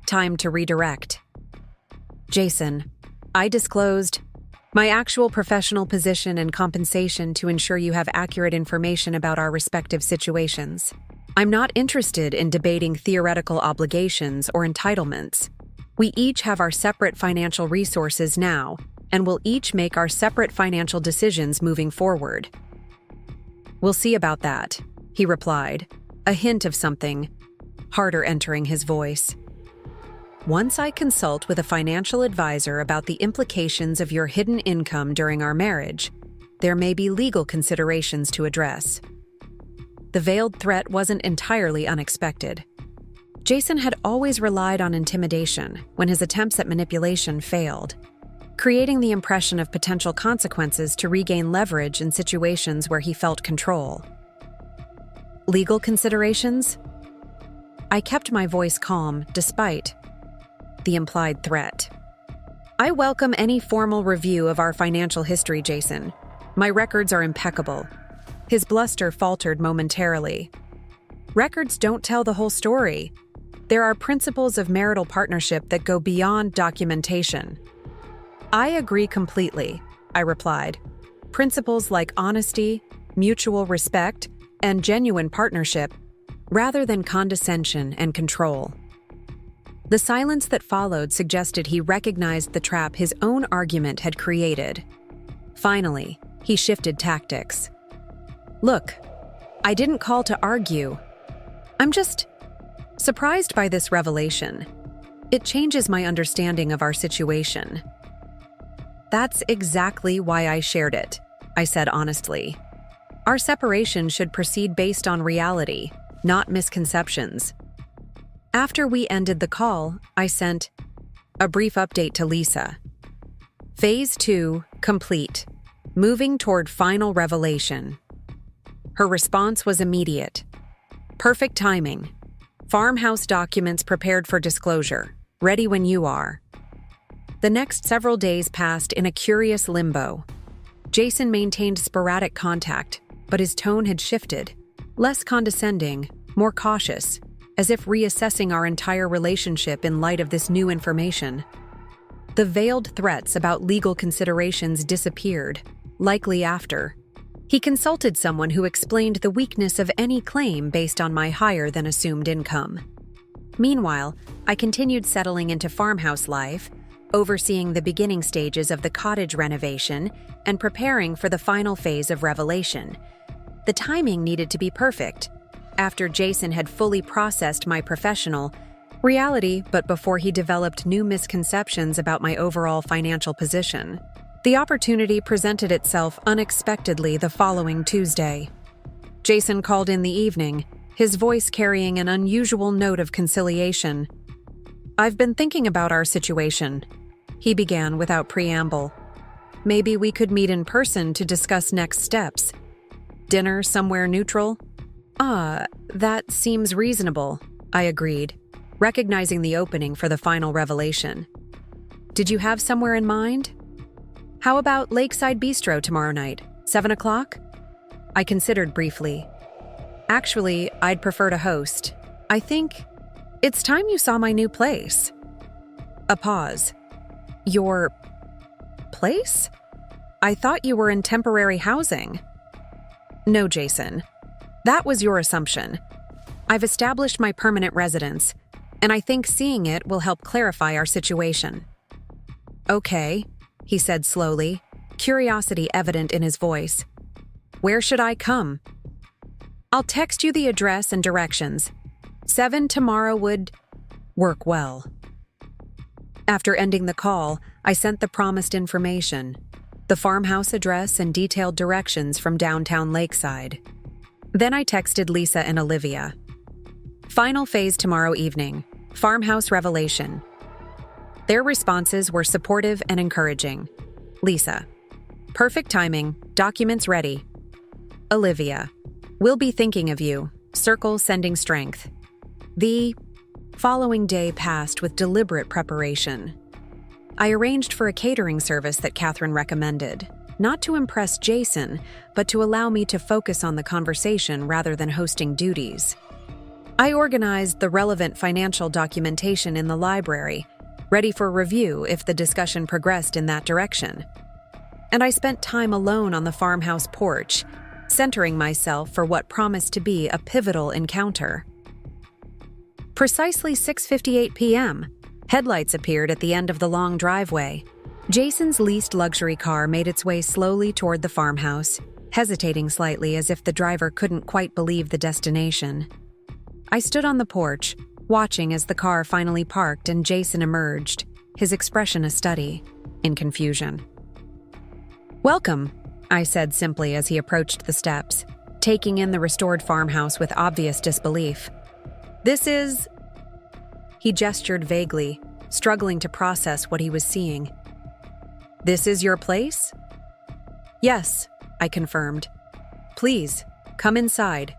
Time to redirect. Jason, I disclosed my actual professional position and compensation to ensure you have accurate information about our respective situations. I'm not interested in debating theoretical obligations or entitlements. We each have our separate financial resources now, and will each make our separate financial decisions moving forward. We'll see about that, he replied, a hint of something harder entering his voice. Once I consult with a financial advisor about the implications of your hidden income during our marriage, there may be legal considerations to address. The veiled threat wasn't entirely unexpected. Jason had always relied on intimidation when his attempts at manipulation failed, creating the impression of potential consequences to regain leverage in situations where he felt control. Legal considerations? I kept my voice calm despite the implied threat. I welcome any formal review of our financial history, Jason. My records are impeccable. His bluster faltered momentarily. Records don't tell the whole story. There are principles of marital partnership that go beyond documentation. I agree completely, I replied. Principles like honesty, mutual respect, and genuine partnership, rather than condescension and control. The silence that followed suggested he recognized the trap his own argument had created. Finally, he shifted tactics. Look, I didn't call to argue. I'm just surprised by this revelation. It changes my understanding of our situation. That's exactly why I shared it, I said honestly. Our separation should proceed based on reality, not misconceptions. After we ended the call, I sent a brief update to Lisa. Phase 2 complete, moving toward final revelation. Her response was immediate. Perfect timing. Farmhouse documents prepared for disclosure, ready when you are. The next several days passed in a curious limbo. Jason maintained sporadic contact, but his tone had shifted, less condescending, more cautious, as if reassessing our entire relationship in light of this new information. The veiled threats about legal considerations disappeared, likely after. He consulted someone who explained the weakness of any claim based on my higher-than-assumed income. Meanwhile, I continued settling into farmhouse life, overseeing the beginning stages of the cottage renovation and preparing for the final phase of revelation. The timing needed to be perfect, after Jason had fully processed my professional reality, but before he developed new misconceptions about my overall financial position. The opportunity presented itself unexpectedly the following Tuesday. Jason called in the evening, his voice carrying an unusual note of conciliation. I've been thinking about our situation, he began without preamble. Maybe we could meet in person to discuss next steps. Dinner somewhere neutral? That seems reasonable, I agreed, recognizing the opening for the final revelation. Did you have somewhere in mind? How about Lakeside Bistro tomorrow night, 7 o'clock? I considered briefly. Actually, I'd prefer to host. I think it's time you saw my new place. A pause. Your place? I thought you were in temporary housing. No, Jason. That was your assumption. I've established my permanent residence, and I think seeing it will help clarify our situation. Okay, he said slowly, curiosity evident in his voice. Where should I come? I'll text you the address and directions. 7 tomorrow would work well. After ending the call, I sent the promised information, the farmhouse address and detailed directions from downtown Lakeside. Then I texted Lisa and Olivia. Final phase tomorrow evening. Farmhouse revelation. Their responses were supportive and encouraging. Lisa. Perfect timing. Documents ready. Olivia. We'll be thinking of you. Circle sending strength. The following day passed with deliberate preparation. I arranged for a catering service that Catherine recommended, not to impress Jason, but to allow me to focus on the conversation rather than hosting duties. I organized the relevant financial documentation in the library, ready for review if the discussion progressed in that direction. And I spent time alone on the farmhouse porch, centering myself for what promised to be a pivotal encounter. Precisely 6:58 p.m., headlights appeared at the end of the long driveway. Jason's leased luxury car made its way slowly toward the farmhouse, hesitating slightly as if the driver couldn't quite believe the destination. I stood on the porch, watching as the car finally parked and Jason emerged, his expression a study, in confusion. "Welcome," I said simply as he approached the steps, taking in the restored farmhouse with obvious disbelief. "This is..." He gestured vaguely, struggling to process what he was seeing. "This is your place?" "Yes," I confirmed. "Please, come inside."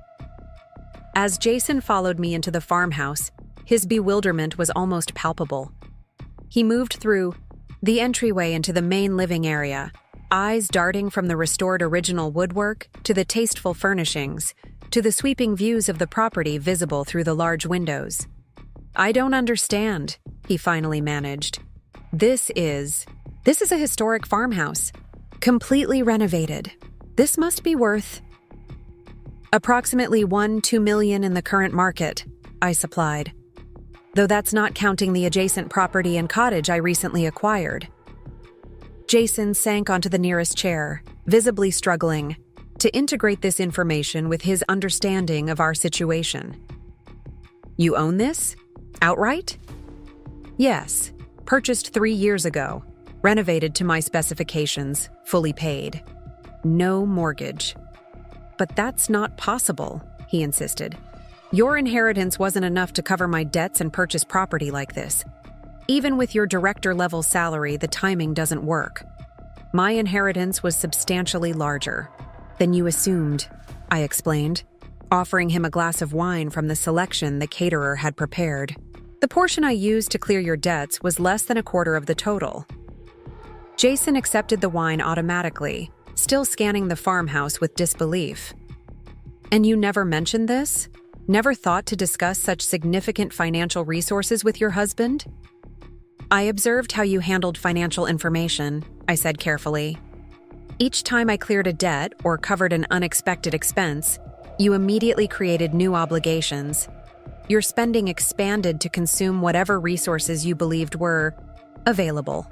As Jason followed me into the farmhouse, his bewilderment was almost palpable. He moved through the entryway into the main living area, eyes darting from the restored original woodwork to the tasteful furnishings, to the sweeping views of the property visible through the large windows. "I don't understand," he finally managed. This is a historic farmhouse, completely renovated. This must be worth..." "Approximately $1-2 million in the current market," I supplied. "Though that's not counting the adjacent property and cottage I recently acquired." Jason sank onto the nearest chair, visibly struggling to integrate this information with his understanding of our situation. "You own this? Outright?" "Yes, purchased 3 years ago, renovated to my specifications, fully paid. No mortgage." "But that's not possible," he insisted. "Your inheritance wasn't enough to cover my debts and purchase property like this. Even with your director-level salary, the timing doesn't work. My inheritance was substantially larger than you assumed," I explained, offering him a glass of wine from the selection the caterer had prepared. "The portion I used to clear your debts was less than a quarter of the total." Jason accepted the wine automatically, still scanning the farmhouse with disbelief. "And you never mentioned this? Never thought to discuss such significant financial resources with your husband?" "I observed how you handled financial information," I said carefully. "Each time I cleared a debt or covered an unexpected expense, you immediately created new obligations. Your spending expanded to consume whatever resources you believed were available.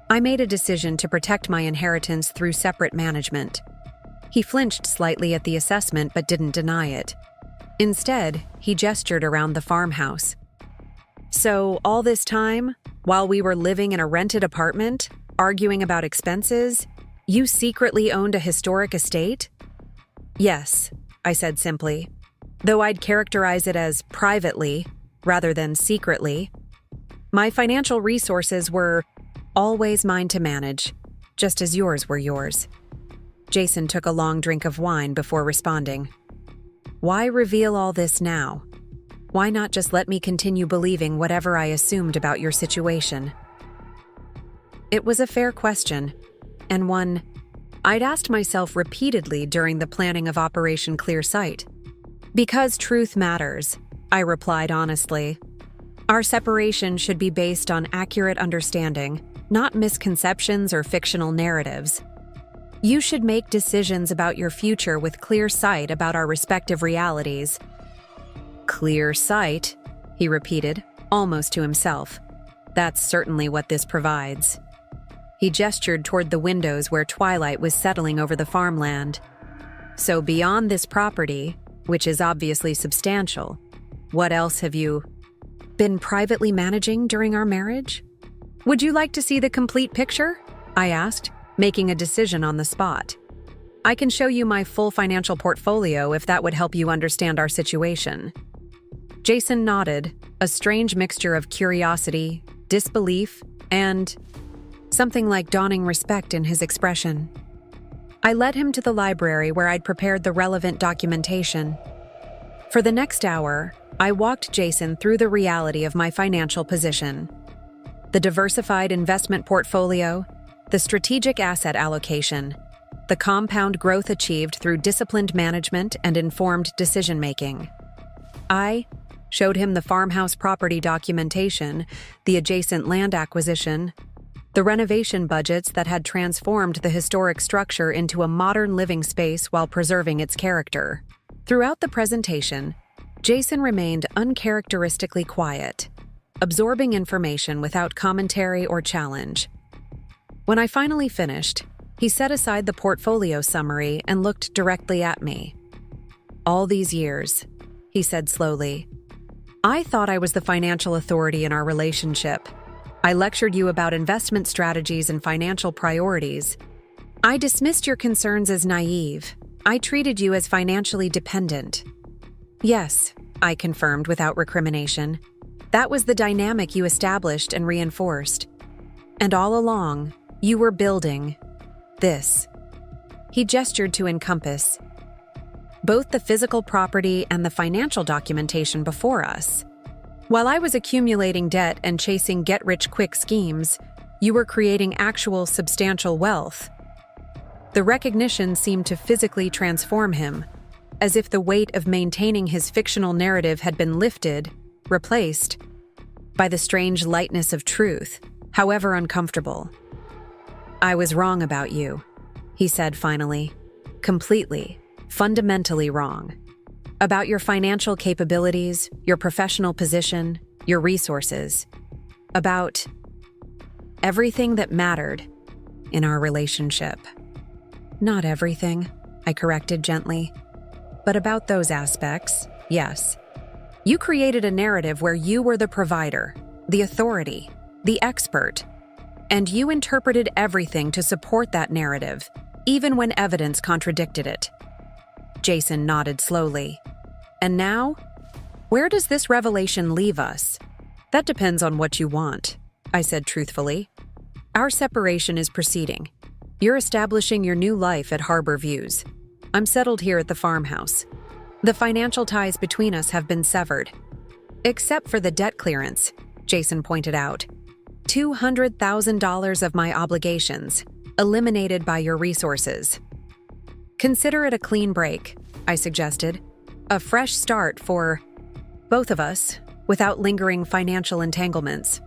I made a decision to protect my inheritance through separate management." He flinched slightly at the assessment but didn't deny it. Instead, he gestured around the farmhouse. "So, all this time, while we were living in a rented apartment, arguing about expenses, you secretly owned a historic estate?" "Yes," I said simply, though I'd characterize it as privately rather than secretly. "My financial resources were always mine to manage, just as yours were yours." Jason took a long drink of wine before responding. "Why reveal all this now? Why not just let me continue believing whatever I assumed about your situation?" It was a fair question, and one I'd asked myself repeatedly during the planning of Operation Clear Sight. "Because truth matters," I replied honestly. "Our separation should be based on accurate understanding, not misconceptions or fictional narratives. You should make decisions about your future with clear sight about our respective realities." "Clear sight," he repeated, almost to himself. "That's certainly what this provides." He gestured toward the windows where twilight was settling over the farmland. "So beyond this property, which is obviously substantial, what else have you been privately managing during our marriage? Would you like to see the complete picture?" I asked, making a decision on the spot. I can show you my full financial portfolio if that would help you understand our situation." Jason nodded, a strange mixture of curiosity, disbelief, and something like dawning respect in his expression. I led him to the library where I'd prepared the relevant documentation. For the next hour, I walked Jason through the reality of my financial position. The diversified investment portfolio, the strategic asset allocation, the compound growth achieved through disciplined management and informed decision-making. I showed him the farmhouse property documentation, the adjacent land acquisition, the renovation budgets that had transformed the historic structure into a modern living space while preserving its character. Throughout the presentation, Jason remained uncharacteristically quiet, absorbing information without commentary or challenge. When I finally finished, he set aside the portfolio summary and looked directly at me. "All these years," he said slowly, "I thought I was the financial authority in our relationship. I lectured you about investment strategies and financial priorities. I dismissed your concerns as naive. I treated you as financially dependent." "Yes," I confirmed without recrimination. "That was the dynamic you established and reinforced. And all along, you were building this." He gestured to encompass both the physical property and the financial documentation before us. "While I was accumulating debt and chasing get-rich-quick schemes, you were creating actual substantial wealth." The recognition seemed to physically transform him, as if the weight of maintaining his fictional narrative had been lifted, replaced by the strange lightness of truth, however uncomfortable. "I was wrong about you," he said finally. "Completely, fundamentally wrong. About your financial capabilities, your professional position, your resources. About everything that mattered in our relationship." "Not everything," I corrected gently. "But about those aspects, yes. You created a narrative where you were the provider, the authority, the expert, and you interpreted everything to support that narrative, even when evidence contradicted it." Jason nodded slowly. "And now? Where does this revelation leave us?" "That depends on what you want," I said truthfully. "Our separation is proceeding. You're establishing your new life at Harbor Views. I'm settled here at the farmhouse. The financial ties between us have been severed. Except for the debt clearance," Jason pointed out. $200,000 of my obligations, eliminated by your resources. "Consider it a clean break," I suggested. "A fresh start for both of us, without lingering financial entanglements."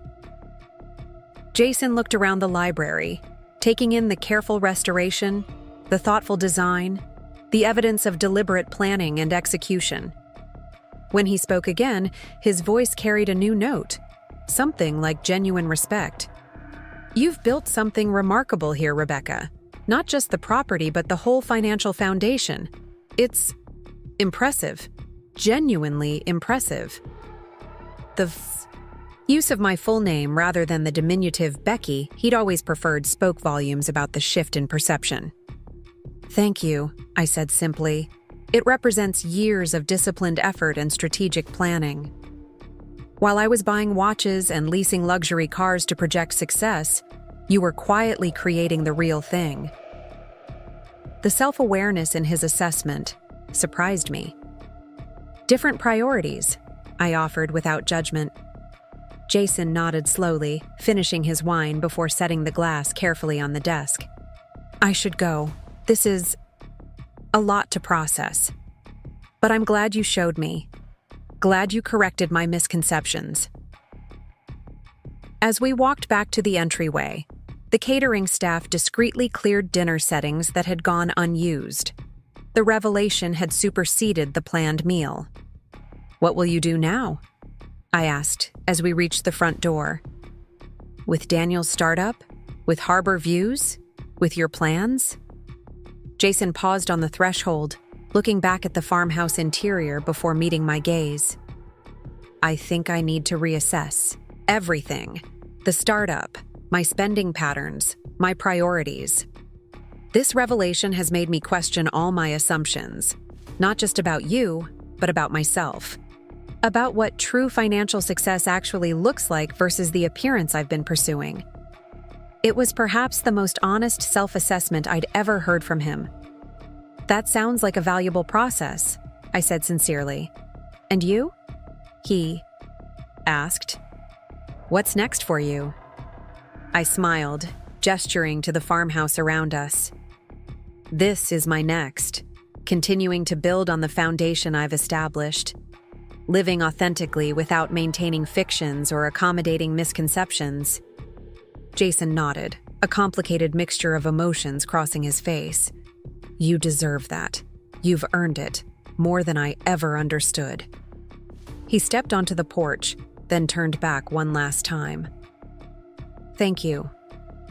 Jason looked around the library, taking in the careful restoration, the thoughtful design, the evidence of deliberate planning and execution. When he spoke again, his voice carried a new note, something like genuine respect. "You've built something remarkable here, Rebecca. Not just the property, but the whole financial foundation. It's impressive. Genuinely impressive." The use of my full name rather than the diminutive Becky he'd always preferred spoke volumes about the shift in perception. "Thank you," I said simply. "It represents years of disciplined effort and strategic planning." While I was buying watches and leasing luxury cars to project success, you were quietly creating the real thing. The self-awareness in his assessment surprised me. "Different priorities," I offered without judgment. Jason nodded slowly, finishing his wine before setting the glass carefully on the desk. "I should go. This is a lot to process. But I'm glad you showed me. Glad you corrected my misconceptions." As we walked back to the entryway, the catering staff discreetly cleared dinner settings that had gone unused. The revelation had superseded the planned meal. "What will you do now?" I asked as we reached the front door. "With Daniel's startup? With Harbor Views? With your plans?" Jason paused on the threshold, looking back at the farmhouse interior before meeting my gaze. "I think I need to reassess everything. The startup, my spending patterns, my priorities." This revelation has made me question all my assumptions, not just about you, but about myself. About what true financial success actually looks like versus the appearance I've been pursuing. It was perhaps the most honest self-assessment I'd ever heard from him. "That sounds like a valuable process," I said sincerely. "And you?" He asked. "What's next for you?" I smiled, gesturing to the farmhouse around us. "This is my next, continuing to build on the foundation I've established, living authentically without maintaining fictions or accommodating misconceptions." Jason nodded, a complicated mixture of emotions crossing his face. "You deserve that. You've earned it, more than I ever understood." He stepped onto the porch, then turned back one last time. "Thank you,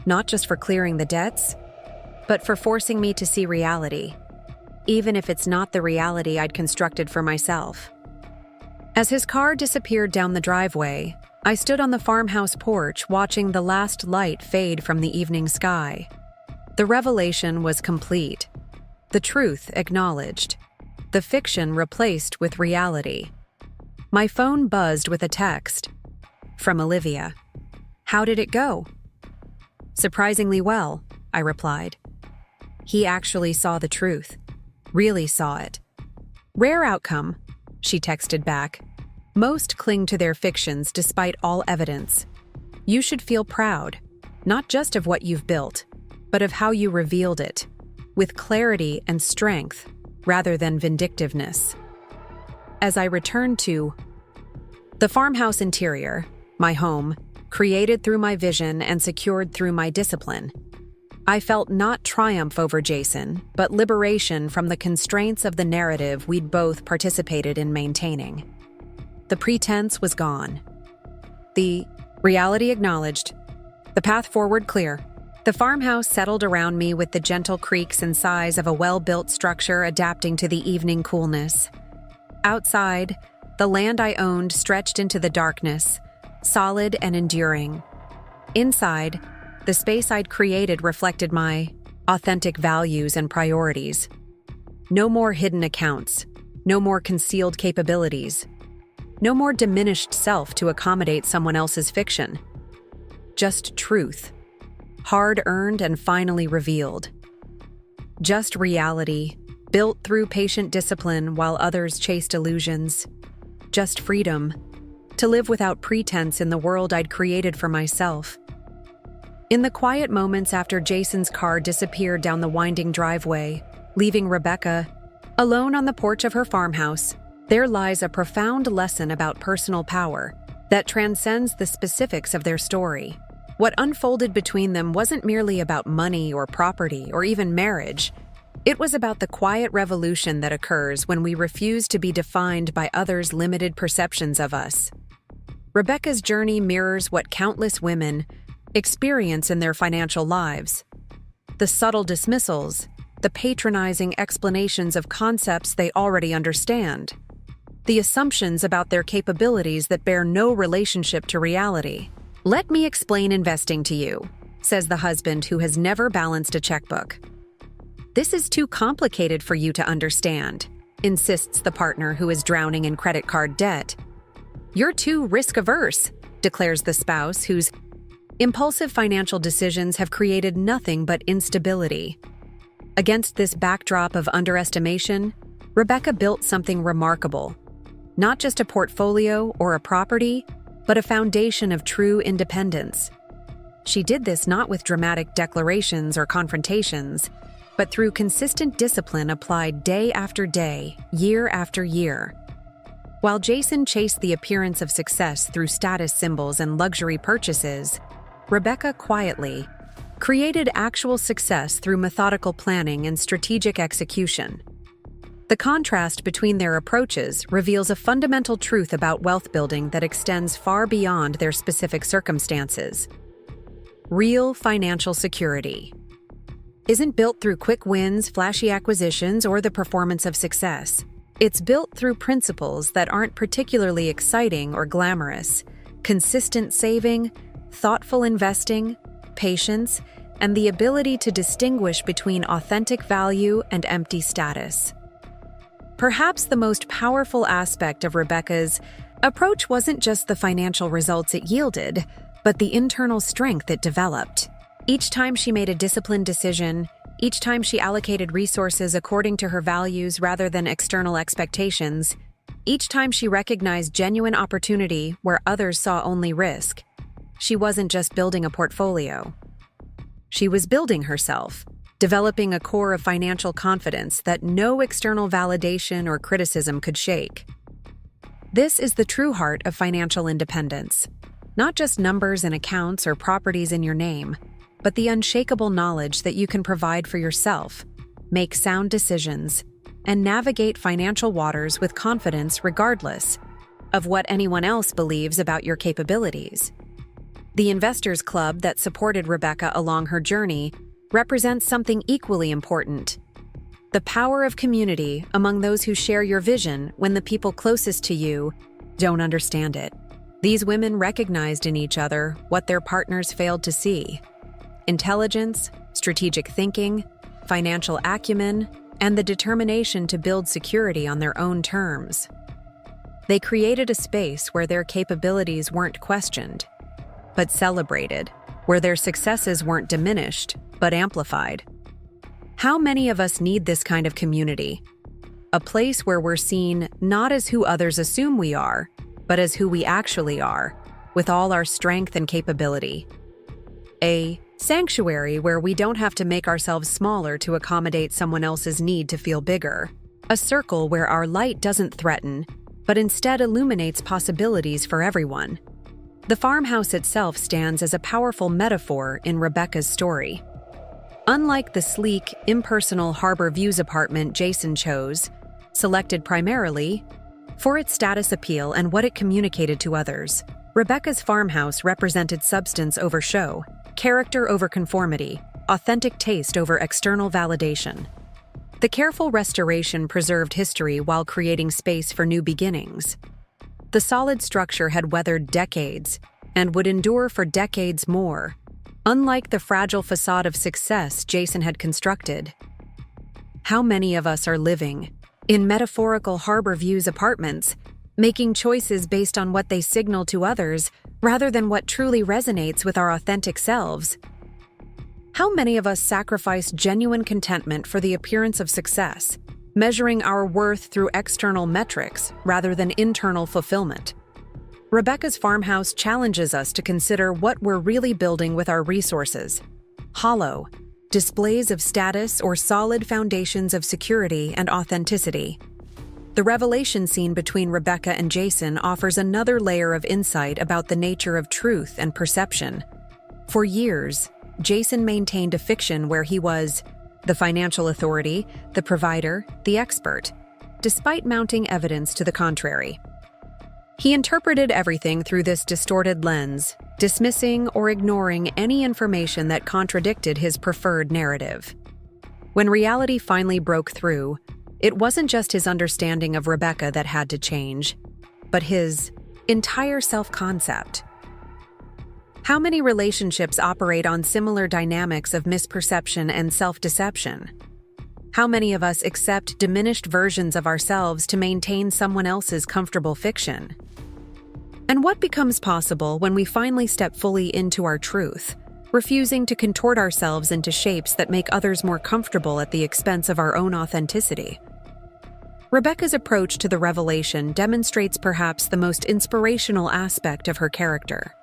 not just for clearing the debts, but for forcing me to see reality, even if it's not the reality I'd constructed for myself." As his car disappeared down the driveway, I stood on the farmhouse porch watching the last light fade from the evening sky. The revelation was complete. The truth acknowledged. The fiction replaced with reality. My phone buzzed with a text. From Olivia. "How did it go?" "Surprisingly well," I replied. He actually saw the truth. Really saw it. "Rare outcome," she texted back. "Most cling to their fictions despite all evidence. You should feel proud, not just of what you've built, but of how you revealed it, with clarity and strength, rather than vindictiveness." As I returned to the farmhouse interior, my home, created through my vision and secured through my discipline, I felt not triumph over Jason, but liberation from the constraints of the narrative we'd both participated in maintaining. The pretense was gone. The reality acknowledged. The path forward clear. The farmhouse settled around me with the gentle creaks and sighs of a well-built structure adapting to the evening coolness. Outside, the land I owned stretched into the darkness, solid and enduring. Inside, the space I'd created reflected my authentic values and priorities. No more hidden accounts, no more concealed capabilities, no more diminished self to accommodate someone else's fiction. Just truth, hard-earned and finally revealed. Just reality, built through patient discipline while others chased illusions. Just freedom, to live without pretense in the world I'd created for myself. In the quiet moments after Jason's car disappeared down the winding driveway, leaving Rebecca alone on the porch of her farmhouse, there lies a profound lesson about personal power that transcends the specifics of their story. What unfolded between them wasn't merely about money or property or even marriage. It was about the quiet revolution that occurs when we refuse to be defined by others' limited perceptions of us. Rebecca's journey mirrors what countless women experience in their financial lives. The subtle dismissals, the patronizing explanations of concepts they already understand, the assumptions about their capabilities that bear no relationship to reality. "Let me explain investing to you," says the husband who has never balanced a checkbook. "This is too complicated for you to understand," insists the partner who is drowning in credit card debt. "You're too risk-averse," declares the spouse whose impulsive financial decisions have created nothing but instability. Against this backdrop of underestimation, Rebecca built something remarkable. Not just a portfolio or a property, but a foundation of true independence. She did this not with dramatic declarations or confrontations, but through consistent discipline applied day after day, year after year. While Jason chased the appearance of success through status symbols and luxury purchases, Rebecca quietly created actual success through methodical planning and strategic execution. The contrast between their approaches reveals a fundamental truth about wealth building that extends far beyond their specific circumstances. Real financial security isn't built through quick wins, flashy acquisitions, or the performance of success. It's built through principles that aren't particularly exciting or glamorous: consistent saving, thoughtful investing, patience, and the ability to distinguish between authentic value and empty status. Perhaps the most powerful aspect of Rebecca's approach wasn't just the financial results it yielded, but the internal strength it developed. Each time she made a disciplined decision, each time she allocated resources according to her values rather than external expectations, each time she recognized genuine opportunity where others saw only risk, she wasn't just building a portfolio. She was building herself, developing a core of financial confidence that no external validation or criticism could shake. This is the true heart of financial independence. Not just numbers and accounts or properties in your name, but the unshakable knowledge that you can provide for yourself, make sound decisions, and navigate financial waters with confidence regardless of what anyone else believes about your capabilities. The Investors Club that supported Rebecca along her journey represents something equally important: the power of community among those who share your vision when the people closest to you don't understand it. These women recognized in each other what their partners failed to see: intelligence, strategic thinking, financial acumen, and the determination to build security on their own terms. They created a space where their capabilities weren't questioned, but celebrated, where their successes weren't diminished, but amplified. How many of us need this kind of community? A place where we're seen not as who others assume we are, but as who we actually are, with all our strength and capability. A sanctuary where we don't have to make ourselves smaller to accommodate someone else's need to feel bigger. A circle where our light doesn't threaten, but instead illuminates possibilities for everyone. The farmhouse itself stands as a powerful metaphor in Rebecca's story. Unlike the sleek, impersonal Harbor Views apartment Jason chose, selected primarily for its status appeal and what it communicated to others, Rebecca's farmhouse represented substance over show, character over conformity, authentic taste over external validation. The careful restoration preserved history while creating space for new beginnings. The solid structure had weathered decades and would endure for decades more, unlike the fragile facade of success Jason had constructed. How many of us are living in metaphorical Harbor Views apartments, making choices based on what they signal to others rather than what truly resonates with our authentic selves? How many of us sacrifice genuine contentment for the appearance of success, measuring our worth through external metrics rather than internal fulfillment? Rebecca's farmhouse challenges us to consider what we're really building with our resources: hollow displays of status or solid foundations of security and authenticity. The revelation scene between Rebecca and Jason offers another layer of insight about the nature of truth and perception. For years, Jason maintained a fiction where he was the financial authority, the provider, the expert, despite mounting evidence to the contrary. He interpreted everything through this distorted lens, dismissing or ignoring any information that contradicted his preferred narrative. When reality finally broke through, it wasn't just his understanding of Rebecca that had to change, but his entire self-concept. How many relationships operate on similar dynamics of misperception and self-deception? How many of us accept diminished versions of ourselves to maintain someone else's comfortable fiction? And what becomes possible when we finally step fully into our truth, refusing to contort ourselves into shapes that make others more comfortable at the expense of our own authenticity? Rebecca's approach to the revelation demonstrates perhaps the most inspirational aspect of her character.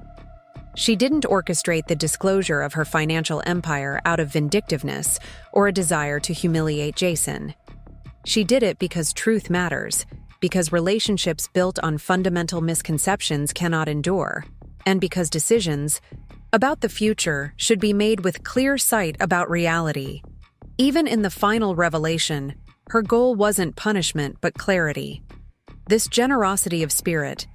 She didn't orchestrate the disclosure of her financial empire out of vindictiveness or a desire to humiliate Jason. She did it because truth matters, because relationships built on fundamental misconceptions cannot endure, and because decisions about the future should be made with clear sight about reality. Even in the final revelation, her goal wasn't punishment but clarity. This generosity of spirit,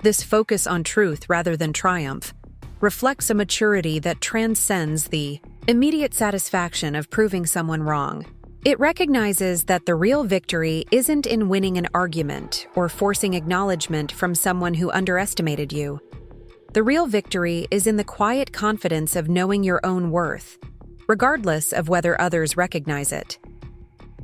this focus on truth rather than triumph, reflects a maturity that transcends the immediate satisfaction of proving someone wrong. It recognizes that the real victory isn't in winning an argument or forcing acknowledgement from someone who underestimated you. The real victory is in the quiet confidence of knowing your own worth, regardless of whether others recognize it.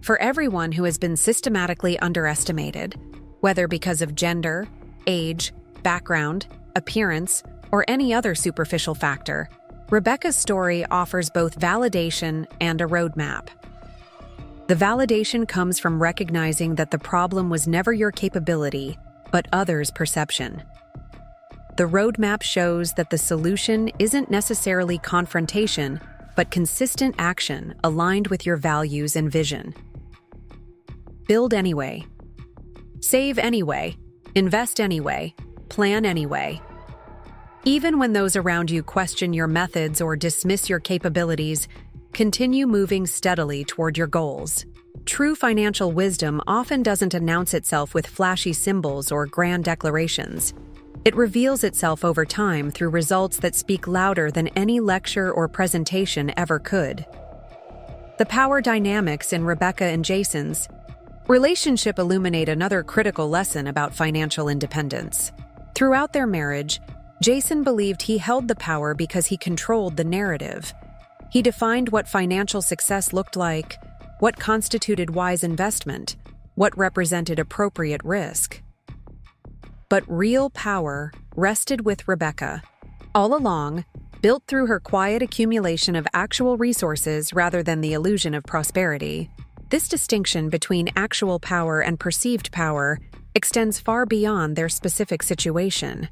For everyone who has been systematically underestimated, whether because of gender, age, background, appearance, or any other superficial factor, Rebecca's story offers both validation and a roadmap. The validation comes from recognizing that the problem was never your capability, but others' perception. The roadmap shows that the solution isn't necessarily confrontation, but consistent action aligned with your values and vision. Build anyway. Save anyway. Invest anyway. Plan anyway. Even when those around you question your methods or dismiss your capabilities, continue moving steadily toward your goals. True financial wisdom often doesn't announce itself with flashy symbols or grand declarations. It reveals itself over time through results that speak louder than any lecture or presentation ever could. The power dynamics in Rebecca and Jason's relationship illuminate another critical lesson about financial independence. Throughout their marriage, Jason believed he held the power because he controlled the narrative. He defined what financial success looked like, what constituted wise investment, what represented appropriate risk. But real power rested with Rebecca. All along, built through her quiet accumulation of actual resources rather than the illusion of prosperity. This distinction between actual power and perceived power extends far beyond their specific situation.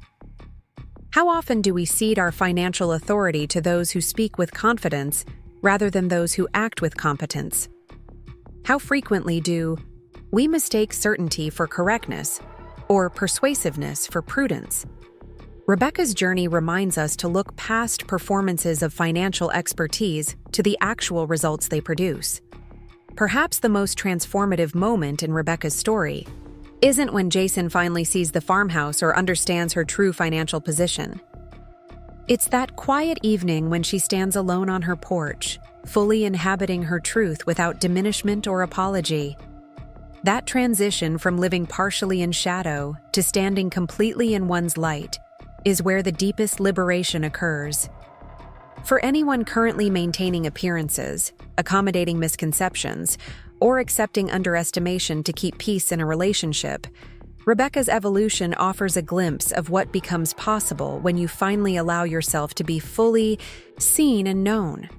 How often do we cede our financial authority to those who speak with confidence rather than those who act with competence? How frequently do we mistake certainty for correctness or persuasiveness for prudence? Rebecca's journey reminds us to look past performances of financial expertise to the actual results they produce. Perhaps the most transformative moment in Rebecca's story isn't when Jason finally sees the farmhouse or understands her true financial position. It's that quiet evening when she stands alone on her porch, fully inhabiting her truth without diminishment or apology. That transition from living partially in shadow to standing completely in one's light is where the deepest liberation occurs. For anyone currently maintaining appearances, accommodating misconceptions, or accepting underestimation to keep peace in a relationship, Rebecca's evolution offers a glimpse of what becomes possible when you finally allow yourself to be fully seen and known.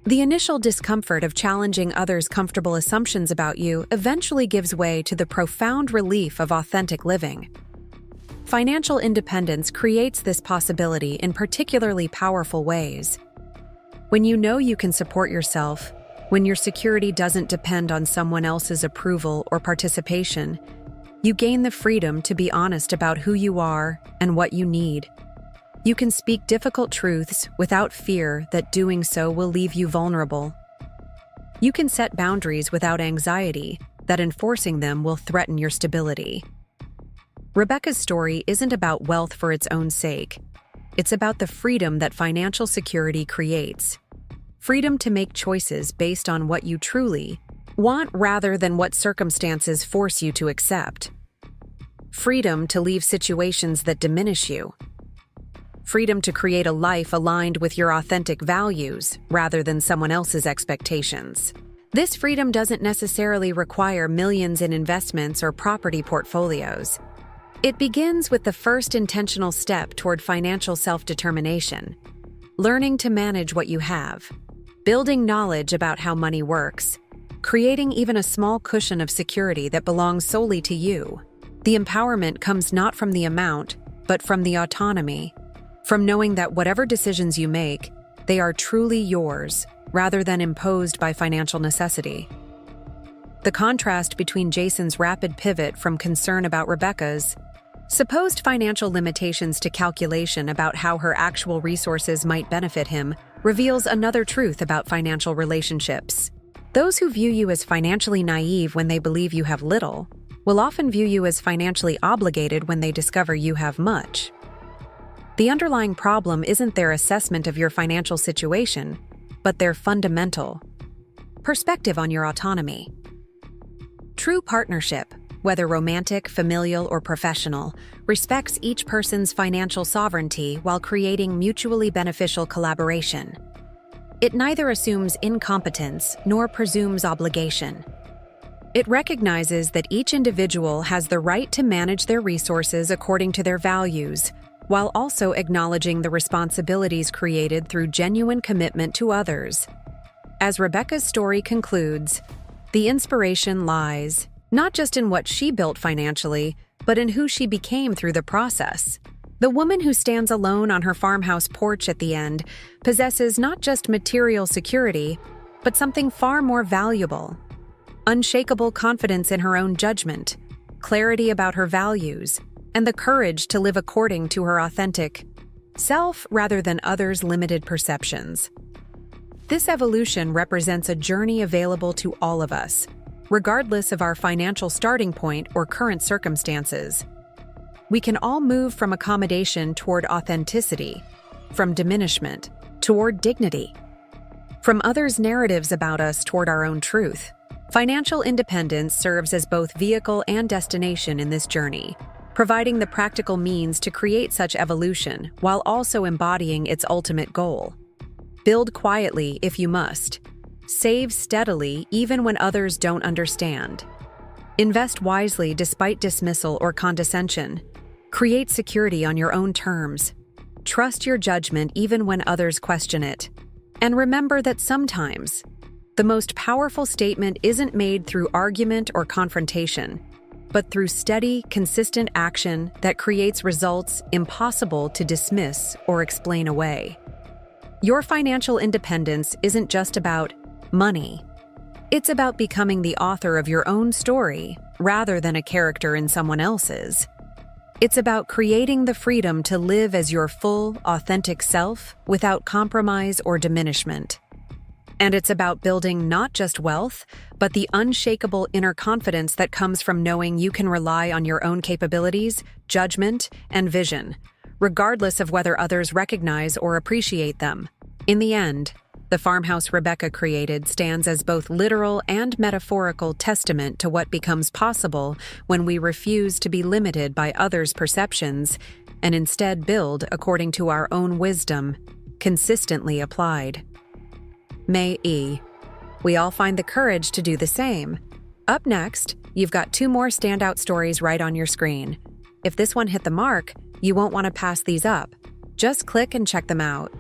The initial discomfort of challenging others' comfortable assumptions about you eventually gives way to the profound relief of authentic living. Financial independence creates this possibility in particularly powerful ways. When you know you can support yourself, when your security doesn't depend on someone else's approval or participation, you gain the freedom to be honest about who you are and what you need. You can speak difficult truths without fear that doing so will leave you vulnerable. You can set boundaries without anxiety that enforcing them will threaten your stability. Rebecca's story isn't about wealth for its own sake. It's about the freedom that financial security creates. Freedom to make choices based on what you truly want rather than what circumstances force you to accept. Freedom to leave situations that diminish you. Freedom to create a life aligned with your authentic values rather than someone else's expectations. This freedom doesn't necessarily require millions in investments or property portfolios. It begins with the first intentional step toward financial self-determination, learning to manage what you have, building knowledge about how money works, creating even a small cushion of security that belongs solely to you. The empowerment comes not from the amount, but from the autonomy, from knowing that whatever decisions you make, they are truly yours, rather than imposed by financial necessity. The contrast between Jason's rapid pivot from concern about Rebecca's supposed financial limitations to calculation about how her actual resources might benefit him reveals another truth about financial relationships. Those who view you as financially naive when they believe you have little will often view you as financially obligated when they discover you have much. The underlying problem isn't their assessment of your financial situation, but their fundamental perspective on your autonomy. True partnership, whether romantic, familial, or professional, respects each person's financial sovereignty while creating mutually beneficial collaboration. It neither assumes incompetence nor presumes obligation. It recognizes that each individual has the right to manage their resources according to their values, while also acknowledging the responsibilities created through genuine commitment to others. As Rebecca's story concludes, the inspiration lies not just in what she built financially, but in who she became through the process. The woman who stands alone on her farmhouse porch at the end possesses not just material security, but something far more valuable: unshakable confidence in her own judgment, clarity about her values, and the courage to live according to her authentic self rather than others' limited perceptions. This evolution represents a journey available to all of us, regardless of our financial starting point or current circumstances. We can all move from accommodation toward authenticity, from diminishment toward dignity, from others' narratives about us toward our own truth. Financial independence serves as both vehicle and destination in this journey, providing the practical means to create such evolution while also embodying its ultimate goal. Build quietly if you must. Save steadily even when others don't understand. Invest wisely despite dismissal or condescension. Create security on your own terms. Trust your judgment even when others question it. And remember that sometimes, the most powerful statement isn't made through argument or confrontation, but through steady, consistent action that creates results impossible to dismiss or explain away. Your financial independence isn't just about money. It's about becoming the author of your own story rather than a character in someone else's. It's about creating the freedom to live as your full, authentic self without compromise or diminishment. And it's about building not just wealth, but the unshakable inner confidence that comes from knowing you can rely on your own capabilities, judgment, and vision, regardless of whether others recognize or appreciate them. In the end, the farmhouse Rebecca created stands as both literal and metaphorical testament to what becomes possible when we refuse to be limited by others' perceptions and instead build according to our own wisdom, consistently applied. May we all find the courage to do the same. Up next, you've got 2 more standout stories right on your screen. If this one hit the mark, you won't want to pass these up. Just click and check them out.